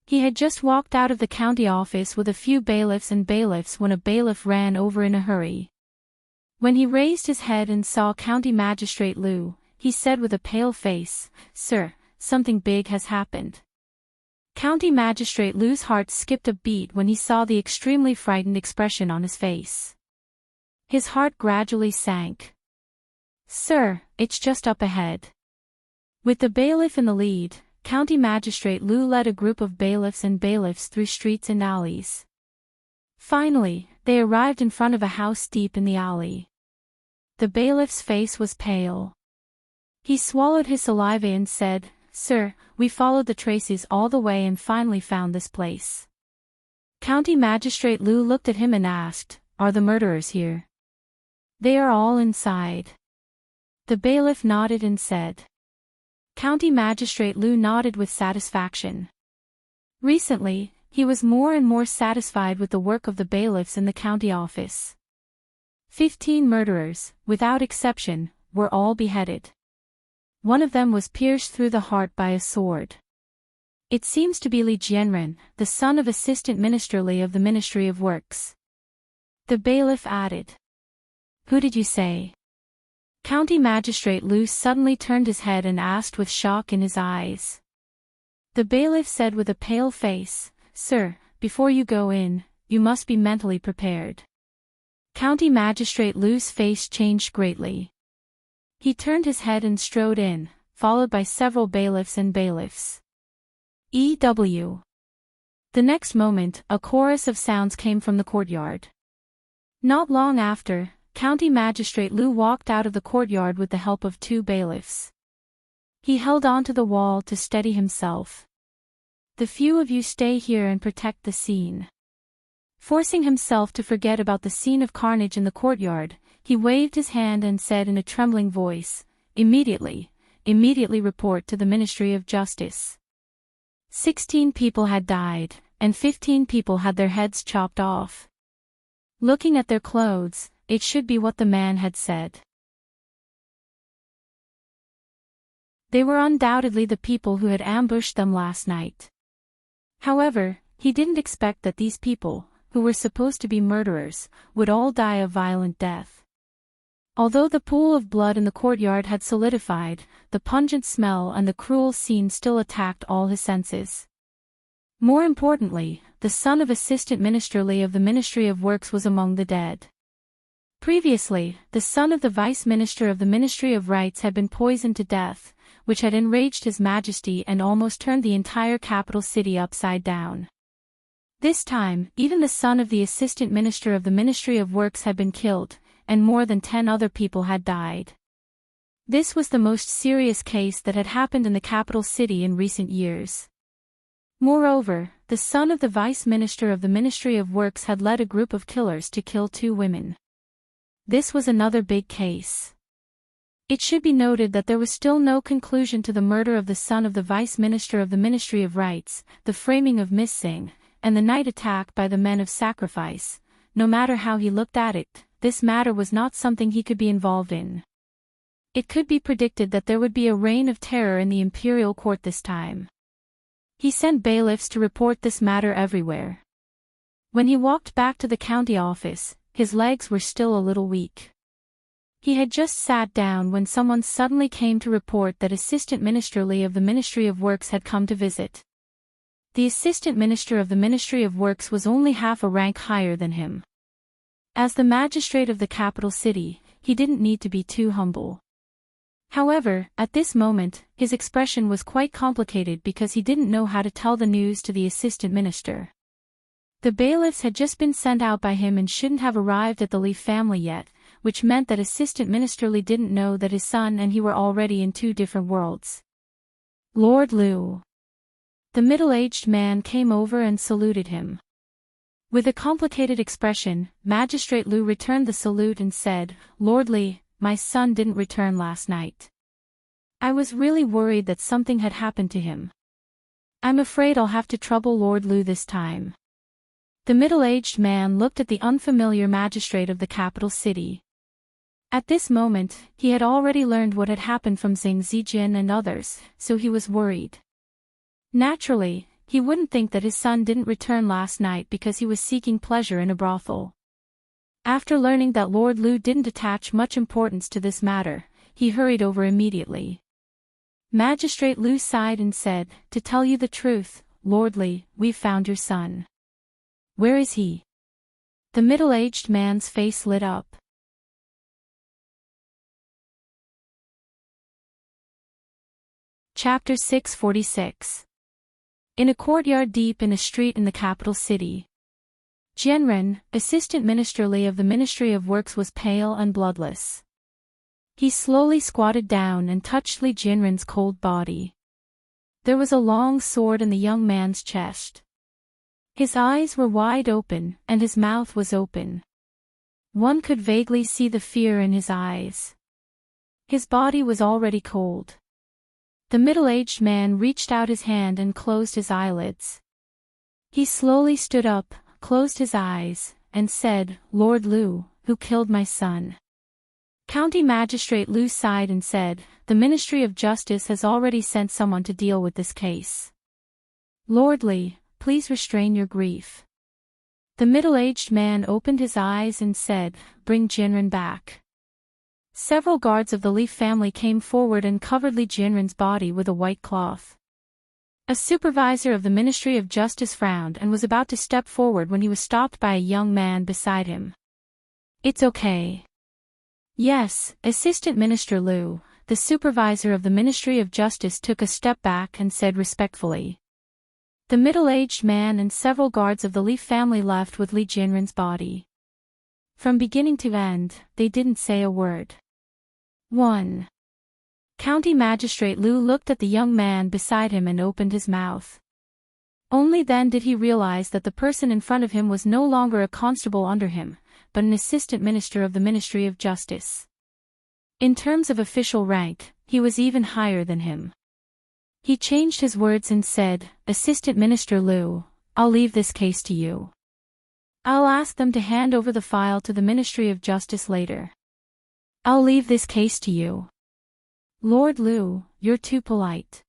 He had just walked out of the county office with a few bailiffs and bailiffs when a bailiff ran over in a hurry. When he raised his head and saw County Magistrate Lu, he said with a pale face, "Sir, something big has happened." County Magistrate Lu's heart skipped a beat when he saw the extremely frightened expression on his face. His heart gradually sank. "Sir, it's just up ahead." With the bailiff in the lead, County Magistrate Lu led a group of bailiffs and bailiffs through streets and alleys. Finally, they arrived in front of a house deep in the alley. The bailiff's face was pale. He swallowed his saliva and said, "Sir, we followed the traces all the way and finally found this place." County Magistrate Lu looked at him and asked, "Are the murderers here?" "They are all inside." The bailiff nodded and said. County Magistrate Lu nodded with satisfaction. Recently, he was more and more satisfied with the work of the bailiffs in the county office. 15 murderers, without exception, were all beheaded. One of them was pierced through the heart by a sword. It seems to be Li Jianren, the son of Assistant Minister Li of the Ministry of Works. The bailiff added. Who did you say? County Magistrate Liu suddenly turned his head and asked with shock in his eyes. The bailiff said with a pale face, Sir, before you go in, you must be mentally prepared. County Magistrate Liu's face changed greatly. He turned his head and strode in, followed by several bailiffs and bailiffs. E.W. The next moment, a chorus of sounds came from the courtyard. Not long after, County Magistrate Liu walked out of the courtyard with the help of 2 bailiffs. He held onto the wall to steady himself. The few of you stay here and protect the scene. Forcing himself to forget about the scene of carnage in the courtyard, he waved his hand and said in a trembling voice, Immediately report to the Ministry of Justice. 16 people had died, and 15 people had their heads chopped off. Looking at their clothes, it should be what the man had said. They were undoubtedly the people who had ambushed them last night. However, he didn't expect that these people, who were supposed to be murderers, would all die a violent death. Although the pool of blood in the courtyard had solidified, the pungent smell and the cruel scene still attacked all his senses. More importantly, the son of Assistant Minister Li of the Ministry of Works was among the dead. Previously, the son of the Vice Minister of the Ministry of Rights had been poisoned to death, which had enraged His Majesty and almost turned the entire capital city upside down. This time, even the son of the Assistant Minister of the Ministry of Works had been killed, and more than 10 other people had died. This was the most serious case that had happened in the capital city in recent years. Moreover, the son of the Vice Minister of the Ministry of Works had led a group of killers to kill 2 women. This was another big case. It should be noted that there was still no conclusion to the murder of the son of the Vice Minister of the Ministry of Rights, the framing of Miss Singh, and the night attack by the men of sacrifice. No matter how he looked at it, this matter was not something he could be involved in. It could be predicted that there would be a reign of terror in the imperial court this time. He sent bailiffs to report this matter everywhere. When he walked back to the county office, his legs were still a little weak. He had just sat down when someone suddenly came to report that Assistant Minister Li of the Ministry of Works had come to visit. The Assistant Minister of the Ministry of Works was only half a rank higher than him. As the magistrate of the capital city, he didn't need to be too humble. However, at this moment, his expression was quite complicated because he didn't know how to tell the news to the assistant minister. The bailiffs had just been sent out by him and shouldn't have arrived at the Li family yet, which meant that Assistant Minister Li didn't know that his son and he were already in 2 different worlds. Lord Liu. The middle-aged man came over and saluted him. With a complicated expression, Magistrate Liu returned the salute and said, Lord Li, my son didn't return last night. I was really worried that something had happened to him. I'm afraid I'll have to trouble Lord Liu this time. The middle-aged man looked at the unfamiliar magistrate of the capital city. At this moment, he had already learned what had happened from Zhang Zijin and others, so he was worried. Naturally, he wouldn't think that his son didn't return last night because he was seeking pleasure in a brothel. After learning that Lord Liu didn't attach much importance to this matter, he hurried over immediately. Magistrate Liu sighed and said, To tell you the truth, Lord Li, we've found your son. Where is he? The middle-aged man's face lit up. Chapter 646. In a courtyard deep in a street in the capital city. Jianren, Assistant Minister Li of the Ministry of Works, was pale and bloodless. He slowly squatted down and touched Li Jianren's cold body. There was a long sword in the young man's chest. His eyes were wide open, and his mouth was open. One could vaguely see the fear in his eyes. His body was already cold. The middle-aged man reached out his hand and closed his eyelids. He slowly stood up, closed his eyes, and said, Lord Liu, who killed my son. County Magistrate Liu sighed and said, the Ministry of Justice has already sent someone to deal with this case. Lord Li, please restrain your grief. The middle-aged man opened his eyes and said, bring Jinren back. Several guards of the Li family came forward and covered Li Jinren's body with a white cloth. A supervisor of the Ministry of Justice frowned and was about to step forward when he was stopped by a young man beside him. It's okay. Yes, Assistant Minister Liu, the supervisor of the Ministry of Justice took a step back and said respectfully. The middle-aged man and several guards of the Li family left with Li Jinren's body. From beginning to end, they didn't say a word. 1. County Magistrate Liu looked at the young man beside him and opened his mouth. Only then did he realize that the person in front of him was no longer a constable under him, but an assistant minister of the Ministry of Justice. In terms of official rank, he was even higher than him. He changed his words and said, Assistant Minister Liu, I'll leave this case to you. I'll ask them to hand over the file to the Ministry of Justice later. I'll leave this case to you. Lord Liu, you're too polite.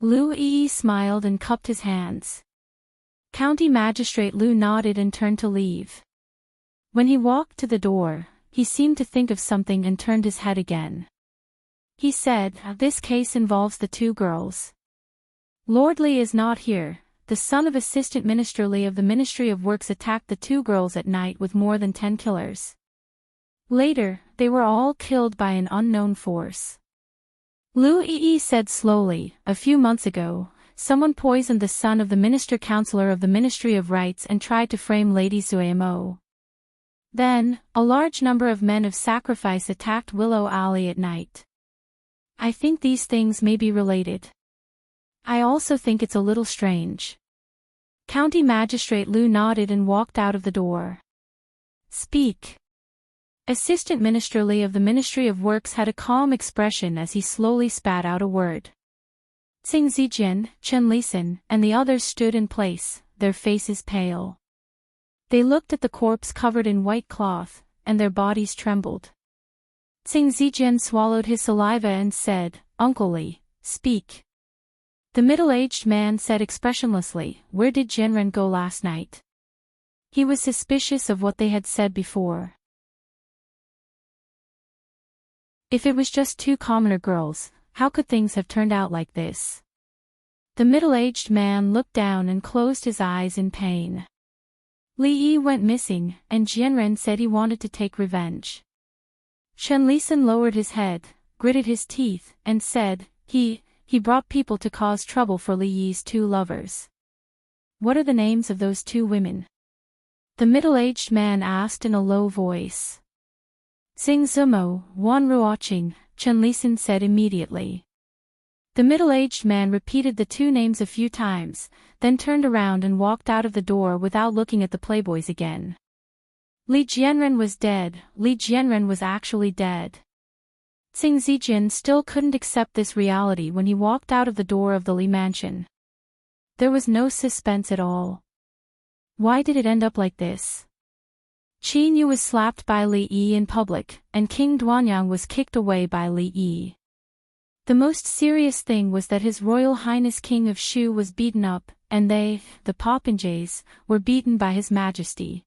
Liu Yi smiled and cupped his hands. County Magistrate Liu nodded and turned to leave. When he walked to the door, he seemed to think of something and turned his head again. He said, this case involves the two girls. Lord Li is not here. The son of Assistant Minister Li of the Ministry of Works attacked the two girls at night with more than 10 killers. Later, they were all killed by an unknown force. Liu Yi said slowly, a few months ago, someone poisoned the son of the Minister-Counselor of the Ministry of Rights and tried to frame Lady Zuemo. Then, a large number of men of sacrifice attacked Willow Alley at night. I think these things may be related. I also think it's a little strange. County Magistrate Liu nodded and walked out of the door. Speak. Assistant Minister Li of the Ministry of Works had a calm expression as he slowly spat out a word. Xing Zijin, Chen Lisan, and the others stood in place, their faces pale. They looked at the corpse covered in white cloth, and their bodies trembled. Xing Zijin swallowed his saliva and said, Uncle Li, speak. The middle-aged man said expressionlessly, where did Jinren go last night? He was suspicious of what they had said before. If it was just two commoner girls, how could things have turned out like this? The middle-aged man looked down and closed his eyes in pain. Li Yi went missing, and Jinren said he wanted to take revenge. Chen Lisan lowered his head, gritted his teeth, and said, He brought people to cause trouble for Li Yi's two lovers. What are the names of those two women? The middle-aged man asked in a low voice. Xing Zumo, Wan Ruoqing, Chen Lisan said immediately. The middle-aged man repeated the two names a few times, then turned around and walked out of the door without looking at the playboys again. Li Jianren was dead. Li Jianren was actually dead. Xing Zijin still couldn't accept this reality when he walked out of the door of the Li mansion. There was no suspense at all. Why did it end up like this? Qin Yu was slapped by Li Yi in public, and King Duanyang was kicked away by Li Yi. The most serious thing was that His Royal Highness King of Shu was beaten up, and they, the Popinjays, were beaten by His Majesty.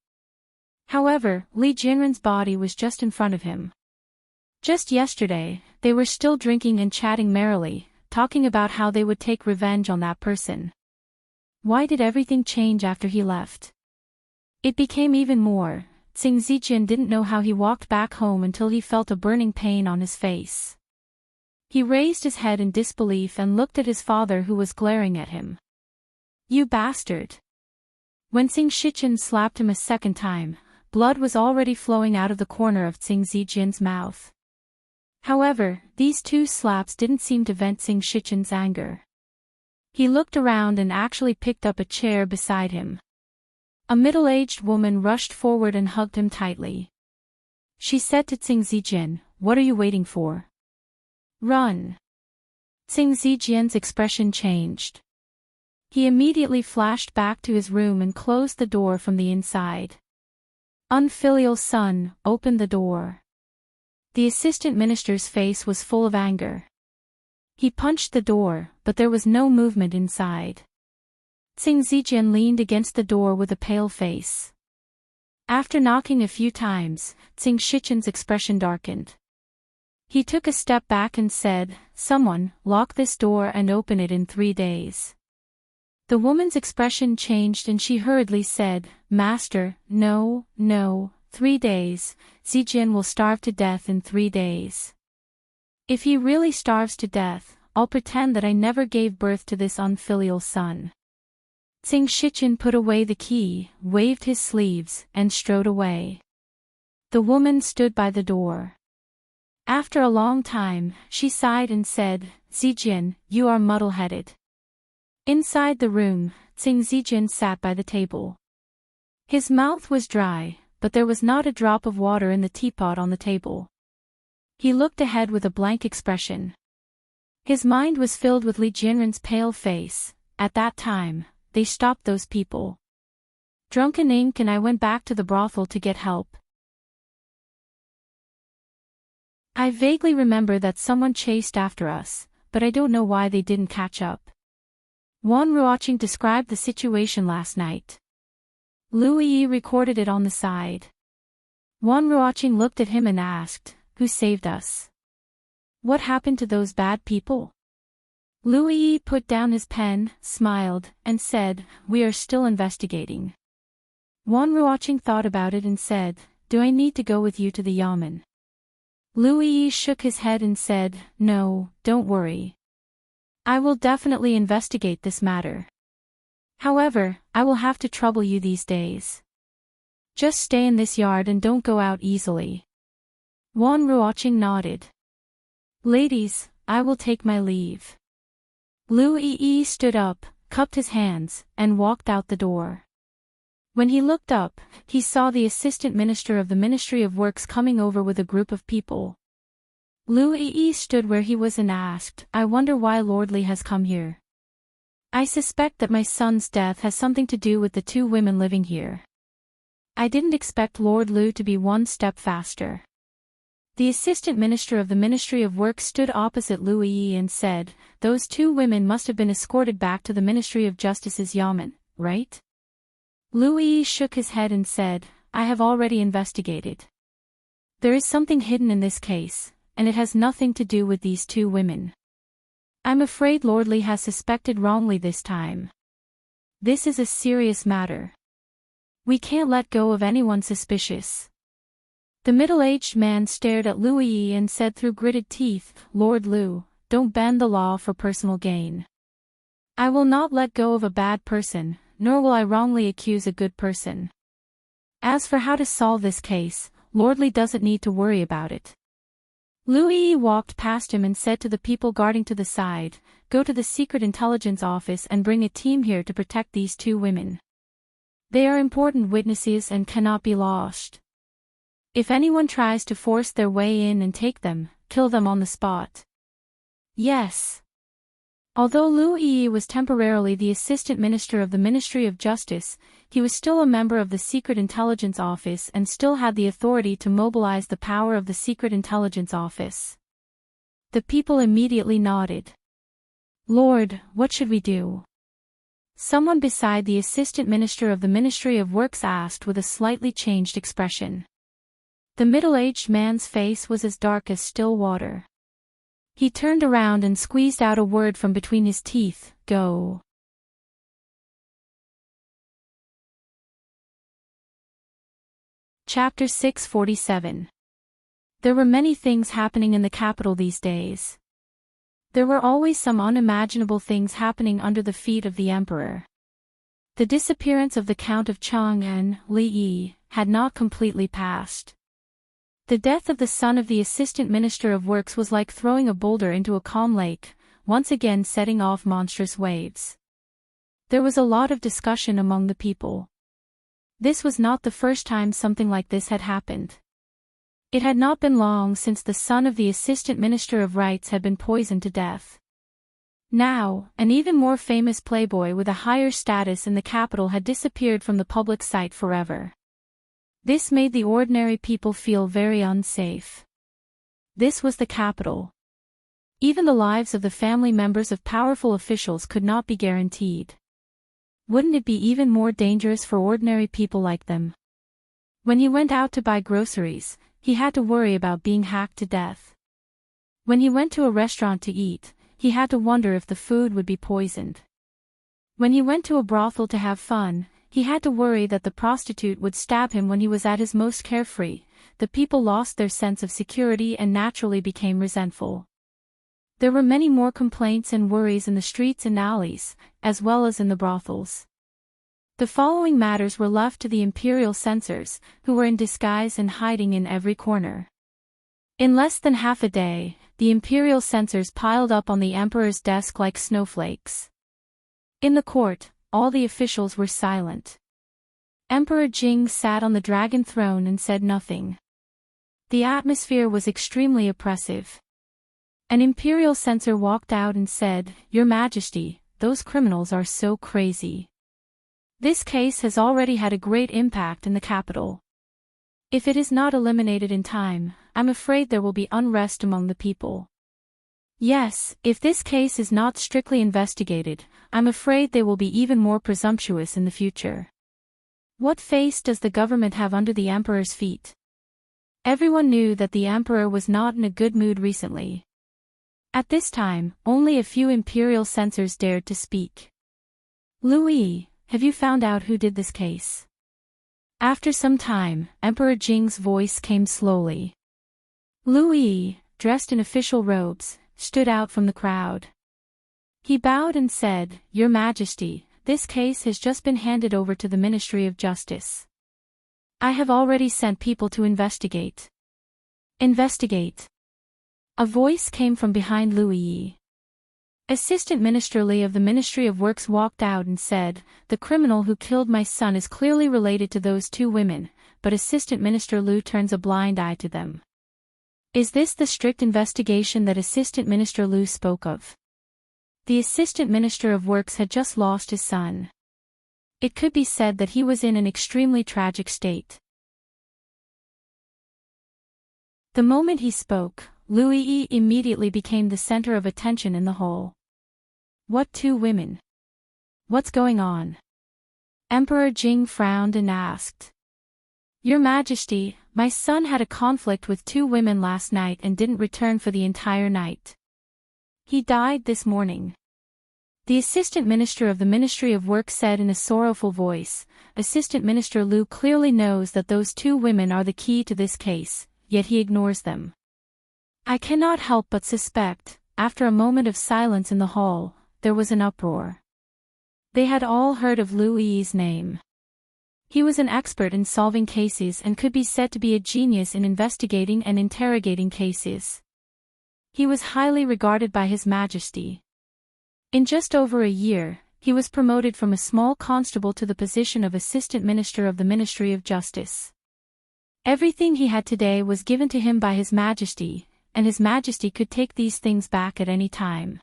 However, Li Jinren's body was just in front of him. Just yesterday, they were still drinking and chatting merrily, talking about how they would take revenge on that person. Why did everything change after he left? It became even more. Xing Zijin didn't know how he walked back home until he felt a burning pain on his face. He raised his head in disbelief and looked at his father who was glaring at him. You bastard! When Xing Shichen slapped him a second time, blood was already flowing out of the corner of Xing Zijin's mouth. However, these two slaps didn't seem to vent Xing Shichen's anger. He looked around and actually picked up a chair beside him. A middle-aged woman rushed forward and hugged him tightly. She said to Xing Zijin, What are you waiting for? Run! Xing Zijin's expression changed. He immediately flashed back to his room and closed the door from the inside. Unfilial son, open the door. The assistant minister's face was full of anger. He punched the door, but there was no movement inside. Tsing Zijian leaned against the door with a pale face. After knocking a few times, Tsing Shiqian's expression darkened. He took a step back and said, "Someone, lock this door and open it in 3 days." The woman's expression changed and she hurriedly said, "Master, no, 3 days, Zijian will starve to death in 3 days. If he really starves to death, I'll pretend that I never gave birth to this unfilial son." Tsing Shiqian put away the key, waved his sleeves, and strode away. The woman stood by the door. After a long time, she sighed and said, "Zijian, you are muddle-headed." Inside the room, Tsing Zijian sat by the table. His mouth was dry, but there was not a drop of water in the teapot on the table. He looked ahead with a blank expression. His mind was filled with Li Jianren's pale face. At that time, they stopped those people. Drunken ink and I went back to the brothel to get help. I vaguely remember that someone chased after us, but I don't know why they didn't catch up. Wan Ruoqing described the situation last night. Lu Yi recorded it on the side. Wan Ruoqing looked at him and asked, "Who saved us? What happened to those bad people?" Lu Yi put down his pen, smiled, and said, "We are still investigating." Wan Ruoqing thought about it and said, "Do I need to go with you to the yamen?" Lu Yi shook his head and said, "No, don't worry. I will definitely investigate this matter. However, I will have to trouble you these days. Just stay in this yard and don't go out easily." Wan Ruoqing nodded. "Ladies, I will take my leave." Lu Yi stood up, cupped his hands, and walked out the door. When he looked up, he saw the assistant minister of the Ministry of Works coming over with a group of people. Lu Yi stood where he was and asked, "I wonder why Lord Li has come here. I suspect that my son's death has something to do with the 2 women living here. I didn't expect Lord Lu to be 1 step faster." The assistant minister of the Ministry of Works stood opposite Lu Yi and said, "Those 2 women must have been escorted back to the Ministry of Justice's yamen, right?" Lu Yi shook his head and said, "I have already investigated. There is something hidden in this case, and it has nothing to do with these 2 women. I'm afraid Lord Li has suspected wrongly this time. This is a serious matter. We can't let go of anyone suspicious." The middle-aged man stared at Lu Yi and said through gritted teeth, "Lord Lu, don't bend the law for personal gain. I will not let go of a bad person, nor will I wrongly accuse a good person. As for how to solve this case, Lord Li doesn't need to worry about it." Lu Yi walked past him and said to the people guarding to the side, "Go to the Secret Intelligence Office and bring a team here to protect these 2 women. They are important witnesses and cannot be lost. If anyone tries to force their way in and take them, kill them on the spot." "Yes." Although Lu Yi was temporarily the assistant minister of the Ministry of Justice, he was still a member of the Secret Intelligence Office and still had the authority to mobilize the power of the Secret Intelligence Office. The people immediately nodded. "Lord, what should we do?" Someone beside the assistant minister of the Ministry of Works asked with a slightly changed expression. The middle-aged man's face was as dark as still water. He turned around and squeezed out a word from between his teeth, "Go." Chapter 647. There were many things happening in the capital these days. There were always some unimaginable things happening under the feet of the emperor. The disappearance of the Count of Chang'an, Li Yi, had not completely passed. The death of the son of the assistant minister of works was like throwing a boulder into a calm lake, once again setting off monstrous waves. There was a lot of discussion among the people. This was not the first time something like this had happened. It had not been long since the son of the assistant minister of rights had been poisoned to death. Now, an even more famous playboy with a higher status in the capital had disappeared from the public sight forever. This made the ordinary people feel very unsafe. This was the capital. Even the lives of the family members of powerful officials could not be guaranteed. Wouldn't it be even more dangerous for ordinary people like them? When he went out to buy groceries, he had to worry about being hacked to death. When he went to a restaurant to eat, he had to wonder if the food would be poisoned. When he went to a brothel to have fun, he had to worry that the prostitute would stab him when he was at his most carefree. The people lost their sense of security and naturally became resentful. There were many more complaints and worries in the streets and alleys, as well as in the brothels. The following matters were left to the imperial censors, who were in disguise and hiding in every corner. In less than half a day, the imperial censors piled up on the emperor's desk like snowflakes. In the court, all the officials were silent. Emperor Jing sat on the dragon throne and said nothing. The atmosphere was extremely oppressive. An imperial censor walked out and said, "Your Majesty, those criminals are so crazy. This case has already had a great impact in the capital. If it is not eliminated in time, I'm afraid there will be unrest among the people. Yes, if this case is not strictly investigated, I'm afraid they will be even more presumptuous in the future. What face does the government have under the emperor's feet?" Everyone knew that the emperor was not in a good mood recently. At this time, only a few imperial censors dared to speak. "Louis, have you found out who did this case?" After some time, Emperor Jing's voice came slowly. Louis, dressed in official robes, stood out from the crowd. He bowed and said, "Your Majesty, this case has just been handed over to the Ministry of Justice. I have already sent people to investigate." "Investigate?" A voice came from behind Louis. Assistant Minister Li of the Ministry of Works walked out and said, "The criminal who killed my son is clearly related to those two women, but Assistant Minister Liu turns a blind eye to them." Is this the strict investigation that Assistant Minister Liu spoke of? The Assistant Minister of Works had just lost his son. It could be said that he was in an extremely tragic state. The moment he spoke, Louis immediately became the center of attention in the hall. "What two women? What's going on?" Emperor Jing frowned and asked. "Your Majesty, my son had a conflict with two women last night and didn't return for the entire night. He died this morning." The Assistant Minister of the Ministry of Work said in a sorrowful voice. Assistant Minister Liu clearly knows that those two women are the key to this case, yet he ignores them. "I cannot help but suspect." After a moment of silence in the hall, there was an uproar. They had all heard of Louis's name. He was an expert in solving cases and could be said to be a genius in investigating and interrogating cases. He was highly regarded by His Majesty. In just over a year, he was promoted from a small constable to the position of Assistant Minister of the Ministry of Justice. Everything he had today was given to him by His Majesty, and His Majesty could take these things back at any time.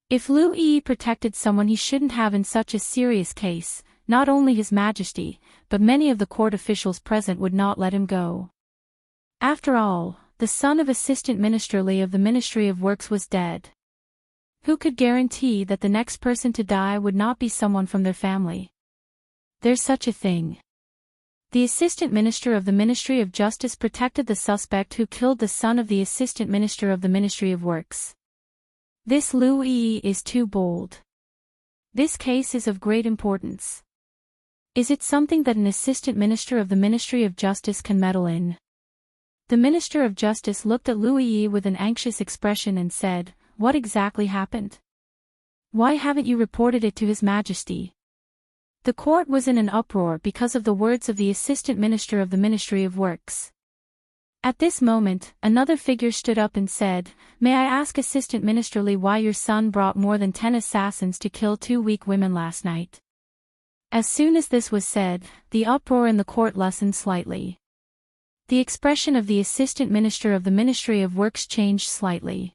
If Louis protected someone he shouldn't have in such a serious case, not only His Majesty, but many of the court officials present would not let him go. After all, the son of Assistant Minister Li of the Ministry of Works was dead. Who could guarantee that the next person to die would not be someone from their family? There's such a thing. The Assistant Minister of the Ministry of Justice protected the suspect who killed the son of the Assistant Minister of the Ministry of Works. This Louis is too bold. This case is of great importance. Is it something that an Assistant Minister of the Ministry of Justice can meddle in? The Minister of Justice looked at Louis with an anxious expression and said, "What exactly happened? Why haven't you reported it to His Majesty?" The court was in an uproar because of the words of the Assistant Minister of the Ministry of Works. At this moment, another figure stood up and said, "May I ask Assistant Minister Li why your son brought more than 10 assassins to kill two weak women last night?" As soon as this was said, the uproar in the court lessened slightly. The expression of the Assistant Minister of the Ministry of Works changed slightly.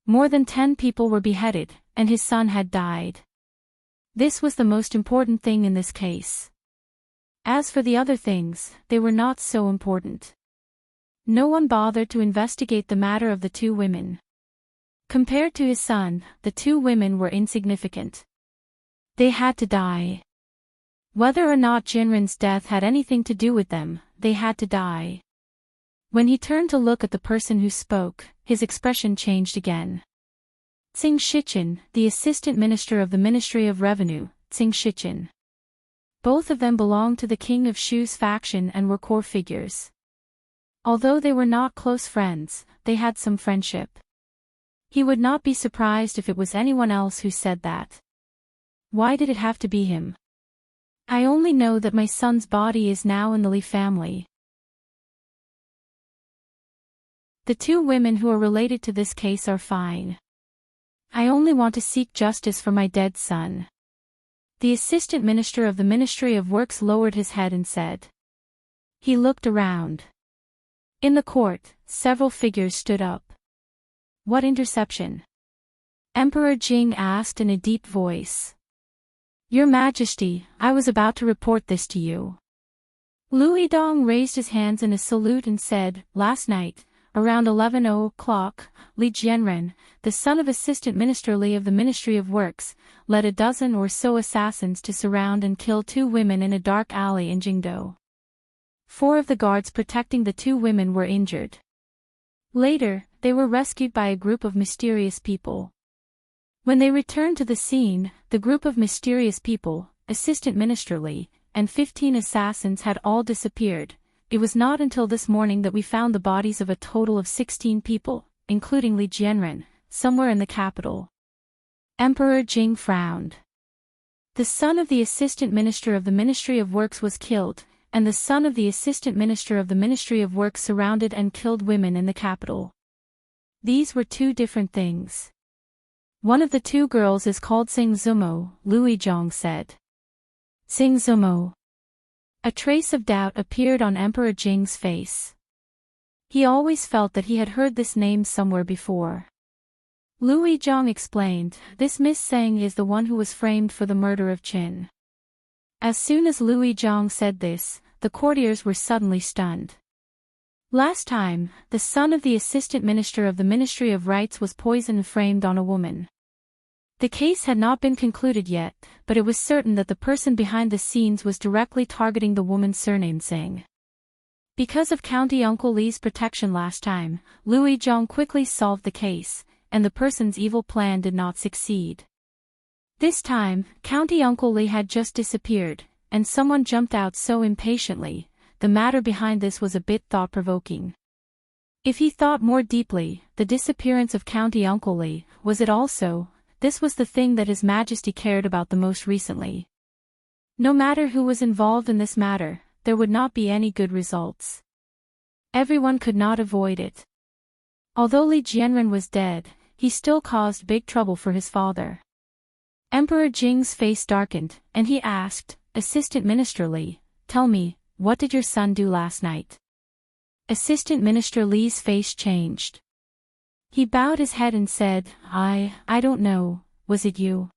More than 10 people were beheaded, and his son had died. This was the most important thing in this case. As for the other things, they were not so important. No one bothered to investigate the matter of the two women. Compared to his son, the two women were insignificant. They had to die. Whether or not Jinren's death had anything to do with them, they had to die. When he turned to look at the person who spoke, his expression changed again. Tsing Shichen, the assistant minister of the Ministry of Revenue, Tsing Shichen. Both of them belonged to the King of Shu's faction and were core figures. Although they were not close friends, they had some friendship. He would not be surprised if it was anyone else who said that. Why did it have to be him? I only know that my son's body is now in the Li family. The two women who are related to this case are fine. I only want to seek justice for my dead son. The assistant minister of the Ministry of Works lowered his head and said. He looked around. In the court, several figures stood up. What interception? Emperor Jing asked in a deep voice. Your Majesty, I was about to report this to you. Lu Yidong raised his hands in a salute and said, last night, around 11:00, Li Jianren, the son of Assistant Minister Li of the Ministry of Works, led a dozen or so assassins to surround and kill two women in a dark alley in Jingdou. 4 of the guards protecting the two women were injured. Later, they were rescued by a group of mysterious people. When they returned to the scene, the group of mysterious people, Assistant Minister Li, and 15 assassins had all disappeared. It was not until this morning that we found the bodies of a total of 16 people, including Li Jianren, somewhere in the capital. Emperor Jing frowned. The son of the Assistant Minister of the Ministry of Works was killed, and the son of the Assistant Minister of the Ministry of Works surrounded and killed women in the capital. These were two different things. One of the two girls is called Xing Zumo, Lu Yizhong said. Xing Zumo. A trace of doubt appeared on Emperor Jing's face. He always felt that he had heard this name somewhere before. Lu Yizhong explained, this Miss Zhang is the one who was framed for the murder of Qin. As soon as Lu Yizhong said this, the courtiers were suddenly stunned. Last time, the son of the Assistant Minister of the Ministry of Rights was poisoned and framed on a woman. The case had not been concluded yet, but it was certain that the person behind the scenes was directly targeting the woman surnamed Singh. Because of County Uncle Li's protection last time, Lu Yizhong quickly solved the case, and the person's evil plan did not succeed. This time, County Uncle Li had just disappeared, and someone jumped out so impatiently. The matter behind this was a bit thought-provoking. If he thought more deeply, the disappearance of County Uncle Li, was it also? This was the thing that His Majesty cared about the most recently. No matter who was involved in this matter, there would not be any good results. Everyone could not avoid it. Although Li Jianren was dead, he still caused big trouble for his father. Emperor Jing's face darkened, and he asked, Assistant Minister Li, tell me, what did your son do last night? Assistant Minister Li's face changed. He bowed his head and said, I don't know, was it you?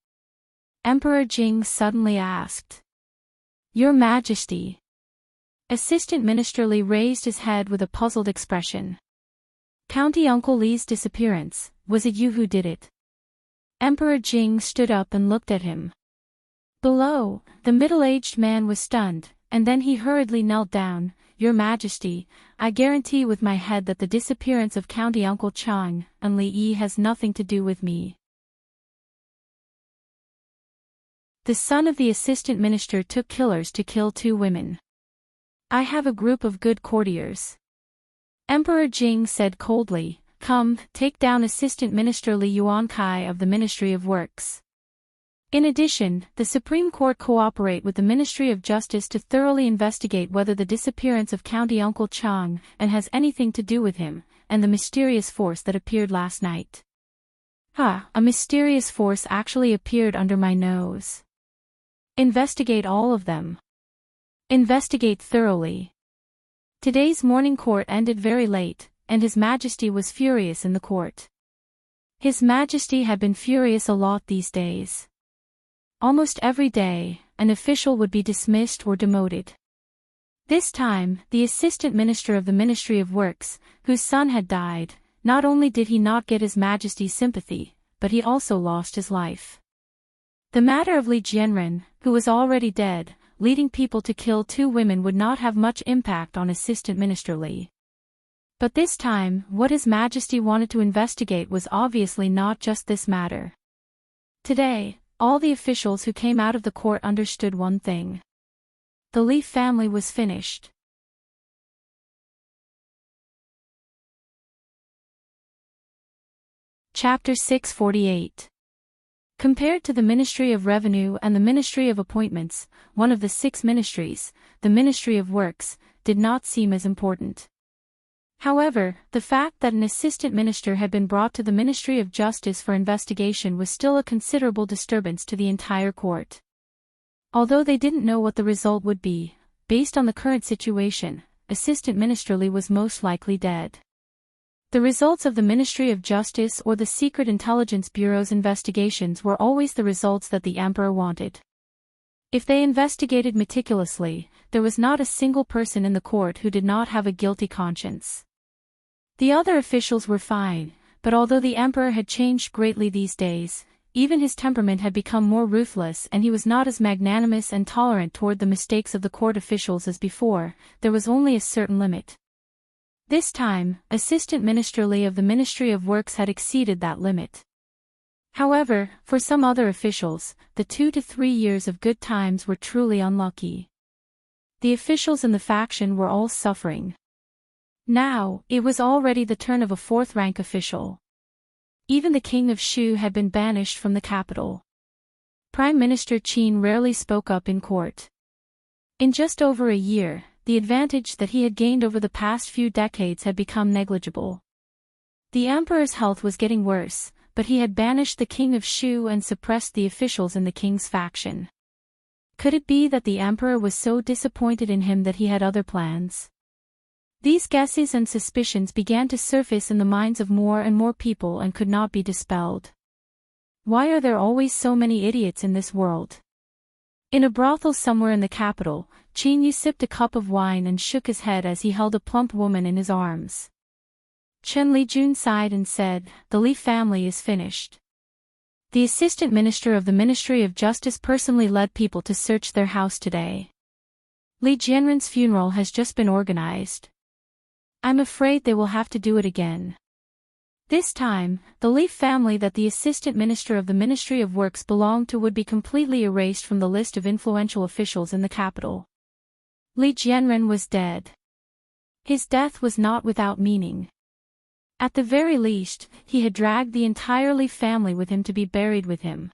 Emperor Jing suddenly asked. Your Majesty. Assistant Minister Li raised his head with a puzzled expression. County Uncle Li's disappearance, was it you who did it? Emperor Jing stood up and looked at him. Below, the middle-aged man was stunned, and then he hurriedly knelt down. Your Majesty, I guarantee with my head that the disappearance of County Uncle Chang and Li Yi has nothing to do with me. The son of the assistant minister took killers to kill two women. I have a group of good courtiers. Emperor Jing said coldly, come, take down Assistant Minister Li Yuankai of the Ministry of Works. In addition, the Supreme Court cooperate with the Ministry of Justice to thoroughly investigate whether the disappearance of County Uncle Chang and has anything to do with him, and the mysterious force that appeared last night. A mysterious force actually appeared under my nose. Investigate all of them. Investigate thoroughly. Today's morning court ended very late, and His Majesty was furious in the court. His Majesty had been furious a lot these days. Almost every day, an official would be dismissed or demoted. This time, the assistant minister of the Ministry of Works, whose son had died, not only did he not get His Majesty's sympathy, but he also lost his life. The matter of Li Jianren, who was already dead, leading people to kill 2 women would not have much impact on Assistant Minister Li. But this time, what His Majesty wanted to investigate was obviously not just this matter. Today, all the officials who came out of the court understood one thing. The Li family was finished. Chapter 648. Compared to the Ministry of Revenue and the Ministry of Appointments, one of the 6 ministries, the Ministry of Works, did not seem as important. However, the fact that an assistant minister had been brought to the Ministry of Justice for investigation was still a considerable disturbance to the entire court. Although they didn't know what the result would be, based on the current situation, Assistant Minister Li was most likely dead. The results of the Ministry of Justice or the Secret Intelligence Bureau's investigations were always the results that the emperor wanted. If they investigated meticulously, there was not a single person in the court who did not have a guilty conscience. The other officials were fine, but although the emperor had changed greatly these days, even his temperament had become more ruthless and he was not as magnanimous and tolerant toward the mistakes of the court officials as before. There was only a certain limit. This time, Assistant Minister Li of the Ministry of Works had exceeded that limit. However, for some other officials, the 2 to 3 years of good times were truly unlucky. The officials in the faction were all suffering. Now, it was already the turn of a 4th-rank official. Even the king of Shu had been banished from the capital. Prime Minister Qin rarely spoke up in court. In just over a year, the advantage that he had gained over the past few decades had become negligible. The emperor's health was getting worse, but he had banished the king of Shu and suppressed the officials in the king's faction. Could it be that the emperor was so disappointed in him that he had other plans? These guesses and suspicions began to surface in the minds of more and more people and could not be dispelled. Why are there always so many idiots in this world? In a brothel somewhere in the capital, Qin Yu sipped a cup of wine and shook his head as he held a plump woman in his arms. Chen Lijun sighed and said, "The Li family is finished." The assistant minister of the Ministry of Justice personally led people to search their house today. Li Jianren's funeral has just been organized. I'm afraid they will have to do it again. This time, the Li family that the assistant minister of the Ministry of Works belonged to would be completely erased from the list of influential officials in the capital. Li Jianren was dead. His death was not without meaning. At the very least, he had dragged the entire Li family with him to be buried with him.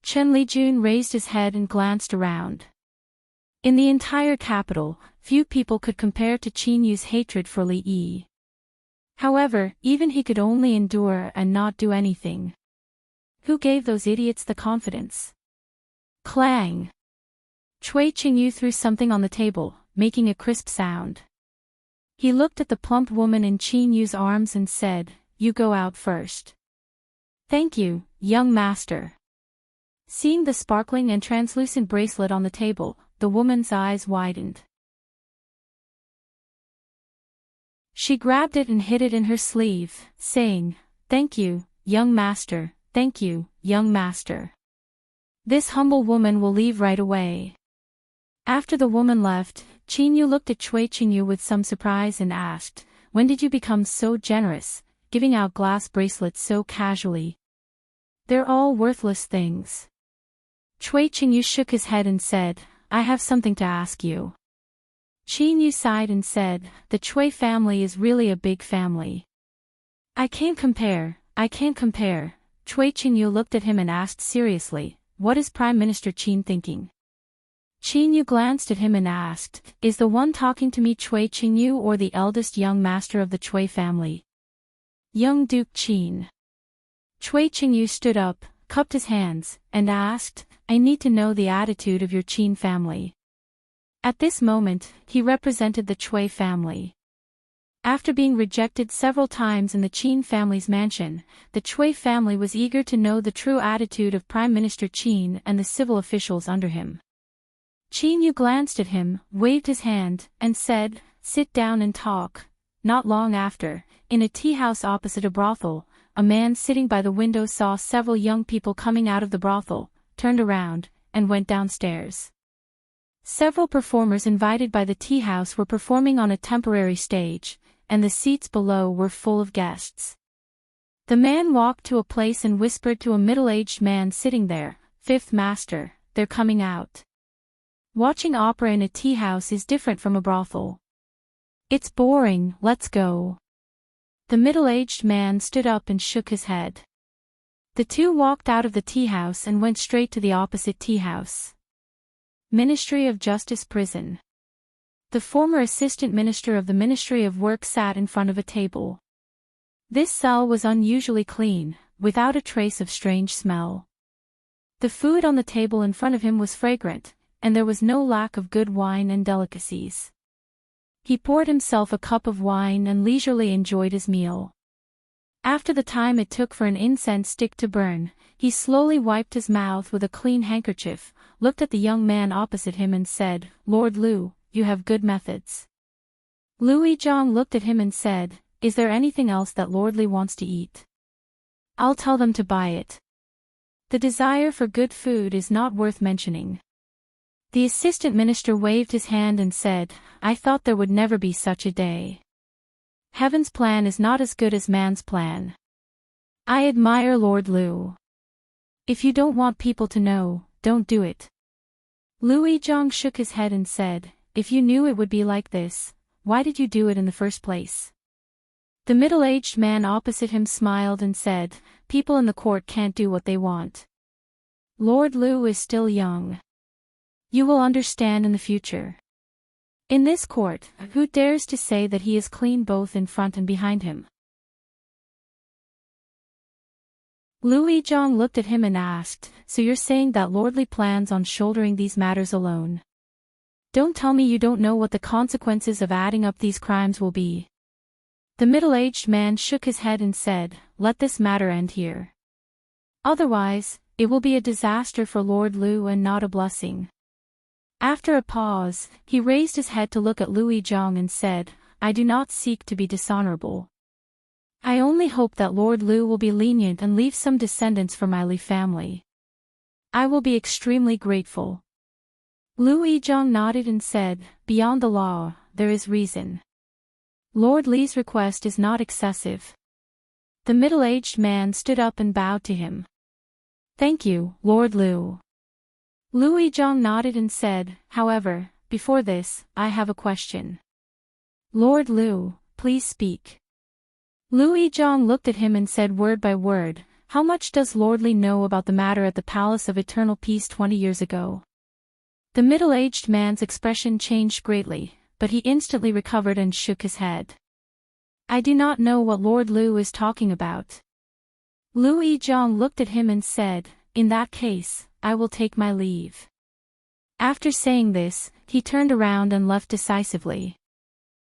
Chen Lijun raised his head and glanced around. In the entire capital, few people could compare to Qin Yu's hatred for Li Yi. However, even he could only endure and not do anything. Who gave those idiots the confidence? Clang! Cui Qingyu threw something on the table, making a crisp sound. He looked at the plump woman in Qin Yu's arms and said, "You go out first." "Thank you, young master." Seeing the sparkling and translucent bracelet on the table, the woman's eyes widened. She grabbed it and hid it in her sleeve, saying, "Thank you, young master, thank you, young master. This humble woman will leave right away." After the woman left, Qin Yu looked at Cui Qingyu with some surprise and asked, "When did you become so generous, giving out glass bracelets so casually? They're all worthless things." Cui Qingyu shook his head and said, "I have something to ask you." Qin Yu sighed and said, "The Cui family is really a big family. I can't compare. Cui Qingyu looked at him and asked seriously, "What is Prime Minister Qin thinking?" Qin Yu glanced at him and asked, "Is the one talking to me Cui Qingyu or the eldest young master of the Cui family?" "Young Duke Qin." Cui Qingyu stood up, cupped his hands, and asked, "I need to know the attitude of your Qin family." At this moment, he represented the Cui family. After being rejected several times in the Qin family's mansion, the Cui family was eager to know the true attitude of Prime Minister Qin and the civil officials under him. Chinyu glanced at him, waved his hand, and said, "Sit down and talk." Not long after, in a tea house opposite a brothel, a man sitting by the window saw several young people coming out of the brothel, turned around, and went downstairs. Several performers invited by the tea house were performing on a temporary stage, and the seats below were full of guests. The man walked to a place and whispered to a middle-aged man sitting there, "Fifth master, they're coming out." Watching opera in a tea house is different from a brothel. "It's boring, let's go." The middle-aged man stood up and shook his head. The two walked out of the tea house and went straight to the opposite tea house. Ministry of Justice Prison. The former assistant minister of the Ministry of Work sat in front of a table. This cell was unusually clean, without a trace of strange smell. The food on the table in front of him was fragrant, and there was no lack of good wine and delicacies. He poured himself a cup of wine and leisurely enjoyed his meal. After the time it took for an incense stick to burn, he slowly wiped his mouth with a clean handkerchief, looked at the young man opposite him and said, "Lord Lu, you have good methods." Lu Yizhang looked at him and said, "Is there anything else that Lord Li wants to eat? I'll tell them to buy it." The desire for good food is not worth mentioning. The assistant minister waved his hand and said, "I thought there would never be such a day. Heaven's plan is not as good as man's plan. I admire Lord Lu. If you don't want people to know, don't do it." Lu Yizhang shook his head and said, "If you knew it would be like this, why did you do it in the first place?" The middle-aged man opposite him smiled and said, "People in the court can't do what they want. Lord Lu is still young. You will understand in the future. In this court, who dares to say that he is clean both in front and behind him?" Lu Yizhang looked at him and asked, "So you're saying that Lord Li plans on shouldering these matters alone? Don't tell me you don't know what the consequences of adding up these crimes will be." The middle-aged man shook his head and said, "Let this matter end here. Otherwise, it will be a disaster for Lord Lu and not a blessing." After a pause, he raised his head to look at Lu Yizhang and said, "I do not seek to be dishonorable. I only hope that Lord Lu will be lenient and leave some descendants for my Li family. I will be extremely grateful." Lu Yizhang nodded and said, "Beyond the law, there is reason. Lord Li's request is not excessive." The middle-aged man stood up and bowed to him. "Thank you, Lord Lu." Lu Yizhang nodded and said, "However, before this, I have a question." "Lord Lu, please speak." Lu Yizhang looked at him and said word by word, "How much does Lord Li know about the matter at the Palace of Eternal Peace 20 years ago?" The middle-aged man's expression changed greatly, but he instantly recovered and shook his head. "I do not know what Lord Lu is talking about." Lu Yizhang looked at him and said, "In that case, I will take my leave." After saying this, he turned around and left decisively.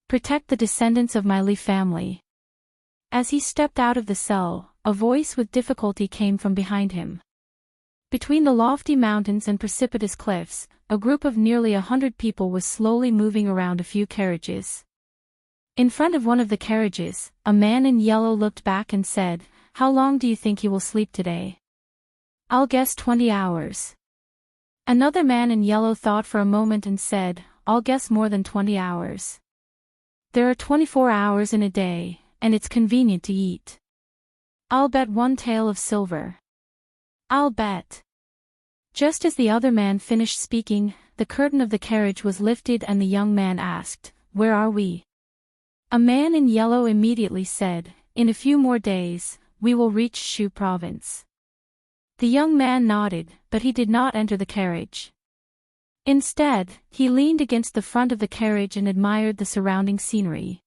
"Protect the descendants of my Li family." As he stepped out of the cell, a voice with difficulty came from behind him. Between the lofty mountains and precipitous cliffs, a group of nearly 100 people was slowly moving around a few carriages. In front of one of the carriages, a man in yellow looked back and said, "How long do you think he will sleep today?" "I'll guess 20 hours. Another man in yellow thought for a moment and said, "I'll guess more than 20 hours. There are 24 hours in a day, and it's convenient to eat. I'll bet 1 tael of silver. I'll bet." Just as the other man finished speaking, the curtain of the carriage was lifted and the young man asked, "Where are we?" A man in yellow immediately said, "In a few more days, we will reach Shu province." The young man nodded, but he did not enter the carriage. Instead, he leaned against the front of the carriage and admired the surrounding scenery.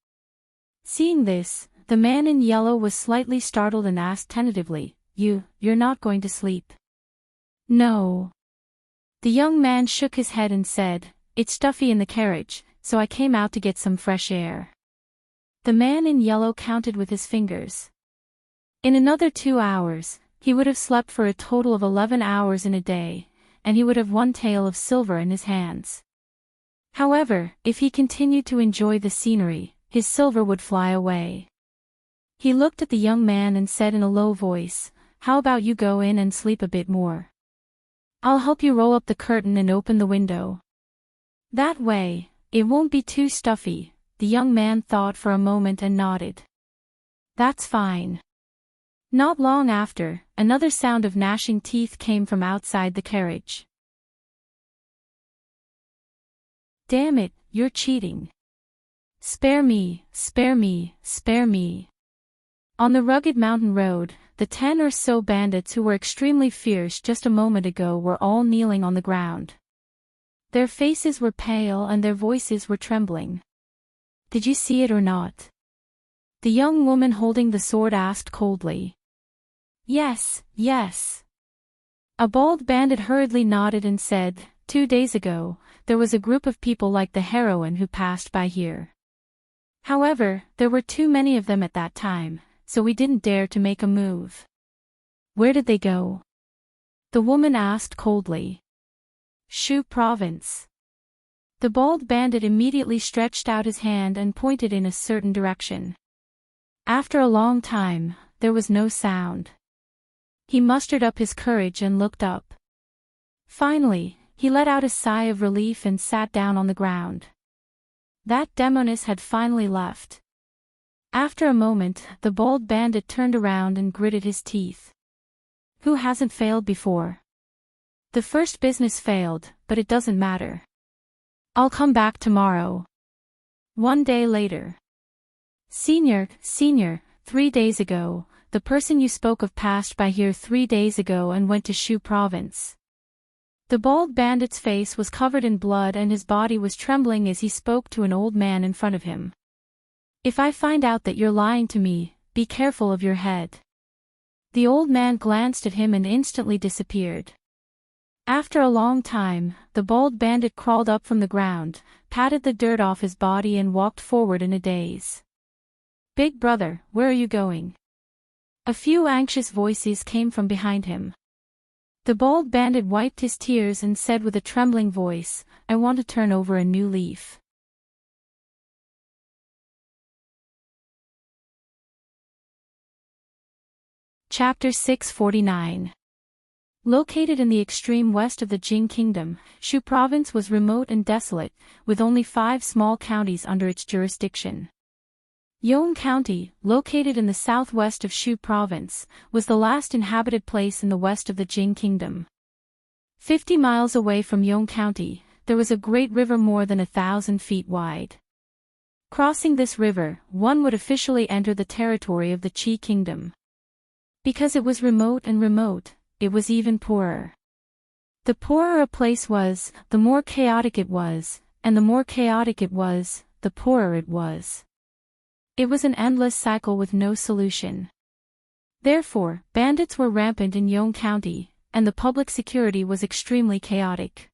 Seeing this, the man in yellow was slightly startled and asked tentatively, You're not going to sleep?" "No." The young man shook his head and said, "It's stuffy in the carriage, so I came out to get some fresh air." The man in yellow counted with his fingers. In another 2 hours, he would have slept for a total of 11 hours in a day, and he would have one tael of silver in his hands. However, if he continued to enjoy the scenery, his silver would fly away. He looked at the young man and said in a low voice, "How about you go in and sleep a bit more? I'll help you roll up the curtain and open the window. That way, it won't be too stuffy." The young man thought for a moment and nodded. "That's fine." Not long after, another sound of gnashing teeth came from outside the carriage. "Damn it, you're cheating. Spare me, spare me, spare me." On the rugged mountain road, the 10 or so bandits who were extremely fierce just a moment ago were all kneeling on the ground. Their faces were pale and their voices were trembling. "Did you see it or not?" the young woman holding the sword asked coldly. "Yes, yes." A bald bandit hurriedly nodded and said, 2 days ago, there was a group of people like the heroine who passed by here. However, there were too many of them at that time, so we didn't dare to make a move." "Where did they go?" the woman asked coldly. "Shu Province." The bald bandit immediately stretched out his hand and pointed in a certain direction. After a long time, there was no sound. He mustered up his courage and looked up. Finally, he let out a sigh of relief and sat down on the ground. That demoness had finally left. After a moment, the bald bandit turned around and gritted his teeth. "Who hasn't failed before? The first business failed, but it doesn't matter. I'll come back tomorrow." 1 day later. Senior, 3 days ago, the person you spoke of passed by here 3 days ago and went to Shu Province. The bald bandit's face was covered in blood and his body was trembling as he spoke to an old man in front of him. "If I find out that you're lying to me, be careful of your head." The old man glanced at him and instantly disappeared. After a long time, the bald bandit crawled up from the ground, patted the dirt off his body and walked forward in a daze. "Big brother, where are you going?" A few anxious voices came from behind him. The bald bandit wiped his tears and said with a trembling voice, "I want to turn over a new leaf." Chapter 649. Located in the extreme west of the Jing Kingdom, Shu Province was remote and desolate, with only 5 small counties under its jurisdiction. Yong County, located in the southwest of Shu Province, was the last inhabited place in the west of the Jing Kingdom. 50 miles away from Yong County, there was a great river more than 1,000 feet wide. Crossing this river, one would officially enter the territory of the Qi Kingdom. Because it was remote, it was even poorer. The poorer a place was, the more chaotic it was, and the more chaotic it was, the poorer it was. It was an endless cycle with no solution. Therefore, bandits were rampant in Yong County, and the public security was extremely chaotic.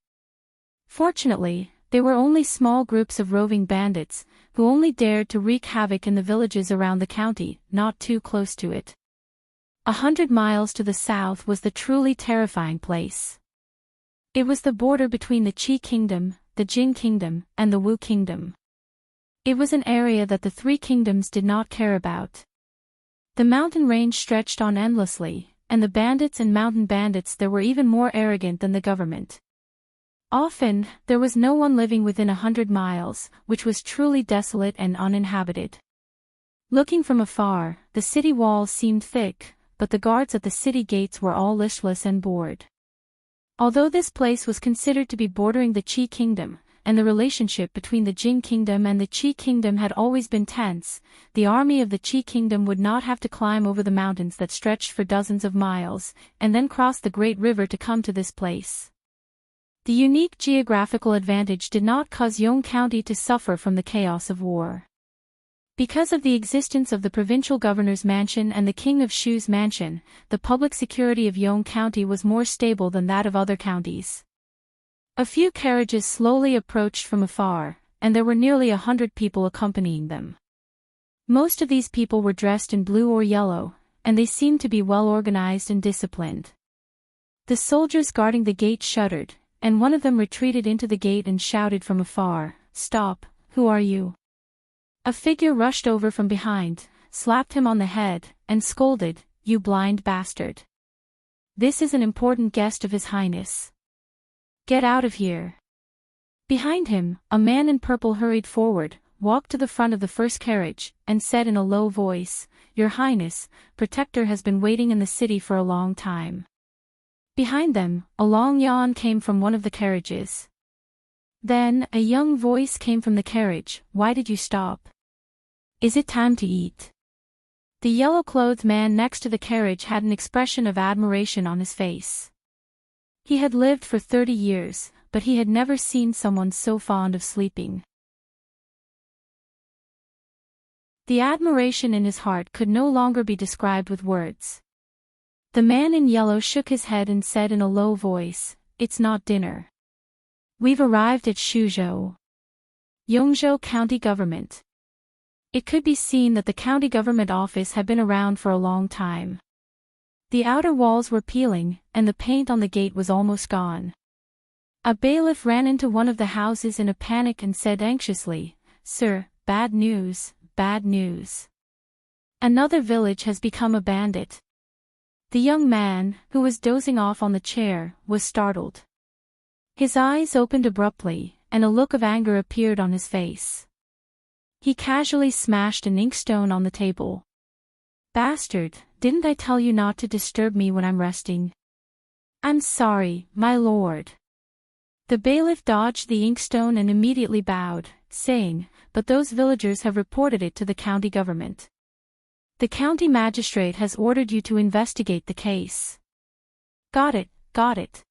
Fortunately, they were only small groups of roving bandits, who only dared to wreak havoc in the villages around the county, not too close to it. 100 miles to the south was the truly terrifying place. It was the border between the Qi Kingdom, the Jing Kingdom, and the Wu Kingdom. It was an area that the 3 kingdoms did not care about. The mountain range stretched on endlessly, and the bandits and mountain bandits there were even more arrogant than the government. Often, there was no one living within 100 miles, which was truly desolate and uninhabited. Looking from afar, the city walls seemed thick, but the guards at the city gates were all listless and bored. Although this place was considered to be bordering the Qi Kingdom, and the relationship between the Jing Kingdom and the Qi Kingdom had always been tense, the army of the Qi Kingdom would not have to climb over the mountains that stretched for dozens of miles, and then cross the great river to come to this place. The unique geographical advantage did not cause Yong County to suffer from the chaos of war. Because of the existence of the provincial governor's mansion and the king of Shu's mansion, the public security of Yong County was more stable than that of other counties. A few carriages slowly approached from afar, and there were nearly 100 people accompanying them. Most of these people were dressed in blue or yellow, and they seemed to be well organized and disciplined. The soldiers guarding the gate shuddered, and one of them retreated into the gate and shouted from afar, "Stop, who are you?" A figure rushed over from behind, slapped him on the head, and scolded, "You blind bastard. This is an important guest of His Highness. Get out of here." Behind him, a man in purple hurried forward, walked to the front of the first carriage, and said in a low voice, "Your Highness, Protector has been waiting in the city for a long time." Behind them, a long yawn came from one of the carriages. Then, a young voice came from the carriage, "Why did you stop? Is it time to eat?" The yellow-clothed man next to the carriage had an expression of admiration on his face. He had lived for 30 years, but he had never seen someone so fond of sleeping. The admiration in his heart could no longer be described with words. The man in yellow shook his head and said in a low voice, "It's not dinner. We've arrived at Shuzhou, Yongzhou County Government." It could be seen that the county government office had been around for a long time. The outer walls were peeling, and the paint on the gate was almost gone. A bailiff ran into one of the houses in a panic and said anxiously, "Sir, bad news, bad news. Another village has become a bandit." The young man, who was dozing off on the chair, was startled. His eyes opened abruptly, and a look of anger appeared on his face. He casually smashed an inkstone on the table. "Bastard, didn't I tell you not to disturb me when I'm resting?" "I'm sorry, my lord." The bailiff dodged the inkstone and immediately bowed, saying, "But those villagers have reported it to the county government. The county magistrate has ordered you to investigate the case." Got it, got it.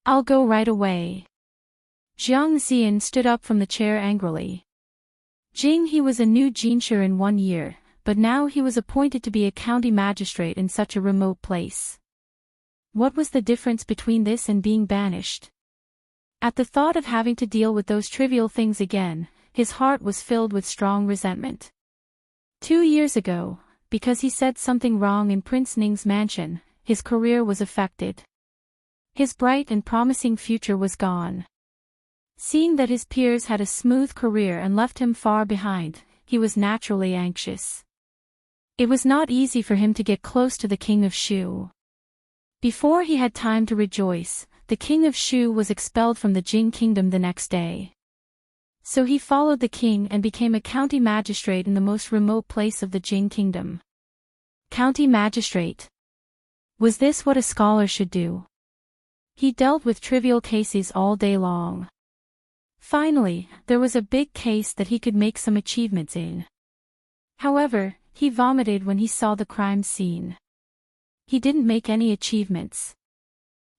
I'll go right away." Jiang Xian stood up from the chair angrily. He was a new jinshi in 1 year, but now he was appointed to be a county magistrate in such a remote place. What was the difference between this and being banished? At the thought of having to deal with those trivial things again, his heart was filled with strong resentment. 2 years ago, because he said something wrong in Prince Ning's mansion, his career was affected. His bright and promising future was gone. Seeing that his peers had a smooth career and left him far behind, he was naturally anxious. It was not easy for him to get close to the king of Shu. Before he had time to rejoice, the king of Shu was expelled from the Jing kingdom the next day. So he followed the king and became a county magistrate in the most remote place of the Jing kingdom. County magistrate. Was this what a scholar should do? He dealt with trivial cases all day long. Finally, there was a big case that he could make some achievements in. However, he vomited when he saw the crime scene. He didn't make any achievements.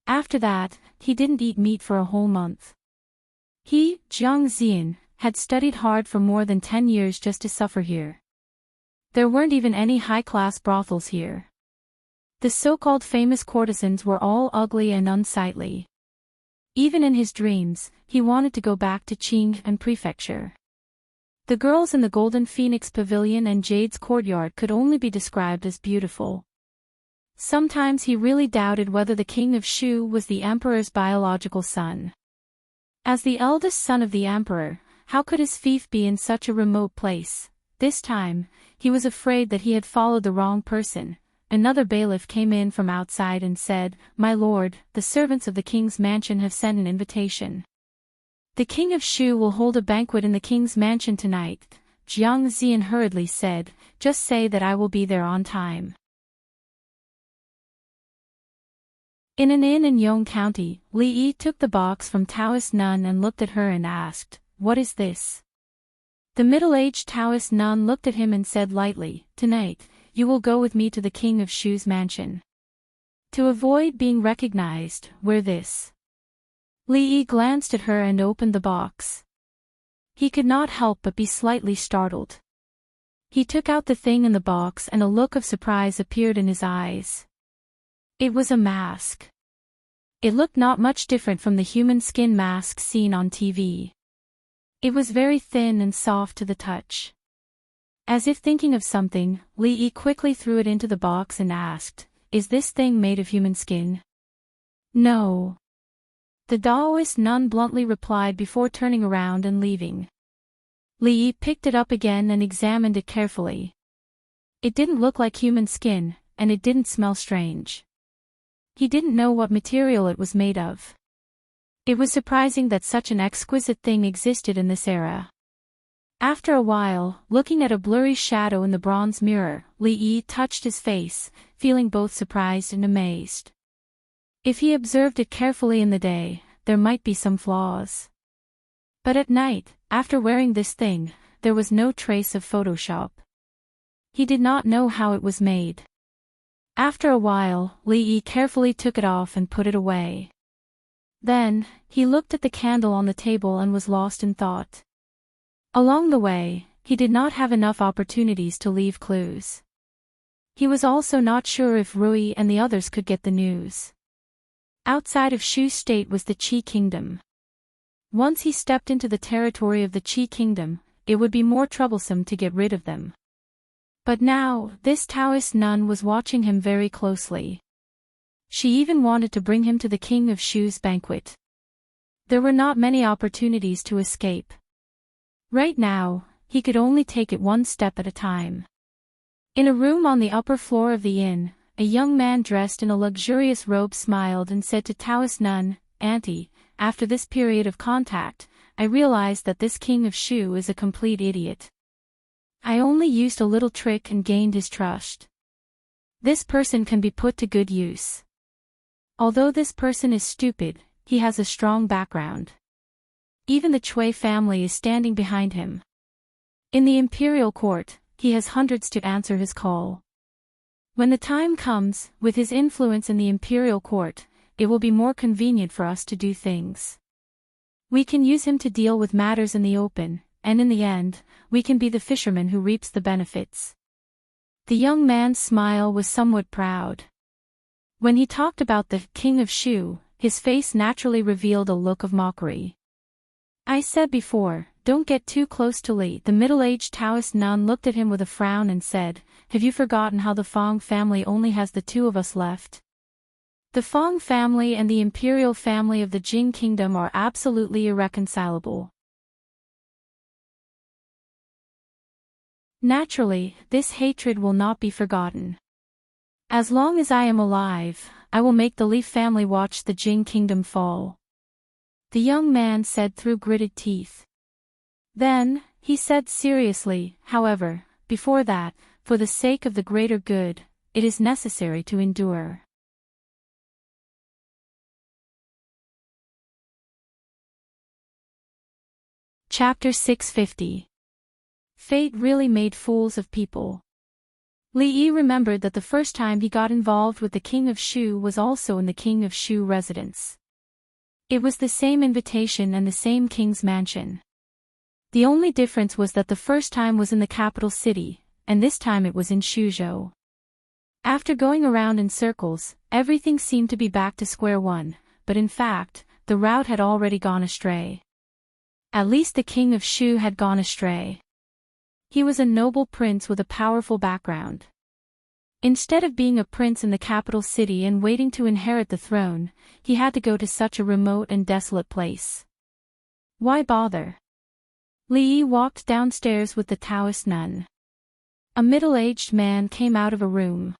After that, he didn't eat meat for a whole month. He, Jiang Xian, had studied hard for more than 10 years just to suffer here. There weren't even any high-class brothels here. The so-called famous courtesans were all ugly and unsightly. Even in his dreams, he wanted to go back to Qing and Prefecture. The girls in the Golden Phoenix Pavilion and Jade's courtyard could only be described as beautiful. Sometimes he really doubted whether the king of Shu was the emperor's biological son. As the eldest son of the emperor, how could his fief be in such a remote place? This time, he was afraid that he had followed the wrong person. Another bailiff came in from outside and said, "My lord, the servants of the king's mansion have sent an invitation. The king of Shu will hold a banquet in the king's mansion tonight." Jiang Xian hurriedly said, "Just say that I will be there on time." In an inn in Yong County, Li Yi took the box from Taoist nun and looked at her and asked, "What is this?" The middle-aged Taoist nun looked at him and said lightly, "Tonight, you will go with me to the king of Shu's mansion. To avoid being recognized, wear this." Li Yi glanced at her and opened the box. He could not help but be slightly startled. He took out the thing in the box and a look of surprise appeared in his eyes. It was a mask. It looked not much different from the human skin mask seen on TV. It was very thin and soft to the touch. As if thinking of something, Li Yi quickly threw it into the box and asked, "Is this thing made of human skin?" No. The Taoist nun bluntly replied before turning around and leaving. Li Yi picked it up again and examined it carefully. It didn't look like human skin, and it didn't smell strange. He didn't know what material it was made of. It was surprising that such an exquisite thing existed in this era. After a while, looking at a blurry shadow in the bronze mirror, Li Yi touched his face, feeling both surprised and amazed. If he observed it carefully in the day, there might be some flaws. But at night, after wearing this thing, there was no trace of Photoshop. He did not know how it was made. After a while, Li Yi carefully took it off and put it away. Then, he looked at the candle on the table and was lost in thought. Along the way, he did not have enough opportunities to leave clues. He was also not sure if Rui and the others could get the news. Outside of Shu State was the Qi Kingdom. Once he stepped into the territory of the Qi Kingdom, it would be more troublesome to get rid of them. But now, this Taoist nun was watching him very closely. She even wanted to bring him to the King of Shu's banquet. There were not many opportunities to escape. Right now, he could only take it one step at a time. In a room on the upper floor of the inn, a young man dressed in a luxurious robe smiled and said to Taoist nun, "Auntie, after this period of contact, I realized that this King of Shu is a complete idiot. I only used a little trick and gained his trust. This person can be put to good use. Although this person is stupid, he has a strong background. Even the Cui family is standing behind him. In the imperial court, he has hundreds to answer his call. When the time comes, with his influence in the imperial court, it will be more convenient for us to do things. We can use him to deal with matters in the open, and in the end, we can be the fisherman who reaps the benefits." The young man's smile was somewhat proud. When he talked about the King of Shu, his face naturally revealed a look of mockery. "I said before, don't get too close to Li." The middle-aged Taoist nun looked at him with a frown and said, "Have you forgotten how the Fong family only has the two of us left? The Fong family and the imperial family of the Jing Kingdom are absolutely irreconcilable. Naturally, this hatred will not be forgotten. As long as I am alive, I will make the Li family watch the Jing Kingdom fall," the young man said through gritted teeth. Then, he said seriously, "However, before that, for the sake of the greater good, it is necessary to endure." Chapter 650. Fate really made fools of people. Li Yi remembered that the first time he got involved with the King of Shu was also in the King of Shu residence. It was the same invitation and the same king's mansion. The only difference was that the first time was in the capital city, and this time it was in Shuzhou. After going around in circles, everything seemed to be back to square one, but in fact, the route had already gone astray. At least the King of Shu had gone astray. He was a noble prince with a powerful background. Instead of being a prince in the capital city and waiting to inherit the throne, he had to go to such a remote and desolate place. Why bother? Li Yi walked downstairs with the Taoist nun. A middle-aged man came out of a room.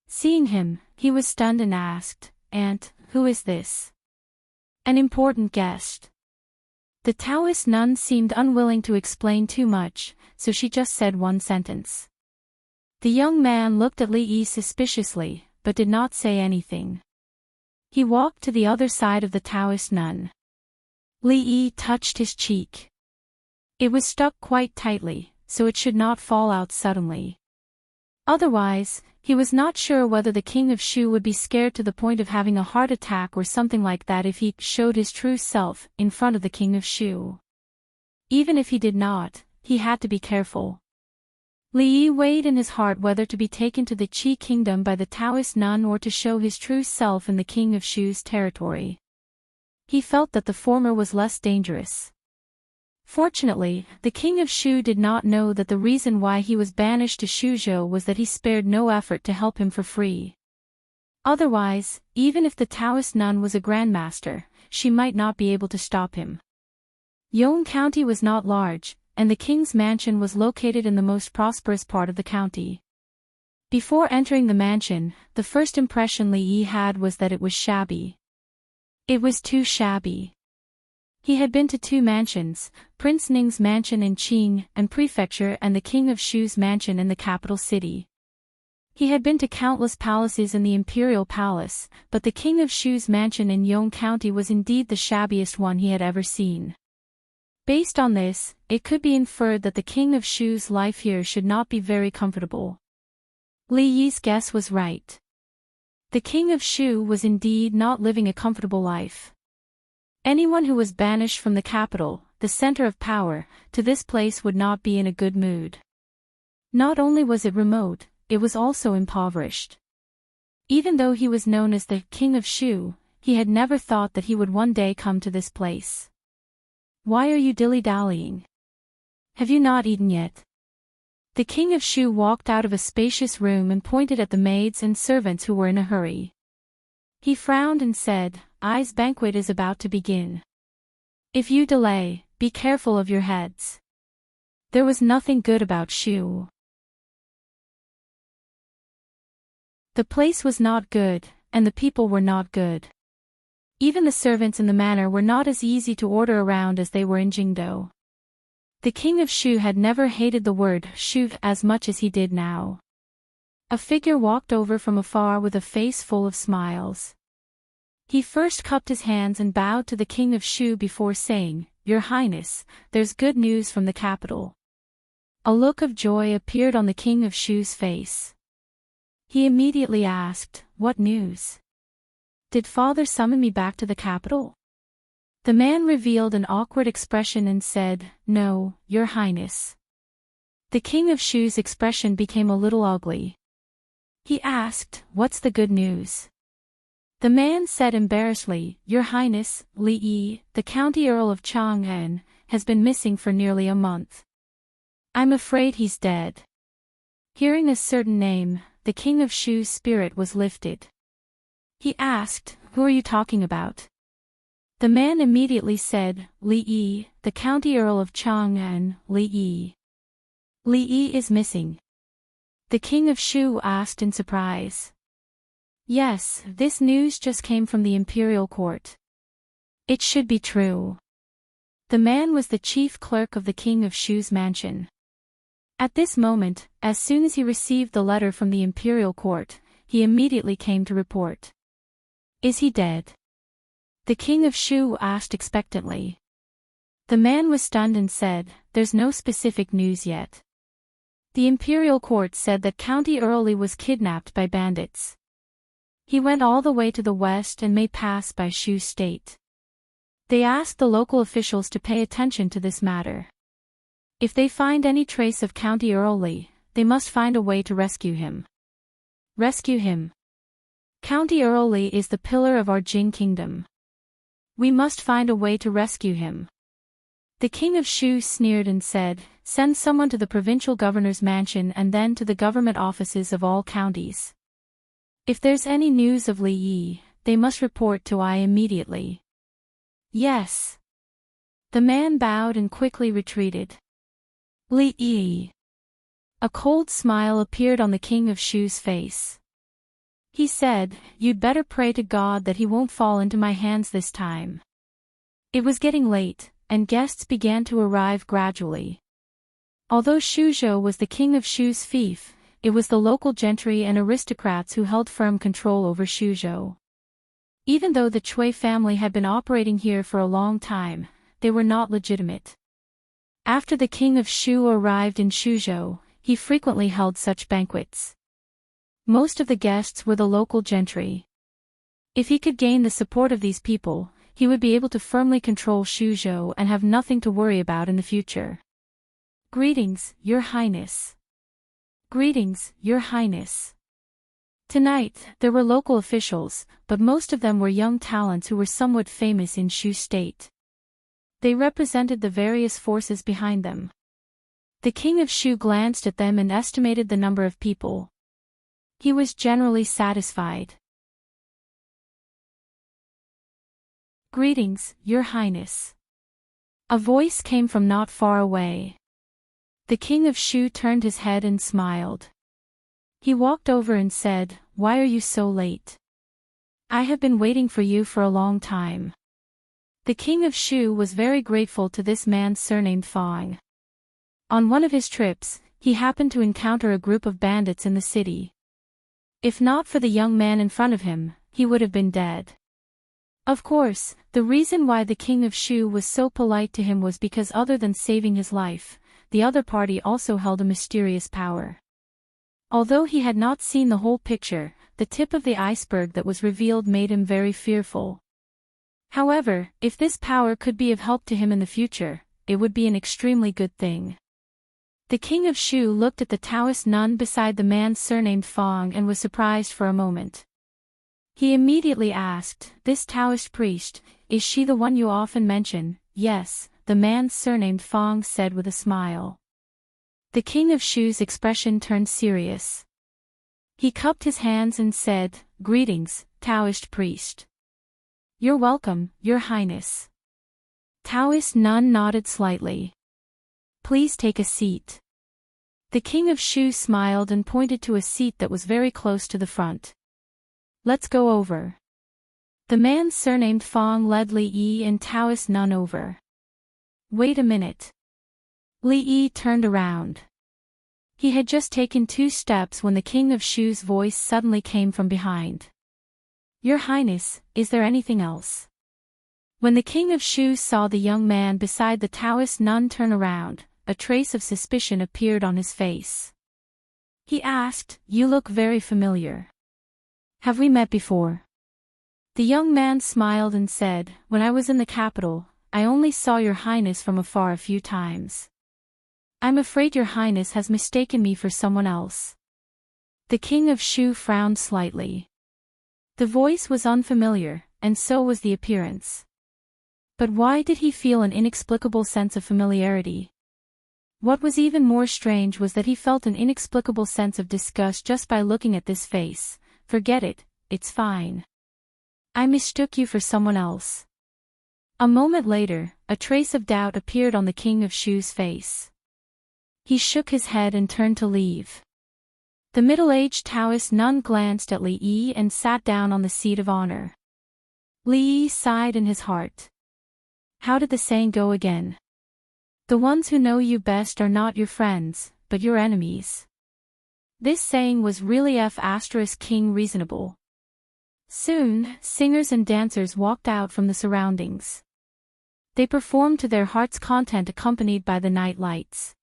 Seeing him, he was stunned and asked, "Aunt, who is this?" "An important guest." The Taoist nun seemed unwilling to explain too much, so she just said one sentence. The young man looked at Li Yi suspiciously, but did not say anything. He walked to the other side of the Taoist nun. Li Yi touched his cheek. It was stuck quite tightly, so it should not fall out suddenly. Otherwise, he was not sure whether the King of Shu would be scared to the point of having a heart attack or something like that if he showed his true self in front of the King of Shu. Even if he did not, he had to be careful. Li Yi weighed in his heart whether to be taken to the Qi Kingdom by the Taoist nun or to show his true self in the King of Shu's territory. He felt that the former was less dangerous. Fortunately, the King of Shu did not know that the reason why he was banished to Shuzhou was that he spared no effort to help him for free. Otherwise, even if the Taoist nun was a grandmaster, she might not be able to stop him. Yong County was not large, and the king's mansion was located in the most prosperous part of the county. Before entering the mansion, the first impression Li Yi had was that it was shabby. It was too shabby. He had been to two mansions, Prince Ning's mansion in Qing and Prefecture and the King of Shu's mansion in the capital city. He had been to countless palaces in the Imperial Palace, but the King of Shu's mansion in Yong County was indeed the shabbiest one he had ever seen. Based on this, it could be inferred that the King of Shu's life here should not be very comfortable. Li Yi's guess was right. The King of Shu was indeed not living a comfortable life. Anyone who was banished from the capital, the center of power, to this place would not be in a good mood. Not only was it remote, it was also impoverished. Even though he was known as the King of Shu, he had never thought that he would one day come to this place. Why are you dilly-dallying? Have you not eaten yet? The King of Shu walked out of a spacious room and pointed at the maids and servants who were in a hurry. He frowned and said, "I's banquet is about to begin. If you delay, be careful of your heads." There was nothing good about Shu. The place was not good, and the people were not good. Even the servants in the manor were not as easy to order around as they were in Jingdo. The King of Shu had never hated the word Shu as much as he did now. A figure walked over from afar with a face full of smiles. He first cupped his hands and bowed to the King of Shu before saying, "Your Highness, there's good news from the capital." A look of joy appeared on the King of Shu's face. He immediately asked, "What news? Did Father summon me back to the capital?" The man revealed an awkward expression and said, "No, Your Highness." The King of Shu's expression became a little ugly. He asked, "What's the good news?" The man said embarrassedly, "Your Highness, Li Yi, the County Earl of Chang'an, has been missing for nearly a month. I'm afraid he's dead." Hearing a certain name, the King of Shu's spirit was lifted. He asked, "Who are you talking about?" The man immediately said, "Li Yi, the County Earl of Chang'an, Li Yi." Li Yi is missing? The King of Shu asked in surprise. Yes, this news just came from the imperial court. It should be true. The man was the chief clerk of the King of Shu's mansion. At this moment, as soon as he received the letter from the imperial court, he immediately came to report. "Is he dead?" The King of Shu asked expectantly. The man was stunned and said, "There's no specific news yet. The imperial court said that County Earl Li was kidnapped by bandits. He went all the way to the west and may pass by Shu State. They asked the local officials to pay attention to this matter. If they find any trace of County Earl Li, they must find a way to rescue him." Rescue him? County Earl Li is the pillar of our Jing kingdom. We must find a way to rescue him. The King of Shu sneered and said, "Send someone to the provincial governor's mansion and then to the government offices of all counties. If there's any news of Li Yi, they must report to I immediately." "Yes." The man bowed and quickly retreated. Li Yi. A cold smile appeared on the King of Shu's face. He said, "You'd better pray to God that he won't fall into my hands this time." It was getting late, and guests began to arrive gradually. Although Shuzhou was the King of Shu's fief, it was the local gentry and aristocrats who held firm control over Shuzhou. Even though the Cui family had been operating here for a long time, they were not legitimate. After the King of Shu arrived in Shuzhou, he frequently held such banquets. Most of the guests were the local gentry. If he could gain the support of these people, he would be able to firmly control Shuzhou and have nothing to worry about in the future. "Greetings, Your Highness." "Greetings, Your Highness." Tonight, there were local officials, but most of them were young talents who were somewhat famous in Shu State. They represented the various forces behind them. The King of Shu glanced at them and estimated the number of people. He was generally satisfied. Greetings, Your Highness. A voice came from not far away. The king of Shu turned his head and smiled. He walked over and said, "Why are you so late? I have been waiting for you for a long time." The king of Shu was very grateful to this man surnamed Fang. On one of his trips, he happened to encounter a group of bandits in the city. If not for the young man in front of him, he would have been dead. Of course, the reason why the king of Shu was so polite to him was because other than saving his life, the other party also held a mysterious power. Although he had not seen the whole picture, the tip of the iceberg that was revealed made him very fearful. However, if this power could be of help to him in the future, it would be an extremely good thing. The king of Shu looked at the Taoist nun beside the man surnamed Fang and was surprised for a moment. He immediately asked, "This Taoist priest, is she the one you often mention?" "Yes," the man surnamed Fang said with a smile. The king of Shu's expression turned serious. He cupped his hands and said, "Greetings, Taoist priest." "You're welcome, Your Highness." Taoist nun nodded slightly. "Please take a seat." The king of Shu smiled and pointed to a seat that was very close to the front. "Let's go over." The man surnamed Fang led Li Yi and Taoist nun over. "Wait a minute." Li Yi turned around. He had just taken 2 steps when the king of Shu's voice suddenly came from behind. "Your Highness, is there anything else?" When the king of Shu saw the young man beside the Taoist nun turn around, a trace of suspicion appeared on his face. He asked, "You look very familiar. Have we met before?" The young man smiled and said, "When I was in the capital, I only saw Your Highness from afar a few times. I'm afraid Your Highness has mistaken me for someone else." The king of Shu frowned slightly. The voice was unfamiliar, and so was the appearance. But why did he feel an inexplicable sense of familiarity? What was even more strange was that he felt an inexplicable sense of disgust just by looking at this face. "Forget it, it's fine. I mistook you for someone else." A moment later, a trace of doubt appeared on the king of Shu's face. He shook his head and turned to leave. The middle-aged Taoist nun glanced at Li Yi and sat down on the seat of honor. Li Yi sighed in his heart. How did the saying go again? The ones who know you best are not your friends, but your enemies. This saying was really King reasonable. Soon, singers and dancers walked out from the surroundings. They performed to their heart's content accompanied by the night lights.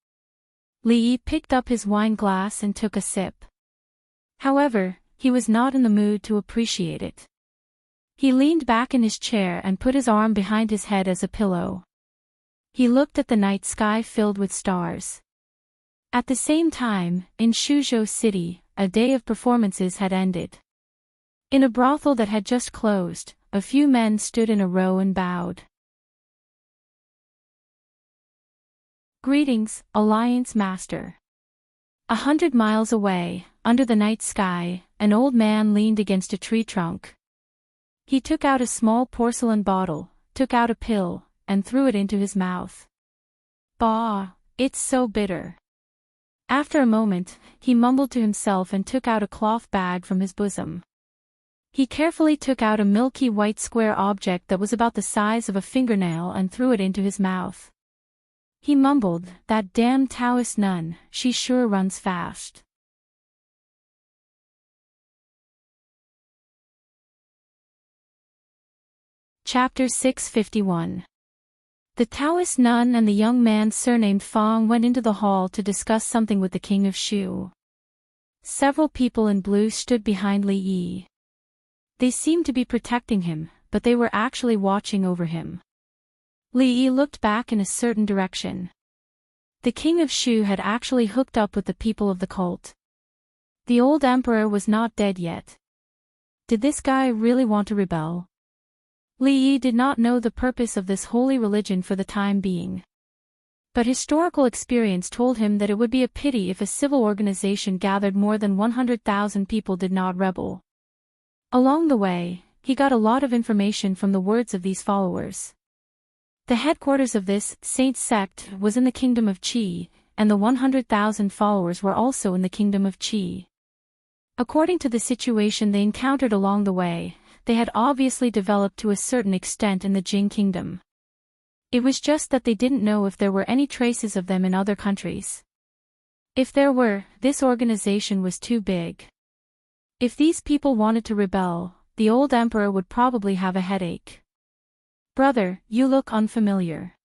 Li Yi picked up his wine glass and took a sip. However, he was not in the mood to appreciate it. He leaned back in his chair and put his arm behind his head as a pillow. He looked at the night sky filled with stars. At the same time, in Shuzhou City, a day of performances had ended. In a brothel that had just closed, a few men stood in a row and bowed. "Greetings, Alliance Master." 100 miles away, under the night sky, an old man leaned against a tree trunk. He took out a small porcelain bottle, took out a pill, and threw it into his mouth. "Bah, it's so bitter." After a moment, he mumbled to himself and took out a cloth bag from his bosom. He carefully took out a milky white square object that was about the size of a fingernail and threw it into his mouth. He mumbled, "That damn Taoist nun, she sure runs fast." Chapter 651. The Taoist nun and the young man surnamed Fang went into the hall to discuss something with the king of Shu. Several people in blue stood behind Li Yi. They seemed to be protecting him, but they were actually watching over him. Li Yi looked back in a certain direction. The king of Shu had actually hooked up with the people of the cult. The old emperor was not dead yet. Did this guy really want to rebel? Li Yi did not know the purpose of this holy religion for the time being. But historical experience told him that it would be a pity if a civil organization gathered more than 100,000 people did not rebel. Along the way, he got a lot of information from the words of these followers. The headquarters of this saint sect was in the kingdom of Qi, and the 100,000 followers were also in the kingdom of Qi. According to the situation they encountered along the way, they had obviously developed to a certain extent in the Jing kingdom. It was just that they didn't know if there were any traces of them in other countries. If there were, this organization was too big. If these people wanted to rebel, the old emperor would probably have a headache. Brother, you look unfamiliar.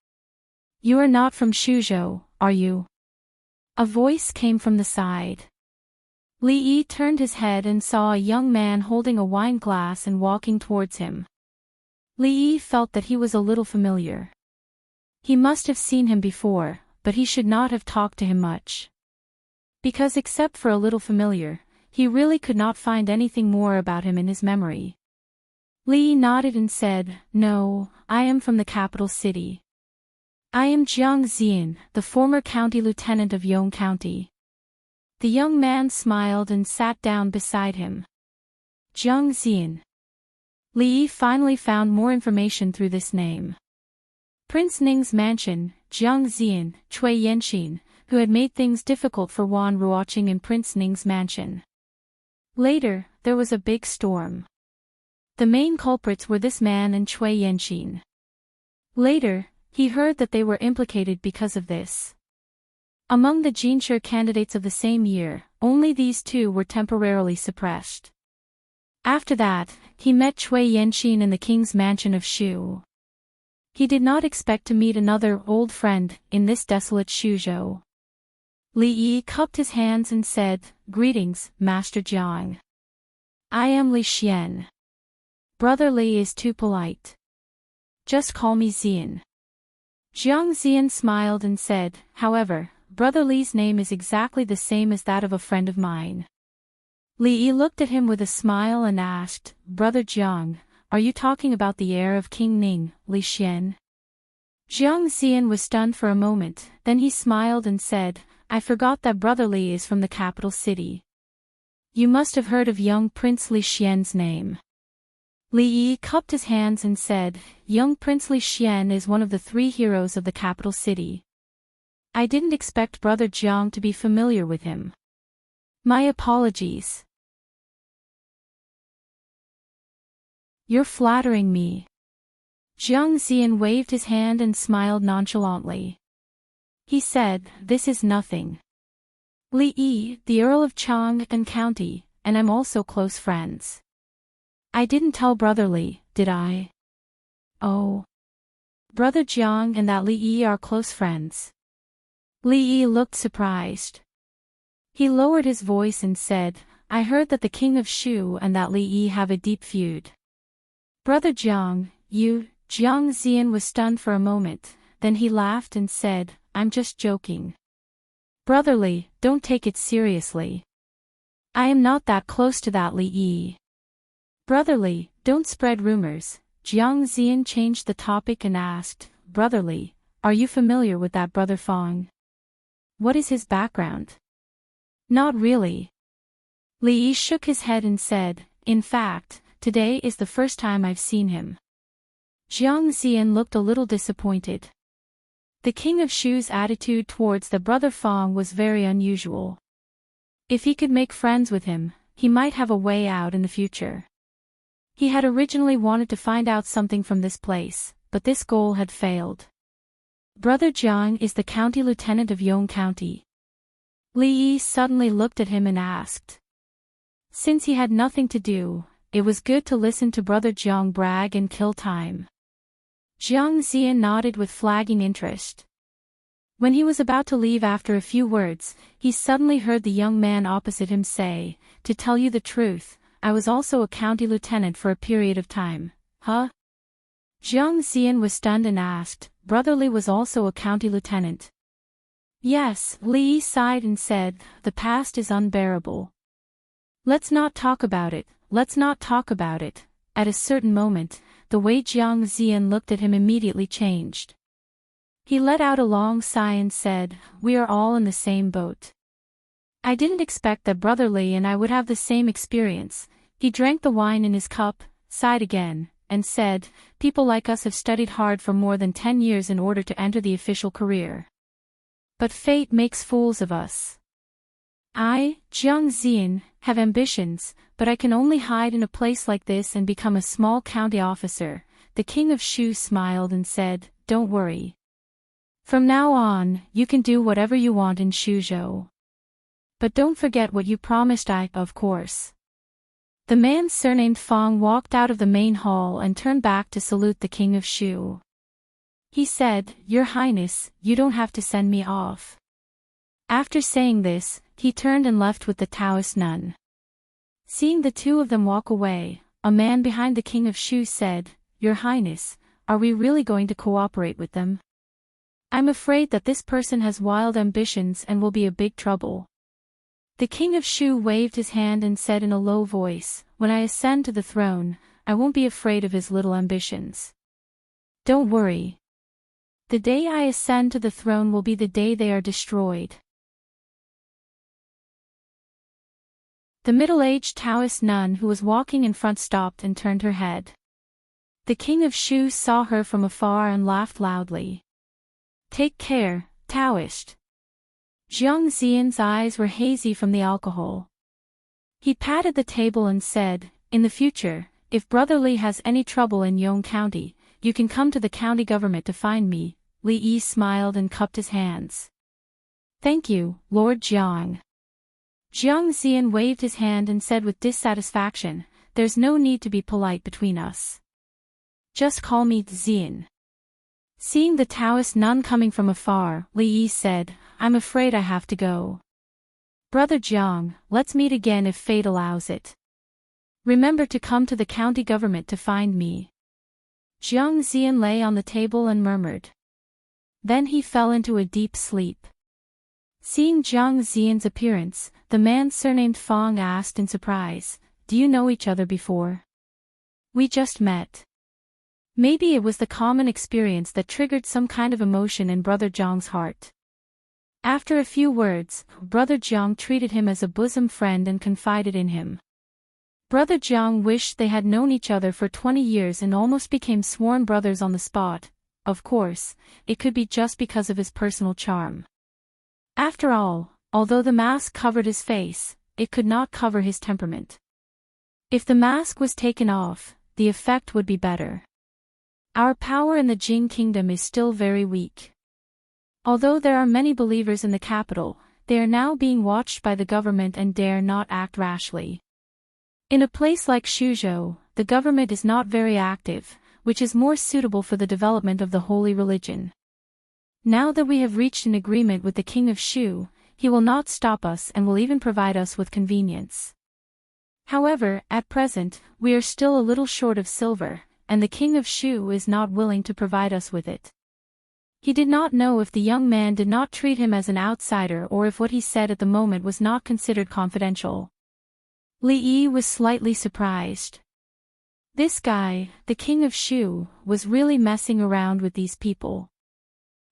You are not from Shuzhou, are you? A voice came from the side. Li Yi turned his head and saw a young man holding a wine glass and walking towards him. Li Yi felt that he was a little familiar. He must have seen him before, but he should not have talked to him much. Because except for a little familiar, he really could not find anything more about him in his memory. Li Yi nodded and said, "No, I am from the capital city. I am Jiang Xian, the former county lieutenant of Yong County." The young man smiled and sat down beside him. Jiang Xian. Li Yi finally found more information through this name. Prince Ning's mansion, Jiang Xian, Cui Yanqin, who had made things difficult for Wan Ruoqing in Prince Ning's mansion. Later, there was a big storm. The main culprits were this man and Cui Yanqin. Later, he heard that they were implicated because of this. Among the Jinshi candidates of the same year, only these two were temporarily suppressed. After that, he met Cui Yanqin in the king's mansion of Shu. He did not expect to meet another old friend in this desolate Shuzhou. Li Yi cupped his hands and said, "Greetings, Master Jiang. I am Li Xian. Brother Li is too polite. Just call me Xian." Jiang Xian smiled and said, "However, Brother Li's name is exactly the same as that of a friend of mine." Li Yi looked at him with a smile and asked, "Brother Jiang, are you talking about the heir of King Ning, Li Xian?" Jiang Xian was stunned for a moment, then he smiled and said, "I forgot that Brother Li is from the capital city. You must have heard of young Prince Li Xian's name." Li Yi cupped his hands and said, "Young Prince Li Xian is one of the 3 heroes of the capital city. I didn't expect Brother Jiang to be familiar with him. My apologies." "You're flattering me." Jiang Xian waved his hand and smiled nonchalantly. He said, "This is nothing. Li Yi, the Earl of Chang'an County, and I'm also close friends. I didn't tell Brother Li, did I?" "Oh. Brother Jiang and that Li Yi are close friends." Li Yi looked surprised. He lowered his voice and said, "I heard that the king of Shu and that Li Yi have a deep feud." "Brother Jiang, you..." Jiang Xian was stunned for a moment, then he laughed and said, "I'm just joking. Brother Li, don't take it seriously. I am not that close to that Li Yi. Brother Li, don't spread rumors." Jiang Xian changed the topic and asked, "Brother Li, are you familiar with that Brother Fang? What is his background?" "Not really." Li Yi shook his head and said, "In fact, today is the first time I've seen him." Jiang Xian looked a little disappointed. The king of Shu's attitude towards the Brother Fang was very unusual. If he could make friends with him, he might have a way out in the future. He had originally wanted to find out something from this place, but this goal had failed. "Brother Jiang is the county lieutenant of Yong County." Li Yi suddenly looked at him and asked. Since he had nothing to do, it was good to listen to Brother Jiang brag and kill time. Jiang Xian nodded with flagging interest. When he was about to leave after a few words, he suddenly heard the young man opposite him say, "To tell you the truth, I was also a county lieutenant for a period of time." "Huh?" Jiang Xian was stunned and asked, "Brother Li was also a county lieutenant?" "Yes," Li Yi sighed and said, "the past is unbearable. Let's not talk about it, let's not talk about it." At a certain moment, the way Jiang Xian looked at him immediately changed. He let out a long sigh and said, "We are all in the same boat. I didn't expect that Brother Li and I would have the same experience." He drank the wine in his cup, sighed again, and said, "People like us have studied hard for more than 10 years in order to enter the official career. But fate makes fools of us. I, Jiang Zian, have ambitions, but I can only hide in a place like this and become a small county officer." The king of Shu smiled and said, "Don't worry. From now on, you can do whatever you want in Shuzhou. But don't forget what you promised of course." The man surnamed Fang walked out of the main hall and turned back to salute the king of Shu. He said, "Your Highness, you don't have to send me off." After saying this, he turned and left with the Taoist nun. Seeing the two of them walk away, a man behind the king of Shu said, "Your Highness, are we really going to cooperate with them? I'm afraid that this person has wild ambitions and will be a big trouble." The king of Shu waved his hand and said in a low voice, "When I ascend to the throne, I won't be afraid of his little ambitions. Don't worry. The day I ascend to the throne will be the day they are destroyed." The middle-aged Taoist nun who was walking in front stopped and turned her head. The king of Shu saw her from afar and laughed loudly. "Take care, Taoist." Jiang Zian's eyes were hazy from the alcohol. He patted the table and said, "In the future, if Brother Li has any trouble in Yong County, you can come to the county government to find me." Li Yi smiled and cupped his hands. "Thank you, Lord Jiang." Jiang Zian waved his hand and said with dissatisfaction, "There's no need to be polite between us. Just call me Zian." Seeing the Taoist nun coming from afar, Li Yi said, "I'm afraid I have to go. Brother Jiang, let's meet again if fate allows it. Remember to come to the county government to find me." Jiang Zian lay on the table and murmured. Then he fell into a deep sleep. Seeing Jiang Zian's appearance, the man surnamed Fang asked in surprise, "Do you know each other before?" "We just met." Maybe it was the common experience that triggered some kind of emotion in Brother Jiang's heart. After a few words, Brother Jiang treated him as a bosom friend and confided in him. Brother Jiang wished they had known each other for 20 years and almost became sworn brothers on the spot. Of course, it could be just because of his personal charm. After all, although the mask covered his face, it could not cover his temperament. If the mask was taken off, the effect would be better. Our power in the Jing Kingdom is still very weak. Although there are many believers in the capital, they are now being watched by the government and dare not act rashly. In a place like Shuzhou, the government is not very active, which is more suitable for the development of the holy religion. Now that we have reached an agreement with the king of Shu, he will not stop us and will even provide us with convenience. However, at present, we are still a little short of silver, and the king of Shu is not willing to provide us with it. He did not know if the young man did not treat him as an outsider or if what he said at the moment was not considered confidential. Li Yi was slightly surprised. This guy, the king of Shu, was really messing around with these people.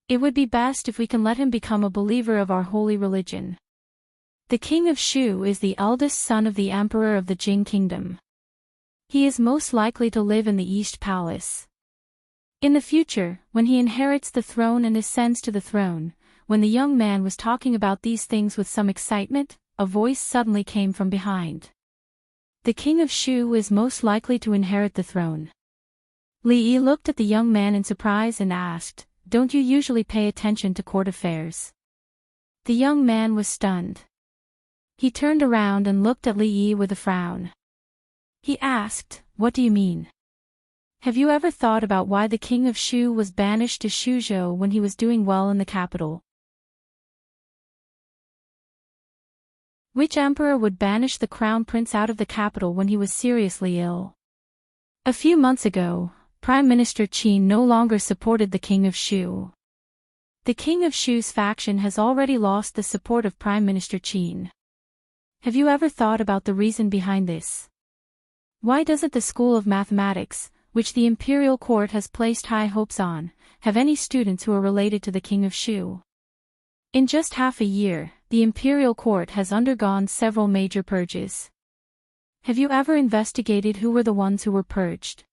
It would be best if we can let him become a believer of our holy religion. The king of Shu is the eldest son of the emperor of the Jing Kingdom. He is most likely to live in the East Palace. In the future, when he inherits the throne and ascends to the throne, when the young man was talking about these things with some excitement, a voice suddenly came from behind. The king of Shu is most likely to inherit the throne. Li Yi looked at the young man in surprise and asked, "Don't you usually pay attention to court affairs?" The young man was stunned. He turned around and looked at Li Yi with a frown. He asked, "What do you mean? Have you ever thought about why the king of Shu was banished to Shuzhou when he was doing well in the capital? Which emperor would banish the crown prince out of the capital when he was seriously ill? A few months ago, Prime Minister Qin no longer supported the king of Shu. The king of Shu's faction has already lost the support of Prime Minister Qin. Have you ever thought about the reason behind this? Why doesn't the School of Mathematics, which the imperial court has placed high hopes on, have any students who are related to the king of Shu? In just half a year, the imperial court has undergone several major purges. Have you ever investigated who were the ones who were purged?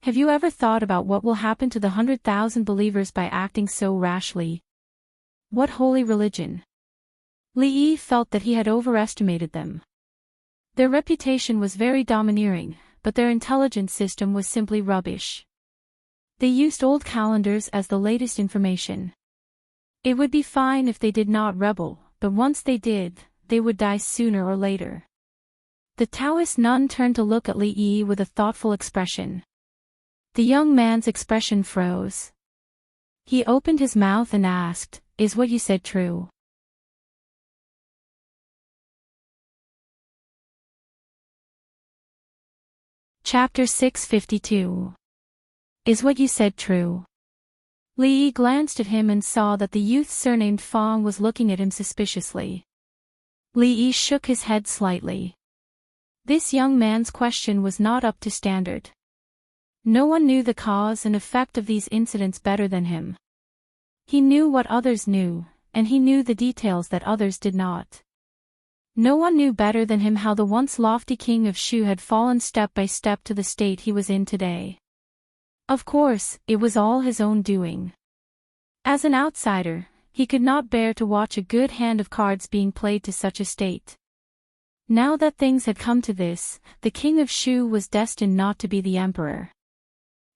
Have you ever thought about what will happen to the 100,000 believers by acting so rashly? What holy religion? Li Yi felt that he had overestimated them. Their reputation was very domineering, but their intelligence system was simply rubbish. They used old calendars as the latest information. It would be fine if they did not rebel, but once they did, they would die sooner or later. The Taoist nun turned to look at Li Yi with a thoughtful expression. The young man's expression froze. He opened his mouth and asked, "Is what you said true?" Chapter 652. Is what you said true? Li Yi glanced at him and saw that the youth surnamed Fong was looking at him suspiciously. Li Yi shook his head slightly. This young man's question was not up to standard. No one knew the cause and effect of these incidents better than him. He knew what others knew, and he knew the details that others did not. No one knew better than him how the once lofty king of Shu had fallen step by step to the state he was in today. Of course, it was all his own doing. As an outsider, he could not bear to watch a good hand of cards being played to such a state. Now that things had come to this, the king of Shu was destined not to be the emperor.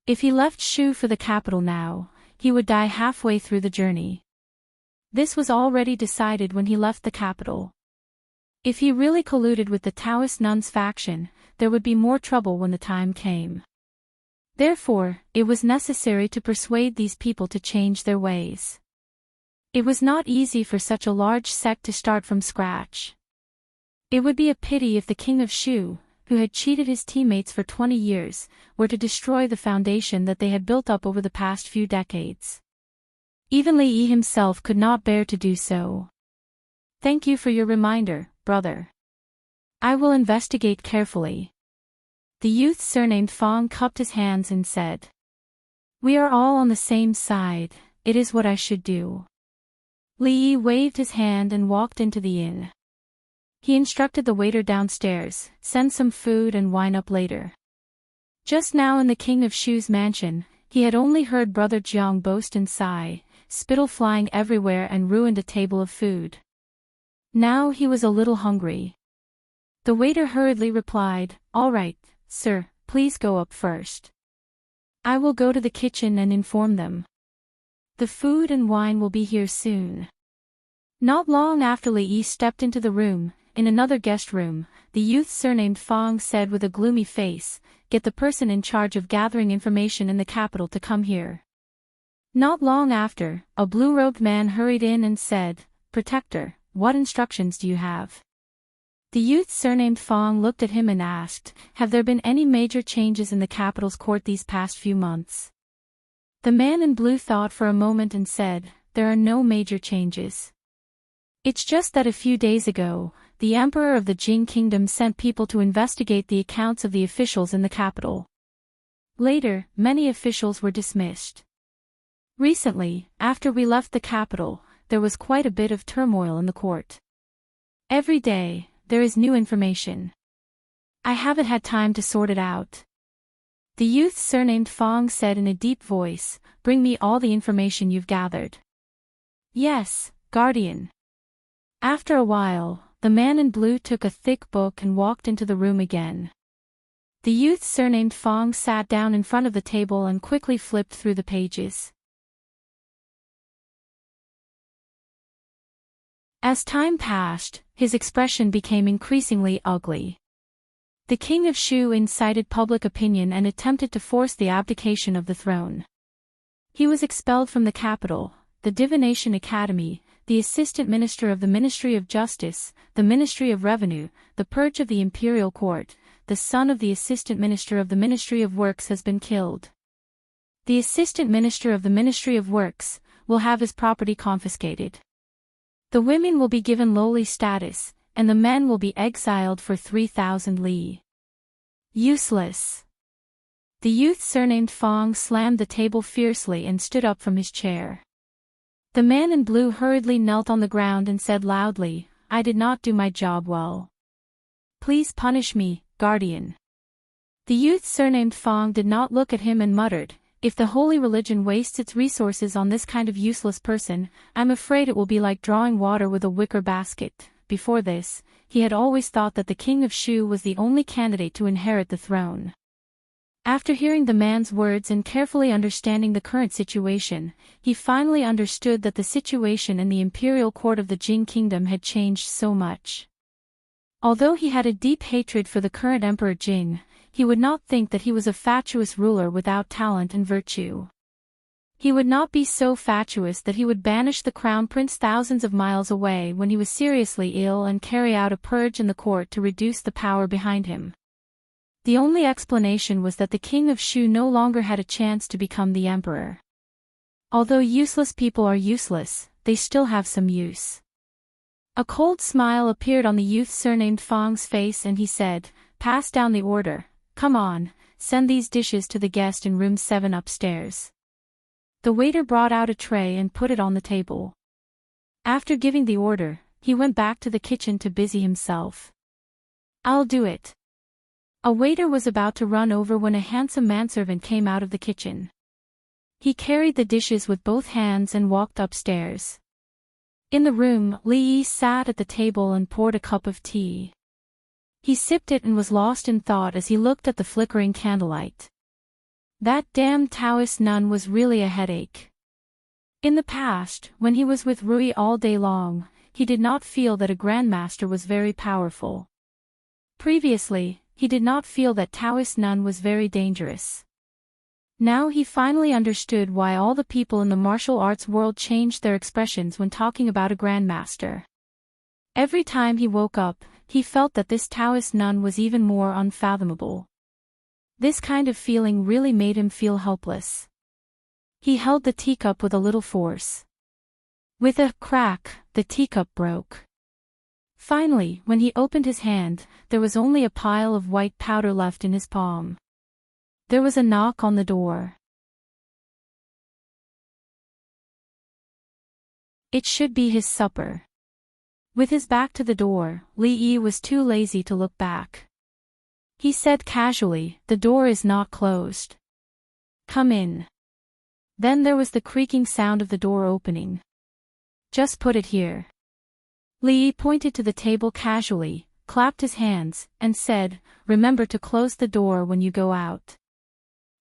If he left Shu for the capital now, he would die halfway through the journey. This was already decided when he left the capital. If he really colluded with the Taoist nuns faction, there would be more trouble when the time came. Therefore, it was necessary to persuade these people to change their ways. It was not easy for such a large sect to start from scratch. It would be a pity if the king of Shu, who had cheated his teammates for 20 years, were to destroy the foundation that they had built up over the past few decades. Even Li Yi himself could not bear to do so. Thank you for your reminder, brother. I will investigate carefully. The youth surnamed Fong cupped his hands and said, "We are all on the same side, it is what I should do." Li Yi waved his hand and walked into the inn. He instructed the waiter downstairs, "Send some food and wine up later." Just now in the king of Shu's mansion, he had only heard brother Jiang boast and sigh, spittle flying everywhere and ruined a table of food. Now he was a little hungry. The waiter hurriedly replied, "All right, sir, please go up first. I will go to the kitchen and inform them. The food and wine will be here soon." Not long after Li Yi stepped into the room, in another guest room, the youth surnamed Fong said with a gloomy face, "Get the person in charge of gathering information in the capital to come here." Not long after, a blue-robed man hurried in and said, "Protector, what instructions do you have?" The youth surnamed Fong looked at him and asked, "Have there been any major changes in the capital's court these past few months?" The man in blue thought for a moment and said, "There are no major changes. It's just that a few days ago, the emperor of the Jing kingdom sent people to investigate the accounts of the officials in the capital. Later, many officials were dismissed. Recently, after we left the capital, there was quite a bit of turmoil in the court. Every day, there is new information. I haven't had time to sort it out." The youth surnamed Fong said in a deep voice, "Bring me all the information you've gathered." "Yes, guardian." After a while, the man in blue took a thick book and walked into the room again. The youth surnamed Fong sat down in front of the table and quickly flipped through the pages. As time passed, his expression became increasingly ugly. The king of Shu incited public opinion and attempted to force the abdication of the throne. He was expelled from the capital, the Divination Academy, the assistant minister of the Ministry of Justice, the Ministry of Revenue, the purge of the imperial court. The son of the assistant minister of the Ministry of Works has been killed. The assistant minister of the Ministry of Works will have his property confiscated. The women will be given lowly status, and the men will be exiled for 3,000 li. Useless. The youth surnamed Fong slammed the table fiercely and stood up from his chair. The man in blue hurriedly knelt on the ground and said loudly, "I did not do my job well. Please punish me, guardian. The youth surnamed Fang did not look at him and muttered, "If the holy religion wastes its resources on this kind of useless person, I'm afraid it will be like drawing water with a wicker basket." Before this, he had always thought that the king of Shu was the only candidate to inherit the throne. After hearing the man's words and carefully understanding the current situation, he finally understood that the situation in the imperial court of the Jing kingdom had changed so much. Although he had a deep hatred for the current Emperor Jing, he would not think that he was a fatuous ruler without talent and virtue. He would not be so fatuous that he would banish the crown prince thousands of miles away when he was seriously ill and carry out a purge in the court to reduce the power behind him. The only explanation was that the king of Shu no longer had a chance to become the emperor. Although useless people are useless, they still have some use. A cold smile appeared on the youth surnamed Fang's face and he said, "Pass down the order. Come on, send these dishes to the guest in room 7 upstairs." The waiter brought out a tray and put it on the table. After giving the order, he went back to the kitchen to busy himself. "I'll do it." A waiter was about to run over when a handsome manservant came out of the kitchen. He carried the dishes with both hands and walked upstairs. In the room, Li Yi sat at the table and poured a cup of tea. He sipped it and was lost in thought as he looked at the flickering candlelight. That damned Taoist nun was really a headache. In the past, when he was with Rui all day long, he did not feel that a grandmaster was very powerful. Previously, he did not feel that Taoist nun was very dangerous. Now he finally understood why all the people in the martial arts world changed their expressions when talking about a grandmaster. Every time he woke up, he felt that this Taoist nun was even more unfathomable. This kind of feeling really made him feel helpless. He held the teacup with a little force. With a crack, the teacup broke. Finally, when he opened his hand, there was only a pile of white powder left in his palm. There was a knock on the door. It should be his supper. With his back to the door, Li Yi was too lazy to look back. He said casually, "The door is not closed. Come in." Then there was the creaking sound of the door opening. "Just put it here." Li Yi pointed to the table casually, clapped his hands, and said, "Remember to close the door when you go out."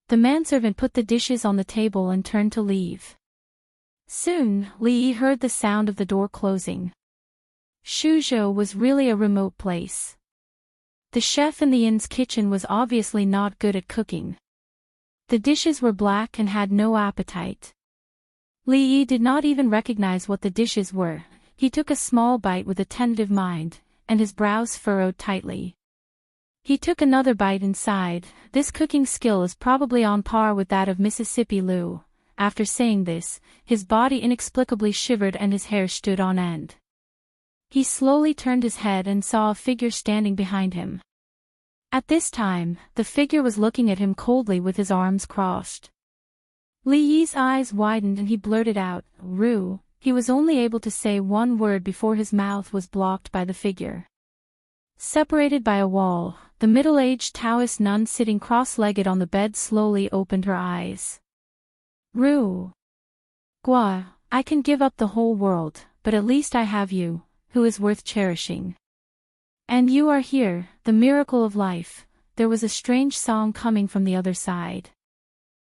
The manservant put the dishes on the table and turned to leave. Soon, Li Yi heard the sound of the door closing. Shuzhou was really a remote place. The chef in the inn's kitchen was obviously not good at cooking. The dishes were black and had no appetite. Li Yi did not even recognize what the dishes were. He took a small bite with a tentative mind, and his brows furrowed tightly. He took another bite and sighed. This cooking skill is probably on par with that of Mississippi Liu. After saying this, his body inexplicably shivered and his hair stood on end. He slowly turned his head and saw a figure standing behind him. At this time, the figure was looking at him coldly with his arms crossed. Li Yi's eyes widened and he blurted out, "Ru." He was only able to say one word before his mouth was blocked by the figure. Separated by a wall, the middle-aged Taoist nun sitting cross-legged on the bed slowly opened her eyes. "Ru. Gua, I can give up the whole world, but at least I have you, who is worth cherishing. And you are here, the miracle of life." There was a strange song coming from the other side.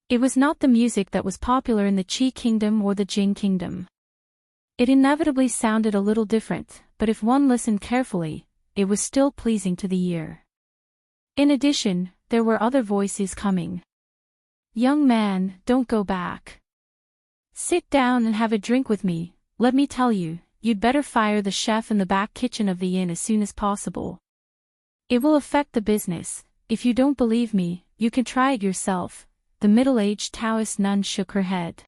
It was not the music that was popular in the Qi kingdom or the Jing kingdom. It inevitably sounded a little different, but if one listened carefully, it was still pleasing to the ear. In addition, there were other voices coming. "Young man, don't go back. Sit down and have a drink with me. Let me tell you, you'd better fire the chef in the back kitchen of the inn as soon as possible. It will affect the business. If you don't believe me, you can try it yourself." The middle-aged Taoist nun shook her head.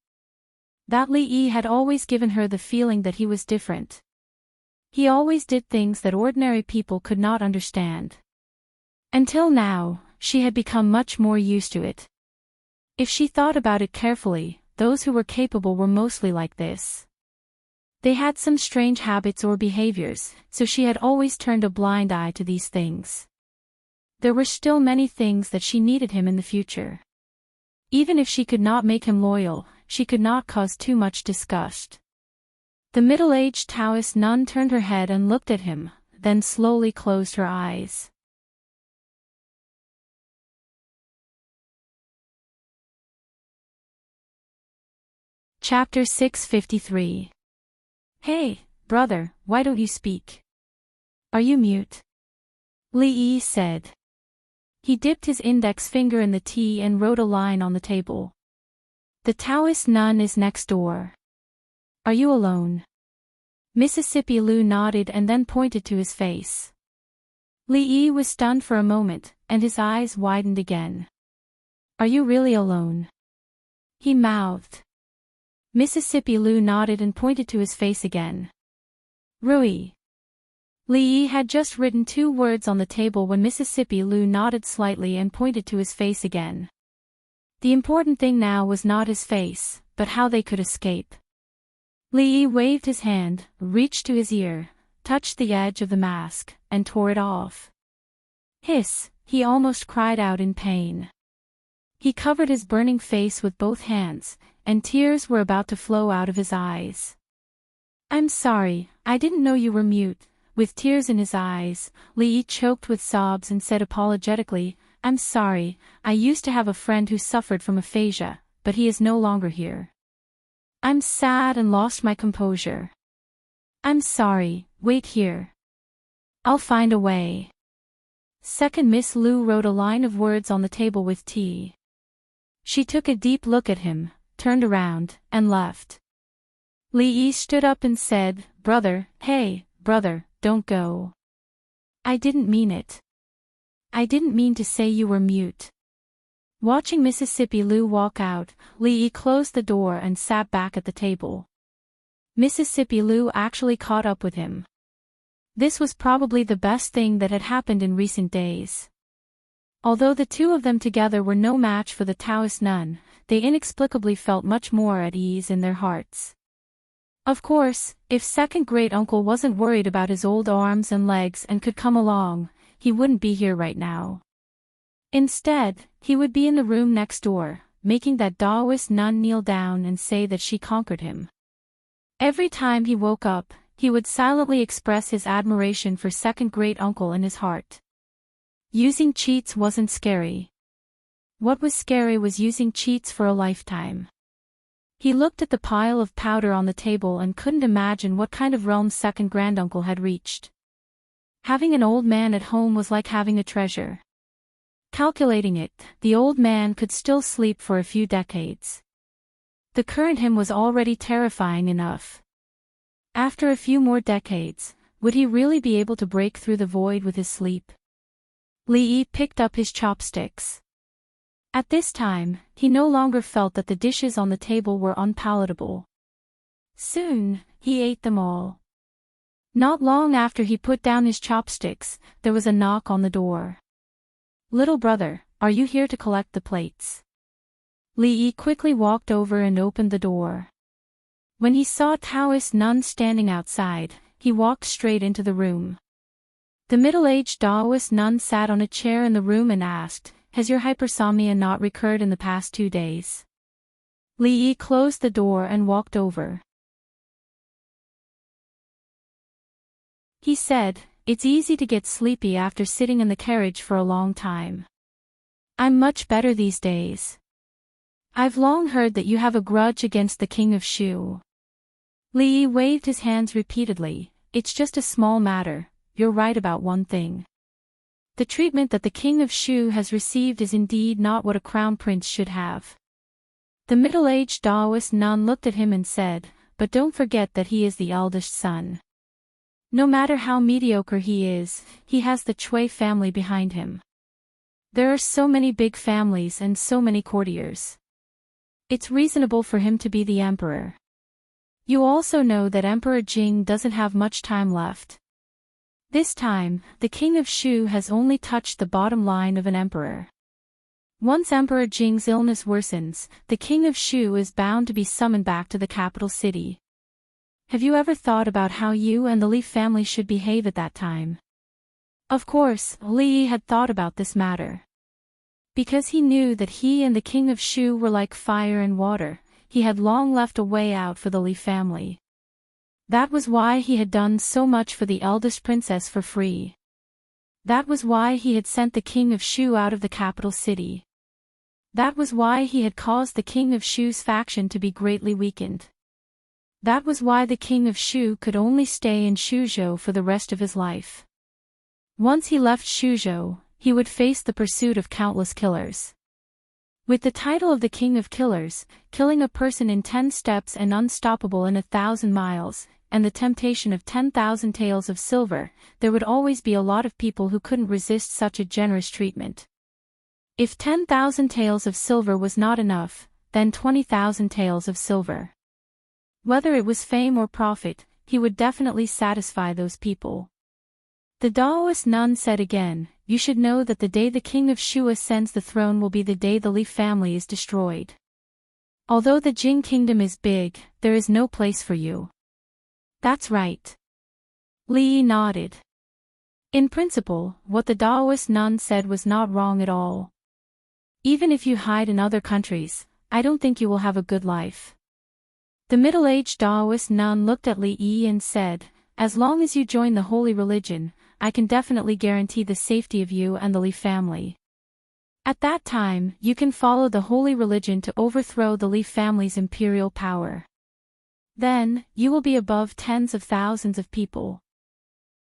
That Li Yi had always given her the feeling that he was different. He always did things that ordinary people could not understand. Until now, she had become much more used to it. If she thought about it carefully, those who were capable were mostly like this. They had some strange habits or behaviors, so she had always turned a blind eye to these things. There were still many things that she needed him in the future. Even if she could not make him loyal, she could not cause too much disgust. The middle-aged Taoist nun turned her head and looked at him, then slowly closed her eyes. Chapter 653. Hey, brother, why don't you speak? Are you mute? Li Yi said. He dipped his index finger in the tea and wrote a line on the table. The Taoist nun is next door. Are you alone? Mississippi Lu nodded and then pointed to his face. Li Yi was stunned for a moment, and his eyes widened again. Are you really alone? He mouthed. Mississippi Lu nodded and pointed to his face again. Rui. Li Yi had just written 2 words on the table when Mississippi Lu nodded slightly and pointed to his face again. The important thing now was not his face, but how they could escape. Li Yi waved his hand, reached to his ear, touched the edge of the mask, and tore it off. Hiss, he almost cried out in pain. He covered his burning face with both hands, and tears were about to flow out of his eyes. I'm sorry, I didn't know you were mute. With tears in his eyes, Li Yi choked with sobs and said apologetically, I'm sorry, I used to have a friend who suffered from aphasia, but he is no longer here. I'm sad and lost my composure. I'm sorry, wait here. I'll find a way. Second Miss Lu wrote a line of words on the table with tea. She took a deep look at him, turned around, and left. Li Yi stood up and said, Brother, hey, brother, don't go. I didn't mean it. I didn't mean to say you were mute. Watching Mississippi Lu walk out, Li Yi closed the door and sat back at the table. Mississippi Lu actually caught up with him. This was probably the best thing that had happened in recent days. Although the two of them together were no match for the Taoist nun, they inexplicably felt much more at ease in their hearts. Of course, if second great uncle wasn't worried about his old arms and legs and could come along, he wouldn't be here right now. Instead, he would be in the room next door, making that Taoist nun kneel down and say that she conquered him. Every time he woke up, he would silently express his admiration for second great uncle in his heart. Using cheats wasn't scary. What was scary was using cheats for a lifetime. He looked at the pile of powder on the table and couldn't imagine what kind of realm second granduncle had reached. Having an old man at home was like having a treasure. Calculating it, the old man could still sleep for a few decades. The current him was already terrifying enough. After a few more decades, would he really be able to break through the void with his sleep? Li Yi picked up his chopsticks. At this time, he no longer felt that the dishes on the table were unpalatable. Soon, he ate them all. Not long after he put down his chopsticks, there was a knock on the door. Little brother, are you here to collect the plates? Li Yi quickly walked over and opened the door. When he saw Taoist nun standing outside, he walked straight into the room. The middle-aged Taoist nun sat on a chair in the room and asked, Has your hypersomnia not recurred in the past 2 days? Li Yi closed the door and walked over. He said, It's easy to get sleepy after sitting in the carriage for a long time. I'm much better these days. I've long heard that you have a grudge against the king of Shu. Li Yi waved his hands repeatedly. It's just a small matter, you're right about one thing. The treatment that the king of Shu has received is indeed not what a crown prince should have. The middle-aged Taoist nun looked at him and said, But don't forget that he is the eldest son. No matter how mediocre he is, he has the Cui family behind him. There are so many big families and so many courtiers. It's reasonable for him to be the emperor. You also know that Emperor Jing doesn't have much time left. This time, the king of Shu has only touched the bottom line of an emperor. Once Emperor Jing's illness worsens, the king of Shu is bound to be summoned back to the capital city. Have you ever thought about how you and the Li family should behave at that time? Of course, Li had thought about this matter. Because he knew that he and the king of Shu were like fire and water, he had long left a way out for the Li family. That was why he had done so much for the eldest princess for free. That was why he had sent the king of Shu out of the capital city. That was why he had caused the king of Shu's faction to be greatly weakened. That was why the king of Shu could only stay in Shuzhou for the rest of his life. Once he left Shuzhou, he would face the pursuit of countless killers. With the title of the king of killers, killing a person in 10 steps and unstoppable in 1,000 miles, and the temptation of 10,000 taels of silver, there would always be a lot of people who couldn't resist such a generous treatment. If 10,000 taels of silver was not enough, then 20,000 taels of silver. Whether it was fame or profit, he would definitely satisfy those people. The Taoist nun said again, "You should know that the day the king of Shu ascends the throne will be the day the Li family is destroyed. Although the Jing kingdom is big, there is no place for you." That's right. Li nodded. In principle, what the Taoist nun said was not wrong at all. Even if you hide in other countries, I don't think you will have a good life. The middle-aged Taoist nun looked at Li Yi and said, "As long as you join the holy religion, I can definitely guarantee the safety of you and the Li family. At that time, you can follow the holy religion to overthrow the Li family's imperial power. Then, you will be above tens of thousands of people.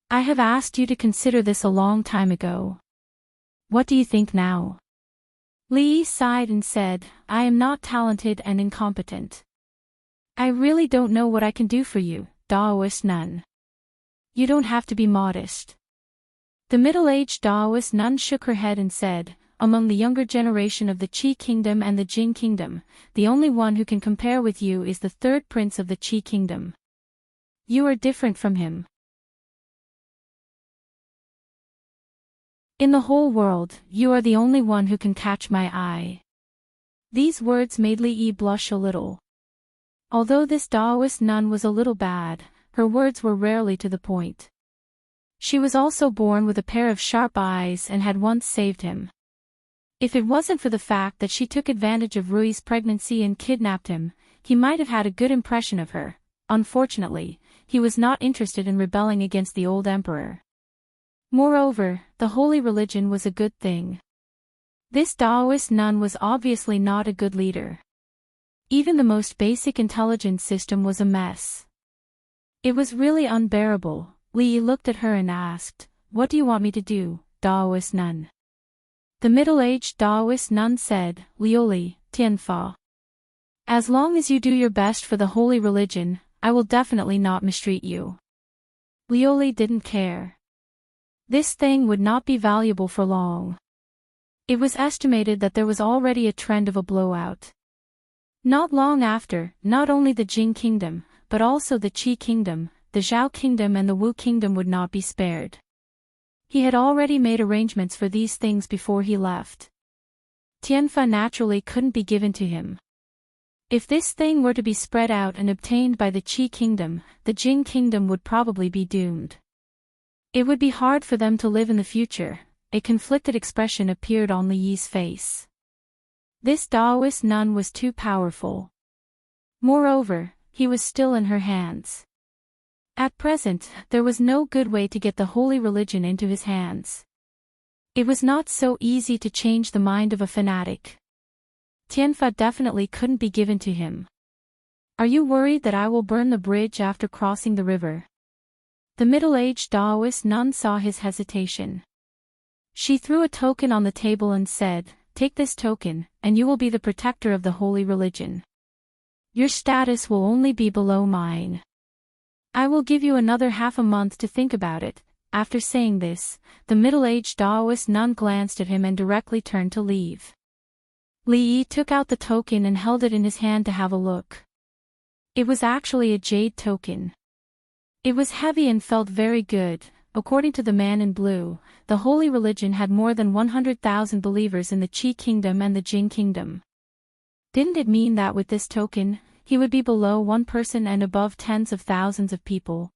I have asked you to consider this a long time ago. What do you think now?" Li sighed and said, "I am not talented and incompetent. I really don't know what I can do for you, Taoist nun. You don't have to be modest." The middle-aged Taoist nun shook her head and said, "Among the younger generation of the Qi kingdom and the Jing kingdom, the only one who can compare with you is the third prince of the Qi kingdom. You are different from him. In the whole world, you are the only one who can catch my eye." These words made Li Yi blush a little. Although this Taoist nun was a little bad, her words were rarely to the point. She was also born with a pair of sharp eyes and had once saved him. If it wasn't for the fact that she took advantage of Rui's pregnancy and kidnapped him, he might have had a good impression of her. Unfortunately, he was not interested in rebelling against the old emperor. Moreover, the holy religion was a good thing. This Taoist nun was obviously not a good leader. Even the most basic intelligence system was a mess. It was really unbearable. Li looked at her and asked, "What do you want me to do, Taoist nun?" The middle-aged Taoist nun said, "Lioli, Tianfa. As long as you do your best for the holy religion, I will definitely not mistreat you." Lioli didn't care. This thing would not be valuable for long. It was estimated that there was already a trend of a blowout. Not long after, not only the Jing kingdom, but also the Qi kingdom, the Zhao kingdom and the Wu kingdom would not be spared. He had already made arrangements for these things before he left. Tianfa naturally couldn't be given to him. If this thing were to be spread out and obtained by the Qi kingdom, the Jing kingdom would probably be doomed. It would be hard for them to live in the future. A conflicted expression appeared on Li Yi's face. This Taoist nun was too powerful. Moreover, he was still in her hands. At present, there was no good way to get the holy religion into his hands. It was not so easy to change the mind of a fanatic. Tianfa definitely couldn't be given to him. "Are you worried that I will burn the bridge after crossing the river?" The middle-aged Taoist nun saw his hesitation. She threw a token on the table and said, "Take this token, and you will be the protector of the holy religion. Your status will only be below mine. I will give you another half a month to think about it." After saying this, the middle-aged Taoist nun glanced at him and directly turned to leave. Li Yi took out the token and held it in his hand to have a look. It was actually a jade token. It was heavy and felt very good. According to the man in blue, the holy religion had more than 100,000 believers in the Qi kingdom and the Jing kingdom. Didn't it mean that with this token, he would be below one person and above tens of thousands of people?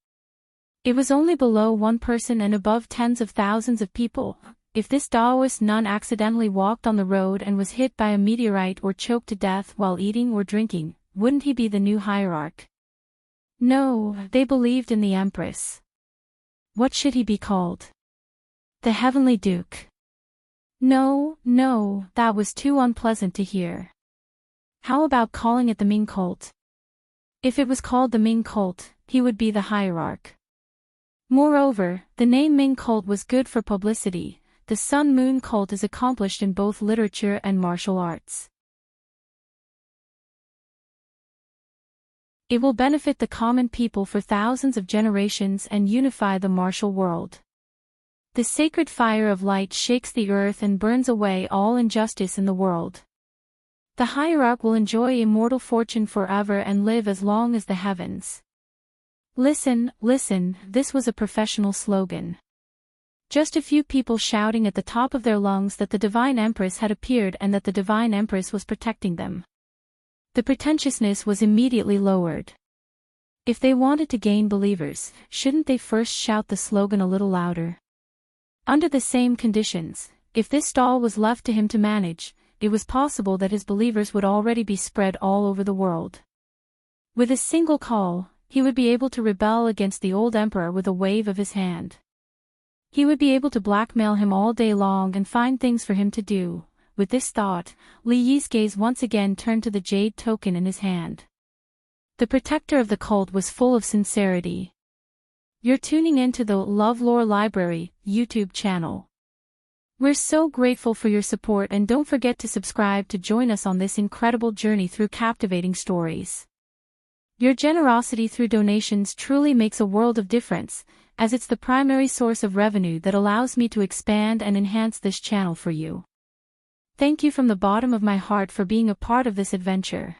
It was only below one person and above tens of thousands of people. If this Taoist nun accidentally walked on the road and was hit by a meteorite or choked to death while eating or drinking, wouldn't he be the new hierarch? No, they believed in the Empress. What should he be called? The Heavenly Duke. No, that was too unpleasant to hear. How about calling it the Ming cult? If it was called the Ming cult, he would be the hierarch. Moreover, the name Ming cult was good for publicity. The Sun Moon cult is accomplished in both literature and martial arts. It will benefit the common people for thousands of generations and unify the martial world. The sacred fire of light shakes the earth and burns away all injustice in the world. The hierarch will enjoy immortal fortune forever and live as long as the heavens. Listen, this was a professional slogan. Just a few people shouting at the top of their lungs that the Divine Empress had appeared and that the Divine Empress was protecting them. The pretentiousness was immediately lowered. If they wanted to gain believers, shouldn't they first shout the slogan a little louder? Under the same conditions, if this stall was left to him to manage, it was possible that his believers would already be spread all over the world. With a single call, he would be able to rebel against the old emperor with a wave of his hand. He would be able to blackmail him all day long and find things for him to do. With this thought, Li Yi's gaze once again turned to the jade token in his hand. The protector of the cult was full of sincerity. You're tuning into the LoveLore Library YouTube channel. We're so grateful for your support, and don't forget to subscribe to join us on this incredible journey through captivating stories. Your generosity through donations truly makes a world of difference, as it's the primary source of revenue that allows me to expand and enhance this channel for you. Thank you from the bottom of my heart for being a part of this adventure.